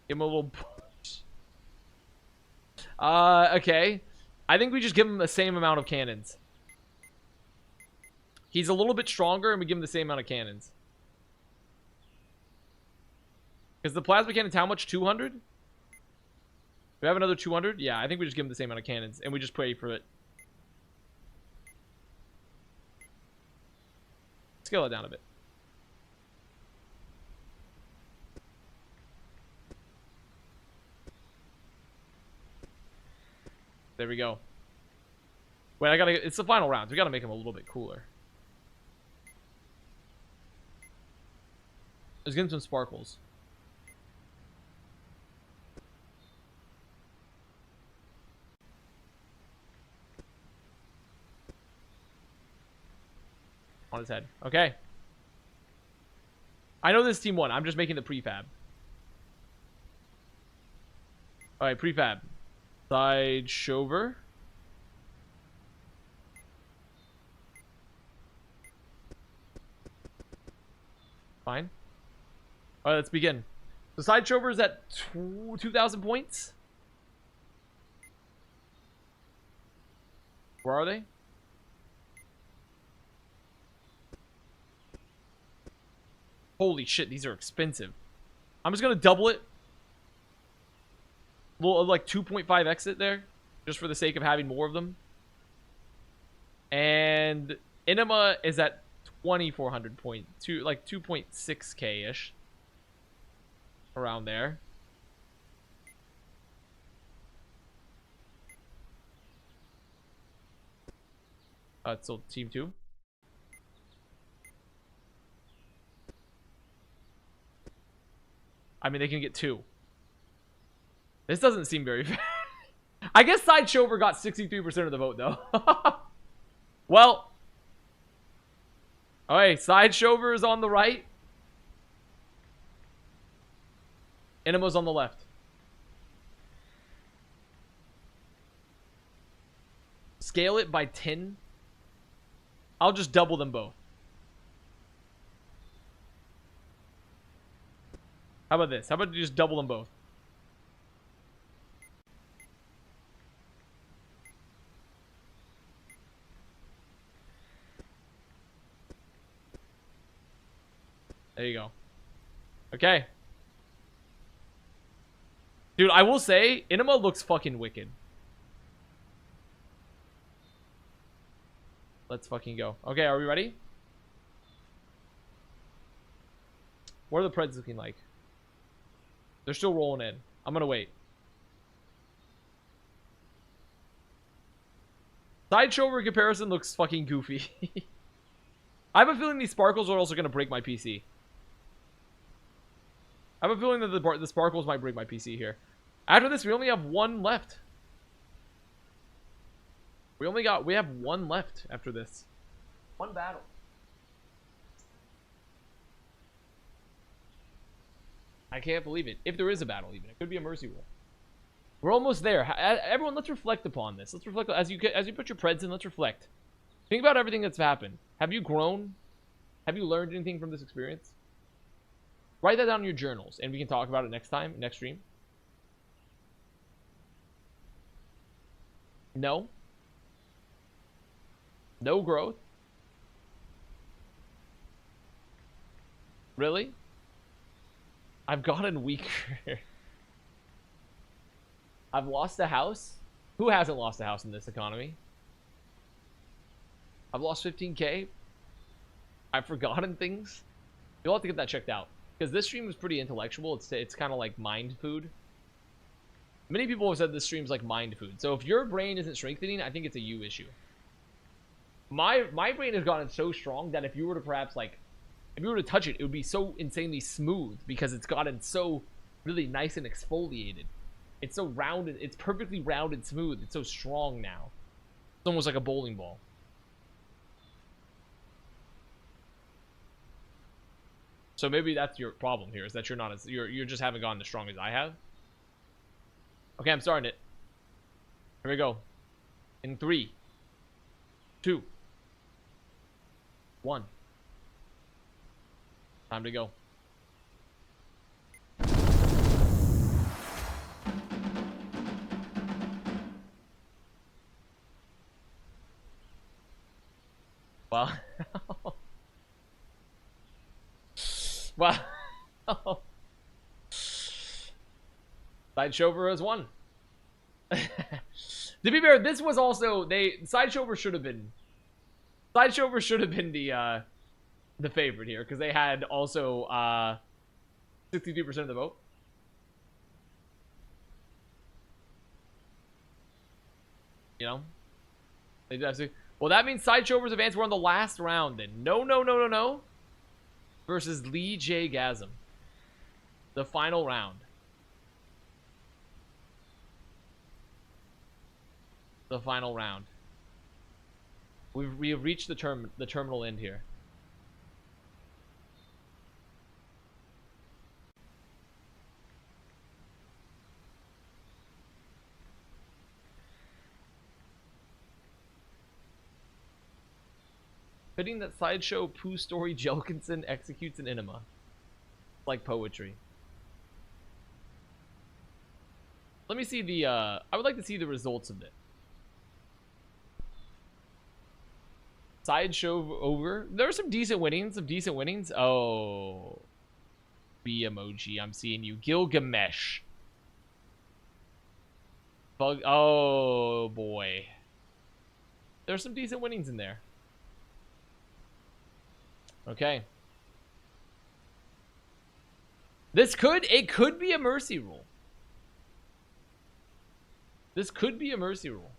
Give him a little push. Okay. I think we just give him the same amount of cannons. He's a little bit stronger and we give him the same amount of cannons. Because the plasma cannon's how much? 200? Do we have another 200? Yeah, I think we just give him the same amount of cannons. And we just pray for it. Scale it down a bit. There we go. Wait, it's the final round. We gotta make him a little bit cooler. Let's give him some sparkles. On his head. Okay. I know this team won. I'm just making the prefab. Alright, prefab. Sideshover. Fine. Alright, let's begin. So Sideshover is at 2,000 points. Where are they? Holy shit, these are expensive. I'm just gonna double it. Little, like 2.5 exit there. Just for the sake of having more of them. And Enema is at 2,400 point. Like 2.6k-ish. Around there. It's still team 2. I mean, they can get 2. This doesn't seem very fair. I guess Sideshover got 63% of the vote, though. Well. Okay, Sideshover is on the right. Enema's on the left. Scale it by 10. I'll just double them both. How about this? How about you just double them both? There you go. Okay. Dude, I will say, Enema looks fucking wicked. Let's fucking go. Okay, are we ready? What are the Preds looking like? They're still rolling in. I'm gonna wait. Sideshover comparison looks fucking goofy. I have a feeling these sparkles are also gonna break my PC. I have a feeling that the sparkles might break my PC here. After this, we only have one left. We have one left after this. One battle. I can't believe it. If there is a battle, even. It could be a mercy rule. We're almost there. Everyone, let's reflect upon this. Let's reflect as you put your preds in. Let's reflect. Think about everything that's happened. Have you grown? Have you learned anything from this experience? Write that down in your journals, and we can talk about it next time, next stream. No. No growth. Really? I've gotten weaker. I've lost a house. Who hasn't lost a house in this economy? I've lost 15K. I've forgotten things. You'll have to get that checked out. Because this stream was pretty intellectual. It's kind of like mind food. Many people have said this stream's like mind food. So if your brain isn't strengthening, I think it's a you issue. My brain has gotten so strong that if you were to perhaps like, if you were to touch it, it would be so insanely smooth because it's gotten so really nice and exfoliated. It's so rounded. It's perfectly rounded smooth. It's so strong now. It's almost like a bowling ball. So maybe that's your problem here, is that you're not as you're just haven't gotten as strong as I have. Okay, I'm starting it. Here we go. In 3, 2, 1. Time to go. Wow. Wow. Sideshover has won. To be fair, this was also Sideshover should have been the favorite here because they had also 63% of the vote. You know, they did have to. Well, that means Sideshover's advance. We're on the last round then. No. Versus Lee J. Gasm. The final round. The final round. We have reached the terminal end here. Fitting that Sideshow Pooh Story Jelkinson executes an enema. Like poetry. Let me see the, I would like to see the results of it. Sideshow over. There are some decent winnings. Oh. B emoji, I'm seeing you. Gilgamesh. Bug. Oh, boy. There's some decent winnings in there. Okay. It could be a mercy rule. This could be a mercy rule.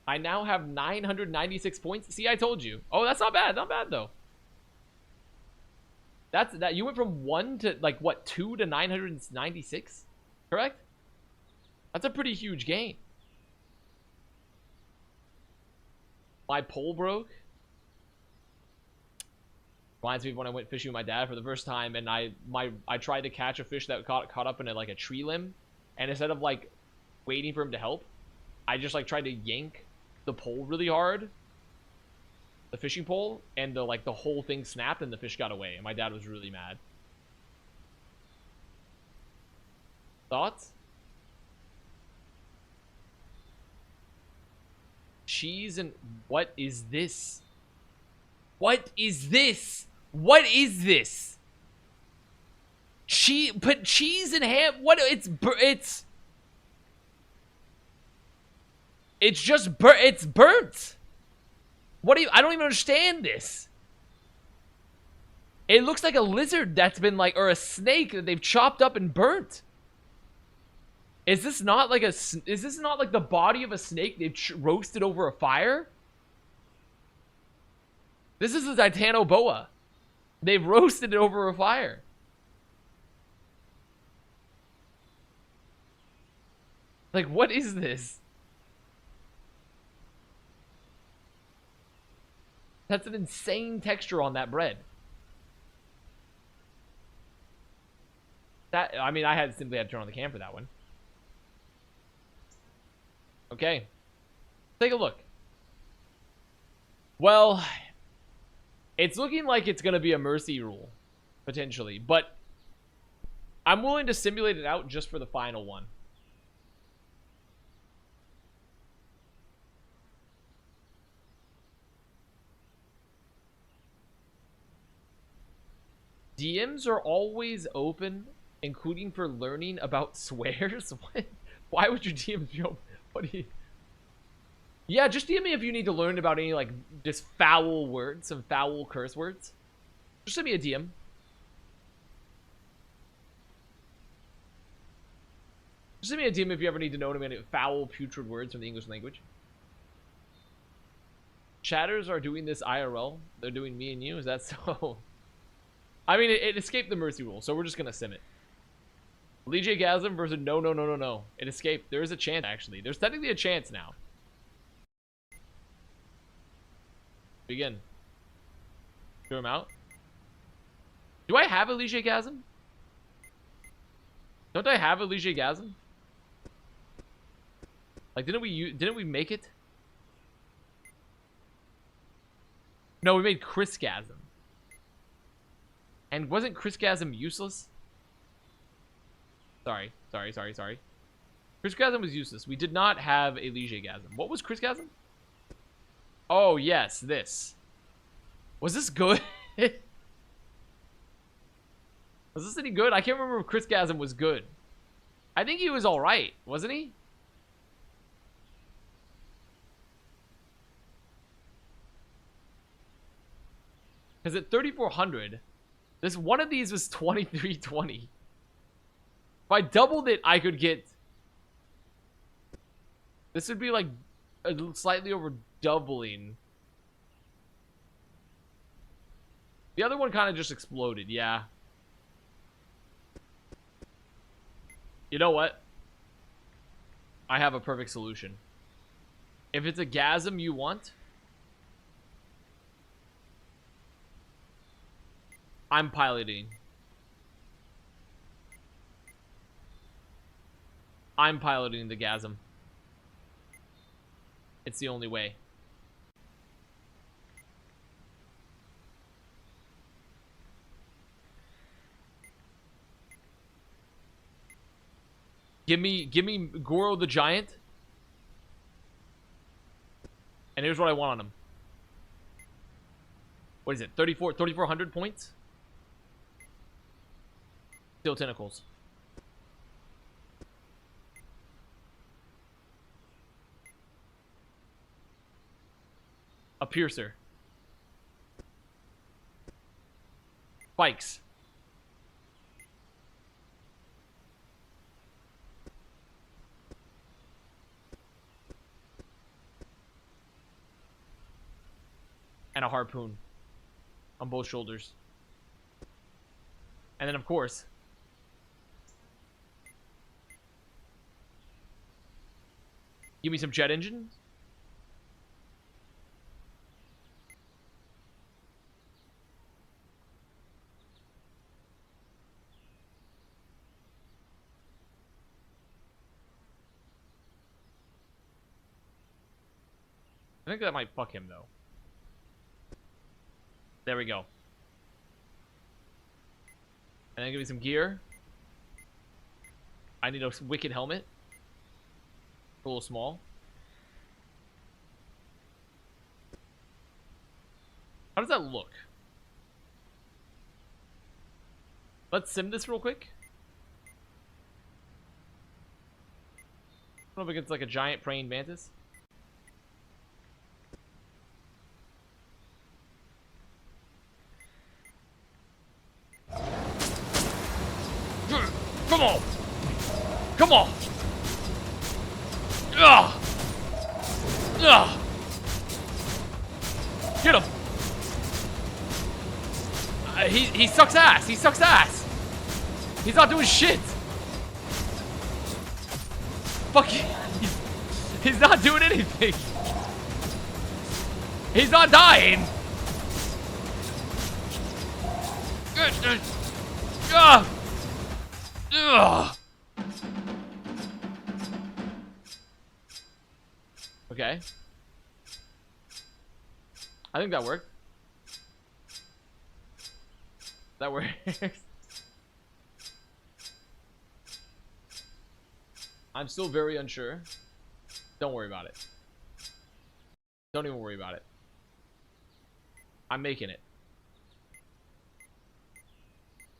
I now have 996 points. See, I told you. Oh, that's not bad. Not bad, though. That you went from 1 to, like, what, 2 to 996? Correct? That's a pretty huge gain. My pole broke. Reminds me of when I went fishing with my dad for the first time, and I tried to catch a fish that caught up in like a tree limb, and instead of like waiting for him to help, I just like tried to yank the pole really hard, the fishing pole, and the whole thing snapped and the fish got away, and my dad was really mad. Thoughts? Cheese and what is this? What is this? What is this? Put cheese and ham. What? It's just it's burnt. What do you? I don't even understand this. It looks like a lizard that's been like, or a snake that they've chopped up and burnt. Is this not like the body of a snake they've roasted over a fire? This is a Titanoboa. They've roasted it over a fire. Like, what is this? That's an insane texture on that bread. That, I mean, I simply had to turn on the cam for that one. Okay. Take a look. Well, it's looking like it's going to be a mercy rule, potentially. But I'm willing to simulate it out just for the final one. DMs are always open, including for learning about swears. What? Why would your DMs be open? What do you... Yeah, just DM me if you need to learn about any, like, just foul words, some foul curse words. Just send me a DM. Just send me a DM if you ever need to know any foul, putrid words from the English language. Chatters are doing this IRL. They're doing me and you. Is that so? I mean, it escaped the mercy rule, so we're just gonna sim it. Legion Gasm versus no. It escaped. There is a chance, actually. There's technically a chance now. Begin. Throw him out. Do I have a Legion Gasm? Don't I have a Legion Gasm? Like, didn't we make it? No, we made Chrisgasm. And wasn't Chrisgasm useless? Sorry. Chrisgasm was useless. We did not have a Legiagasm. What was Chrisgasm? Oh, yes, this. Was this good? Was this any good? I can't remember if Chrisgasm was good. I think he was alright, wasn't he? Because at 3,400, this one of these was 2320. If I doubled it, I could get... This would be like slightly over doubling. The other one kind of just exploded, yeah. You know what? I have a perfect solution. If it's a gasm you want, I'm piloting. I'm piloting the gasm. It's the only way. Give me Goro the Giant. And here's what I want on him. What is it? 3,400 points? Steel tentacles. A piercer. Spikes. And a harpoon on both shoulders. And then, of course, give me some jet engines. I think that might fuck him, though. There we go. And then give me some gear. I need a wicked helmet. A little small. How does that look? Let's sim this real quick. I don't know if it's like a giant praying mantis. Come on! Come on! Ugh! Ugh! Get him! He sucks ass! He sucks ass! He's not doing shit! Fuck you! He's not doing anything! He's not dying! Ugh. Okay. I think that worked. That works. I'm still very unsure. Don't worry about it. Don't even worry about it. I'm making it.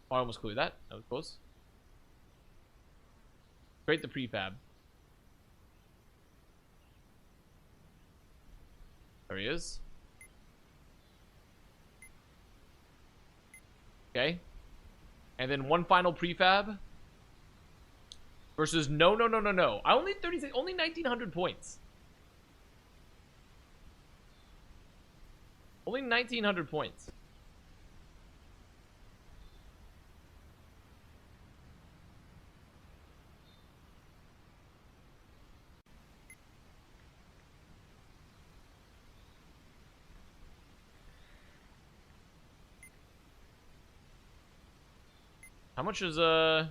Oh, I almost cleared that. That was close. Create the prefab. There he is. Okay. And then one final prefab. Versus no. I only 36, only 1900 points. Only 1900 points. How much is I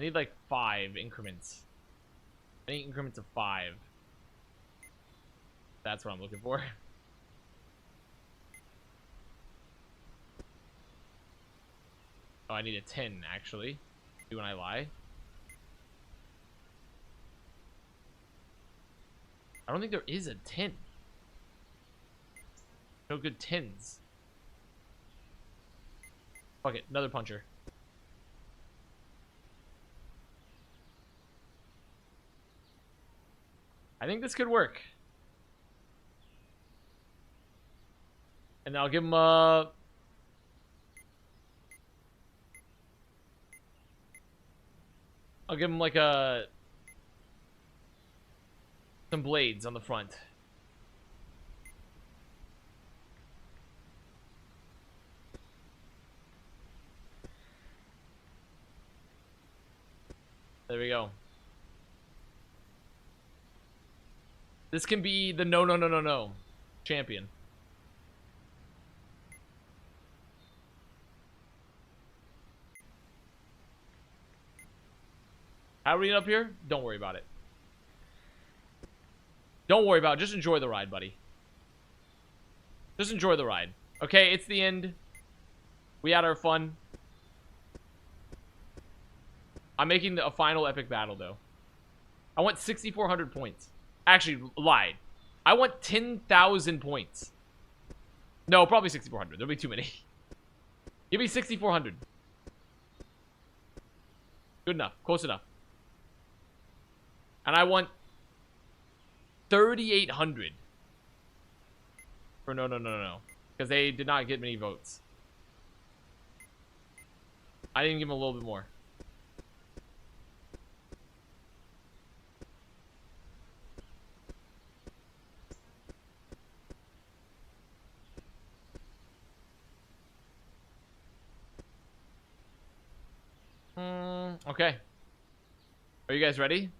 need like 5 increments. I need increments of 5. That's what I'm looking for. Oh, I need a 10 actually. Do when I lie. I don't think there is a 10. No good 10s. Fuck it, another puncher. I think this could work. And I'll give him I'll give him like some blades on the front. There we go. This can be the no champion. How are we up here? Don't worry about it. Don't worry about it. Just enjoy the ride, buddy. Just enjoy the ride. Okay, it's the end. We had our fun. I'm making a final epic battle, though. I want 6,400 points. Actually, lied. I want 10,000 points. No, probably 6,400. There'll be too many. Give me 6,400. Good enough. Close enough. And I want 3,800 for no. Because they did not get many votes. I didn't give them a little bit more. Okay. Are you guys ready?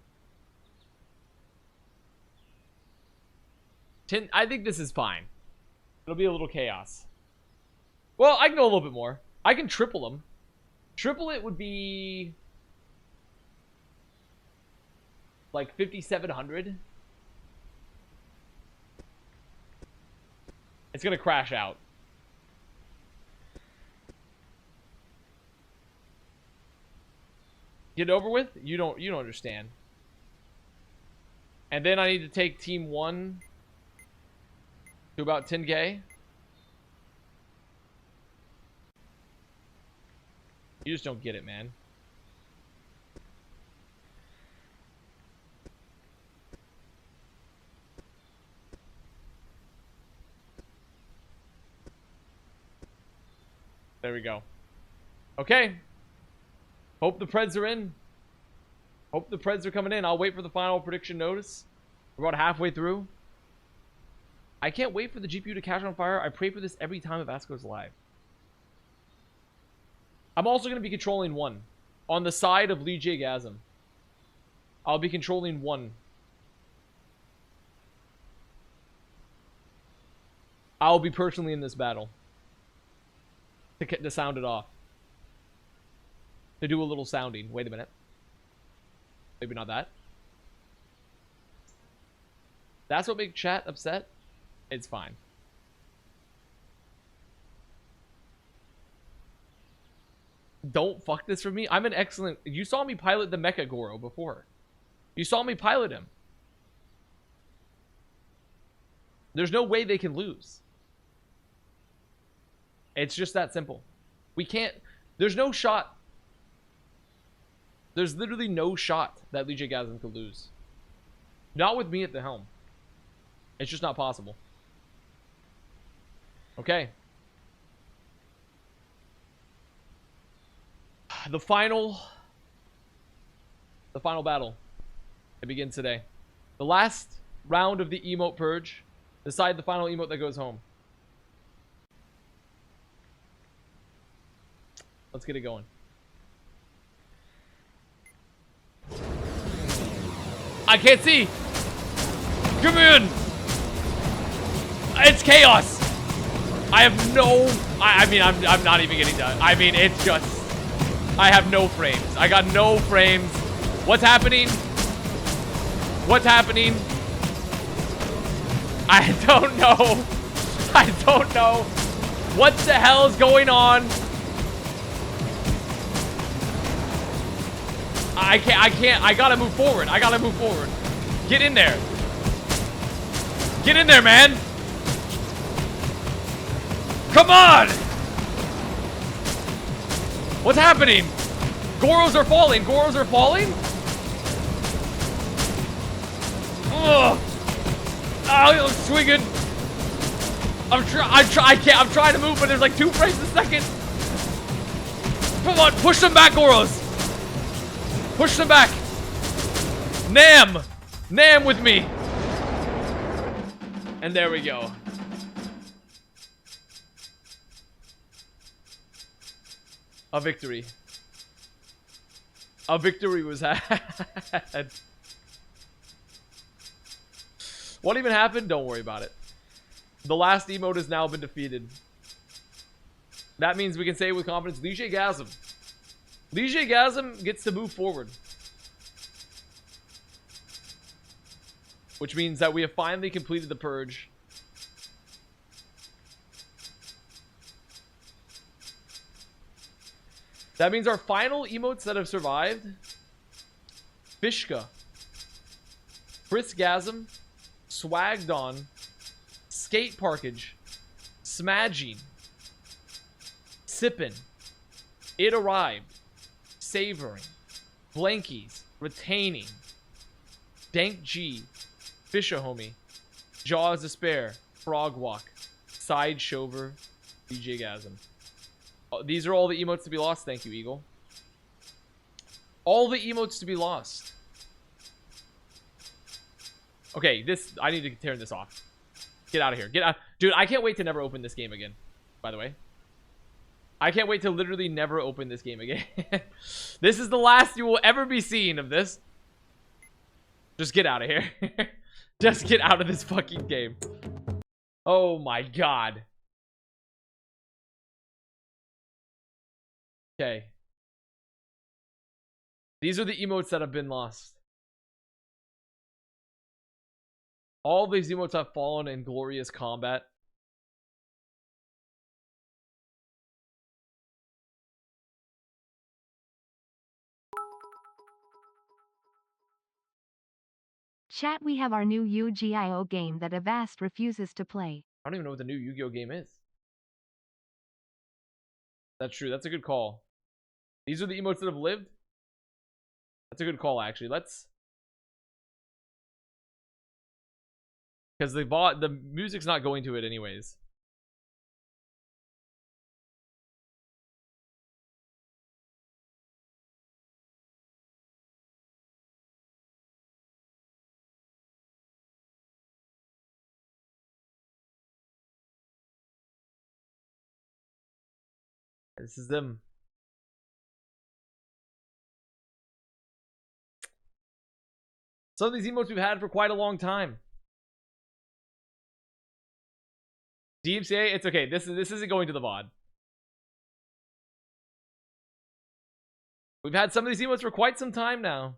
10. I think this is fine. It'll be a little chaos. Well, I can go a little bit more. I can triple them. Triple it would be like 5,700. It's gonna crash out. Get it over with? You don't understand. And then I need to take team 1 to about 10k. You just don't get it, man. There we go. Okay. Hope the Preds are in. Hope the Preds are coming in. I'll wait for the final prediction notice. We're about halfway through. I can't wait for the GPU to catch on fire. I pray for this every time Avast goes live. I'm also going to be controlling one. On the side of Lee J. Gasm. I'll be controlling one. I'll be personally in this battle. To sound it off. To do a little sounding. Wait a minute. Maybe not that. That's what makes chat upset? It's fine. Don't fuck this for me. I'm an excellent... You saw me pilot the Mecha Goro before. You saw me pilot him. There's no way they can lose. It's just that simple. We can't... There's no shot. There's literally no shot that Lee J. Gasm could lose. Not with me at the helm. It's just not possible. Okay. The final battle. It begins today. The last round of the Emote Purge. Decide the final emote that goes home. Let's get it going. I can't see. Come in. It's chaos. I have no... I mean, I'm not even getting done. I mean, it's just... I have no frames. I got no frames. What's happening? What's happening? I don't know. I don't know. What the hell is going on? I can't. I gotta move forward. I gotta move forward. Get in there. Get in there, man. Come on. What's happening? Goros are falling. Goros are falling? Ugh. Oh, I'm swinging. I'm trying to move, but there's like 2 frames a second. Come on, push them back, Goros. Push them back. Nam. Nam with me. And there we go. A victory. A victory was had. What even happened? Don't worry about it. The last emote has now been defeated. That means we can say with confidence, Lee J. Gasm. Lee J. Gasm gets to move forward. Which means that we have finally completed the purge. That means our final emotes that have survived: Fishka, Chris Gasm, Swagdon, Skate Parkage, Smagine, Sippin', It Arrived, Savoring, Blankies, Retaining, Dank G, Fisher Homie, Jaws Despair, Frog Walk, Side Shover, DJ Gasm. These are all the emotes to be lost. Thank you, Eagle. All the emotes to be lost. Okay, this... I need to turn this off. Get out of here. Get out. Dude, I can't wait to never open this game again, by the way. I can't wait to literally never open this game again. This is the last you will ever be seen of this. Just get out of here. Just get out of this fucking game. Oh my god. Okay. These are the emotes that have been lost. All these emotes have fallen in glorious combat. Chat, we have our new Yu-Gi-Oh game that Avast refuses to play. I don't even know what the new Yu-Gi-Oh game is. That's true. That's a good call. These are the emotes that have lived. That's a good call, actually. Let's... Because the music's not going to it anyways. This is them. Some of these emotes we've had for quite a long time. DMCA, it's okay. This isn't going to the VOD. We've had some of these emotes for quite some time now.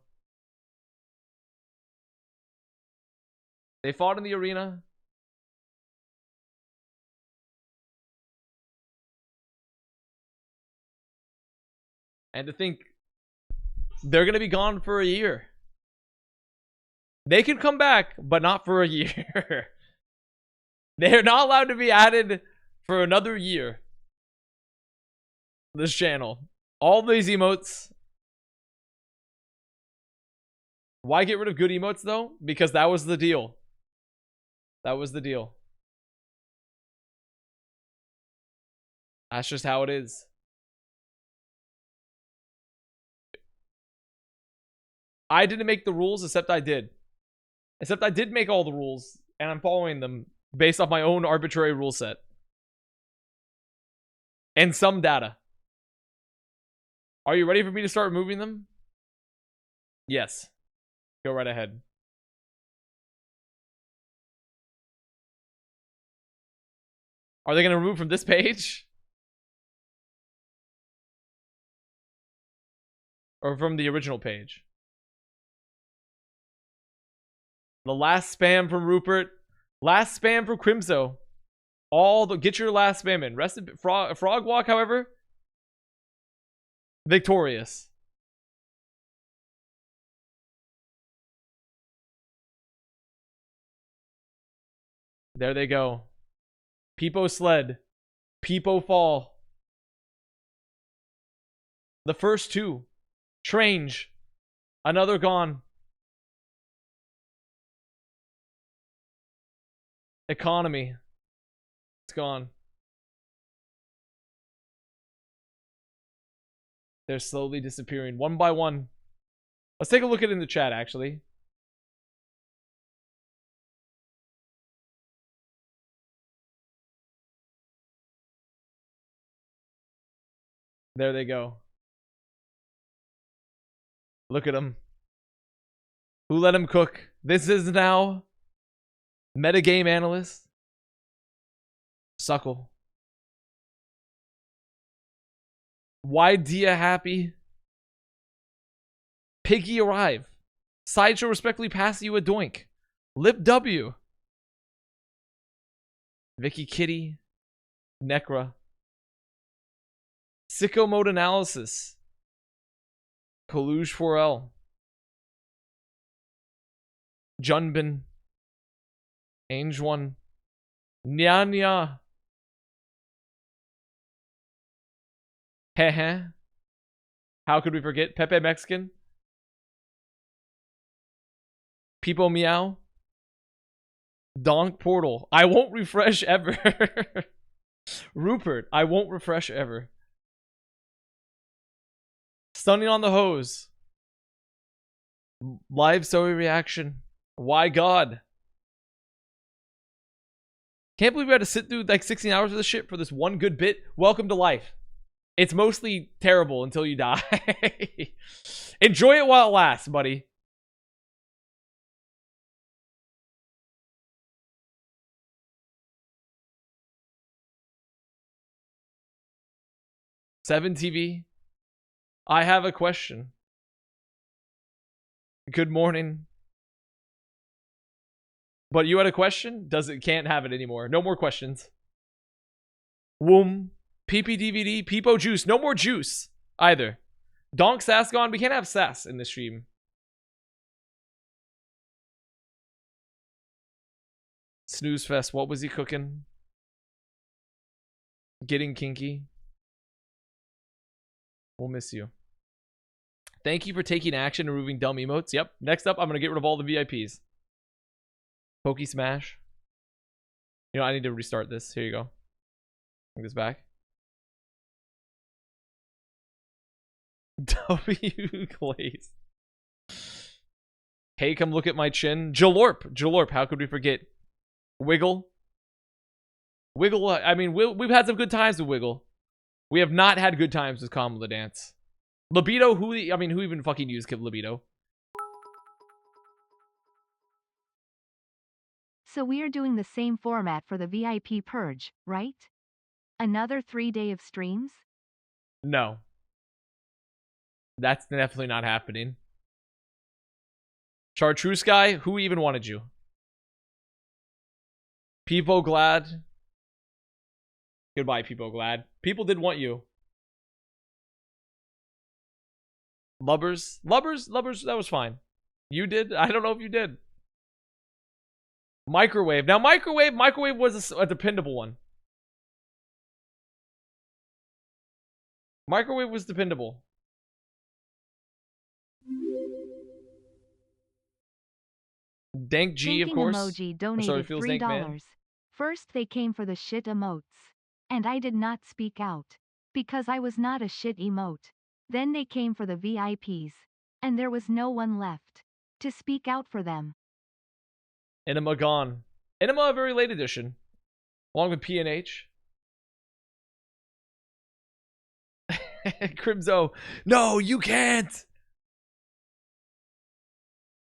They fought in the arena. And to think they're going to be gone for a year. They can come back, but not for a year. They're not allowed to be added for another year. This channel. All these emotes. Why get rid of good emotes though? Because that was the deal. That was the deal. That's just how it is. I didn't make the rules, except I did. Except I did make all the rules, and I'm following them based off my own arbitrary rule set. And some data. Are you ready for me to start removing them? Yes. Go right ahead. Are they going to remove from this page? Or from the original page? The last spam from Rupert. Last spam from Crimso. Get your last spam in. Rest in Frog Walk, however. Victorious. There they go. Peepo sled. Peepo fall. The first two. Trange. Another gone. Economy. It's gone. They're slowly disappearing one by one. Let's take a look at it in the chat, actually. There they go. Look at them. Who let him cook? This is now metagame analyst. Suckle. Why Dia happy? Piggy arrive. Sideshow respectfully pass you a doink. Lip W. Vicky Kitty. Necra. Sicko mode analysis. Kaluge 4L. Junbin. Ange 1. Nya Nya. Heh. How could we forget? Pepe Mexican. Peepo Meow. Donk Portal. I won't refresh ever. Rupert. I won't refresh ever. Stunning on the hose. Live Zoe reaction. Why God? Can't believe we had to sit through like 16 hours of this shit for this one good bit. Welcome to life. It's mostly terrible until you die. Enjoy it while it lasts, buddy. Seven TV. I have a question. Good morning. But you had a question? Can't have it anymore. No more questions. Woom. PP DVD. Peepo juice. No more juice either. Donk Sass gone. We can't have Sass in this stream. Snooze Fest. What was he cooking? Getting kinky. We'll miss you. Thank you for taking action and removing dumb emotes. Yep. Next up, I'm going to get rid of all the VIPs. Pokey Smash. You know, I need to restart this. Here you go. Bring this back. W Glaze. Hey, come look at my chin. Jalorp. Jalorp. How could we forget? Wiggle. Wiggle. I mean, we've had some good times with Wiggle. We have not had good times with Calm the Dance. Libido. Who even fucking used Libido? So we are doing the same format for the VIP purge, right? Another 3-day of streams? No. That's definitely not happening. Chartreuse guy, who even wanted you? People glad. Goodbye, people glad. People did want you. Lubbers, that was fine. You did? I don't know if you did. Microwave. Now, microwave was a dependable one. Microwave was dependable. Dank G, of Thinking course. Emoji Oh, sorry, donated feels dank, man. $3. First they came for the shit emotes. And I did not speak out. Because I was not a shit emote. Then they came for the VIPs. And there was no one left to speak out for them. Enema gone. Enema, a very late edition. Along with P&H. Crimzo. No, you can't.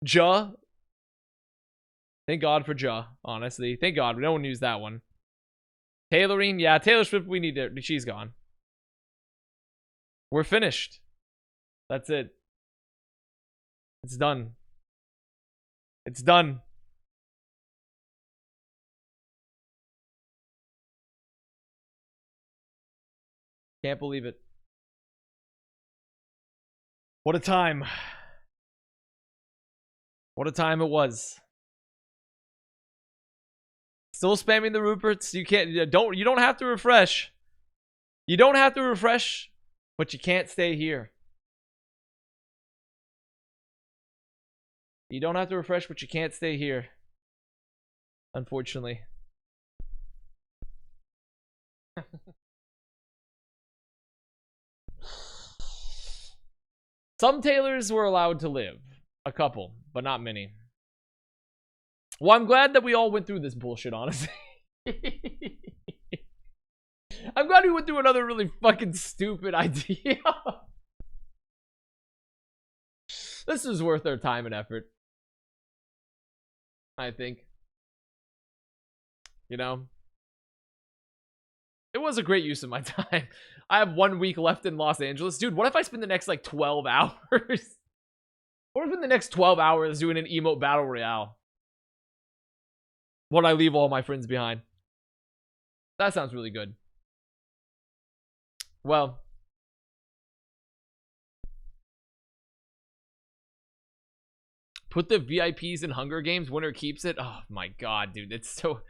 Ja. Thank God for Ja, honestly. Thank God. No one used that one. Tailoring. Yeah, Taylor Swift, we need it. She's gone. We're finished. That's it. It's done. It's done. Can't believe it. What a time. What a time it was. Still spamming the Ruperts. You can't, you don't have to refresh. You don't have to refresh, but you can't stay here. You don't have to refresh, but you can't stay here. Unfortunately. Some tailors were allowed to live. A couple, but not many. Well, I'm glad that we all went through this bullshit, honestly. I'm glad we went through another really fucking stupid idea. This is worth our time and effort. I think. You know? It was a great use of my time. I have 1 week left in Los Angeles. Dude, what if I spend the next, like, 12 hours? What if I spend the next 12 hours doing an emote battle royale? What I leave all my friends behind? That sounds really good. Well. Put the VIPs in Hunger Games. Winner keeps it. Oh my god, dude. It's so...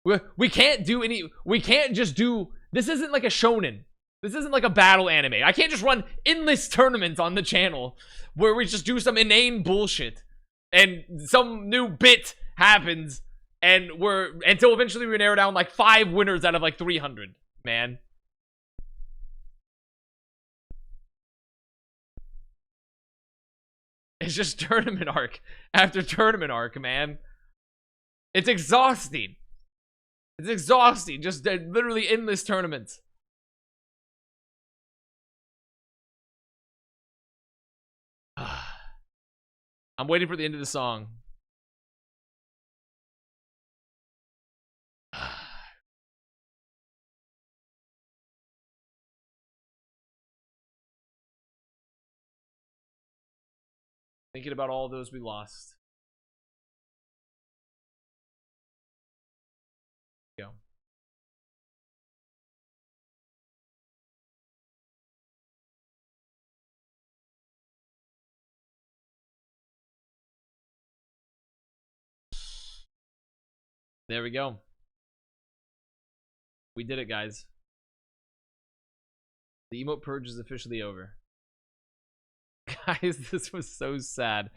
We can't do any... We can't just do... This isn't like a shonen. This isn't like a battle anime. I can't just run endless tournaments on the channel where we just do some inane bullshit and some new bit happens and until eventually we narrow down like 5 winners out of like 300, man. It's just tournament arc after tournament arc, man. It's exhausting. It's exhausting. Just literally endless tournaments. I'm waiting for the end of the song. Thinking about all those we lost. Go. There we go. We did it, guys. The emote purge is officially over. Guys, this was so sad.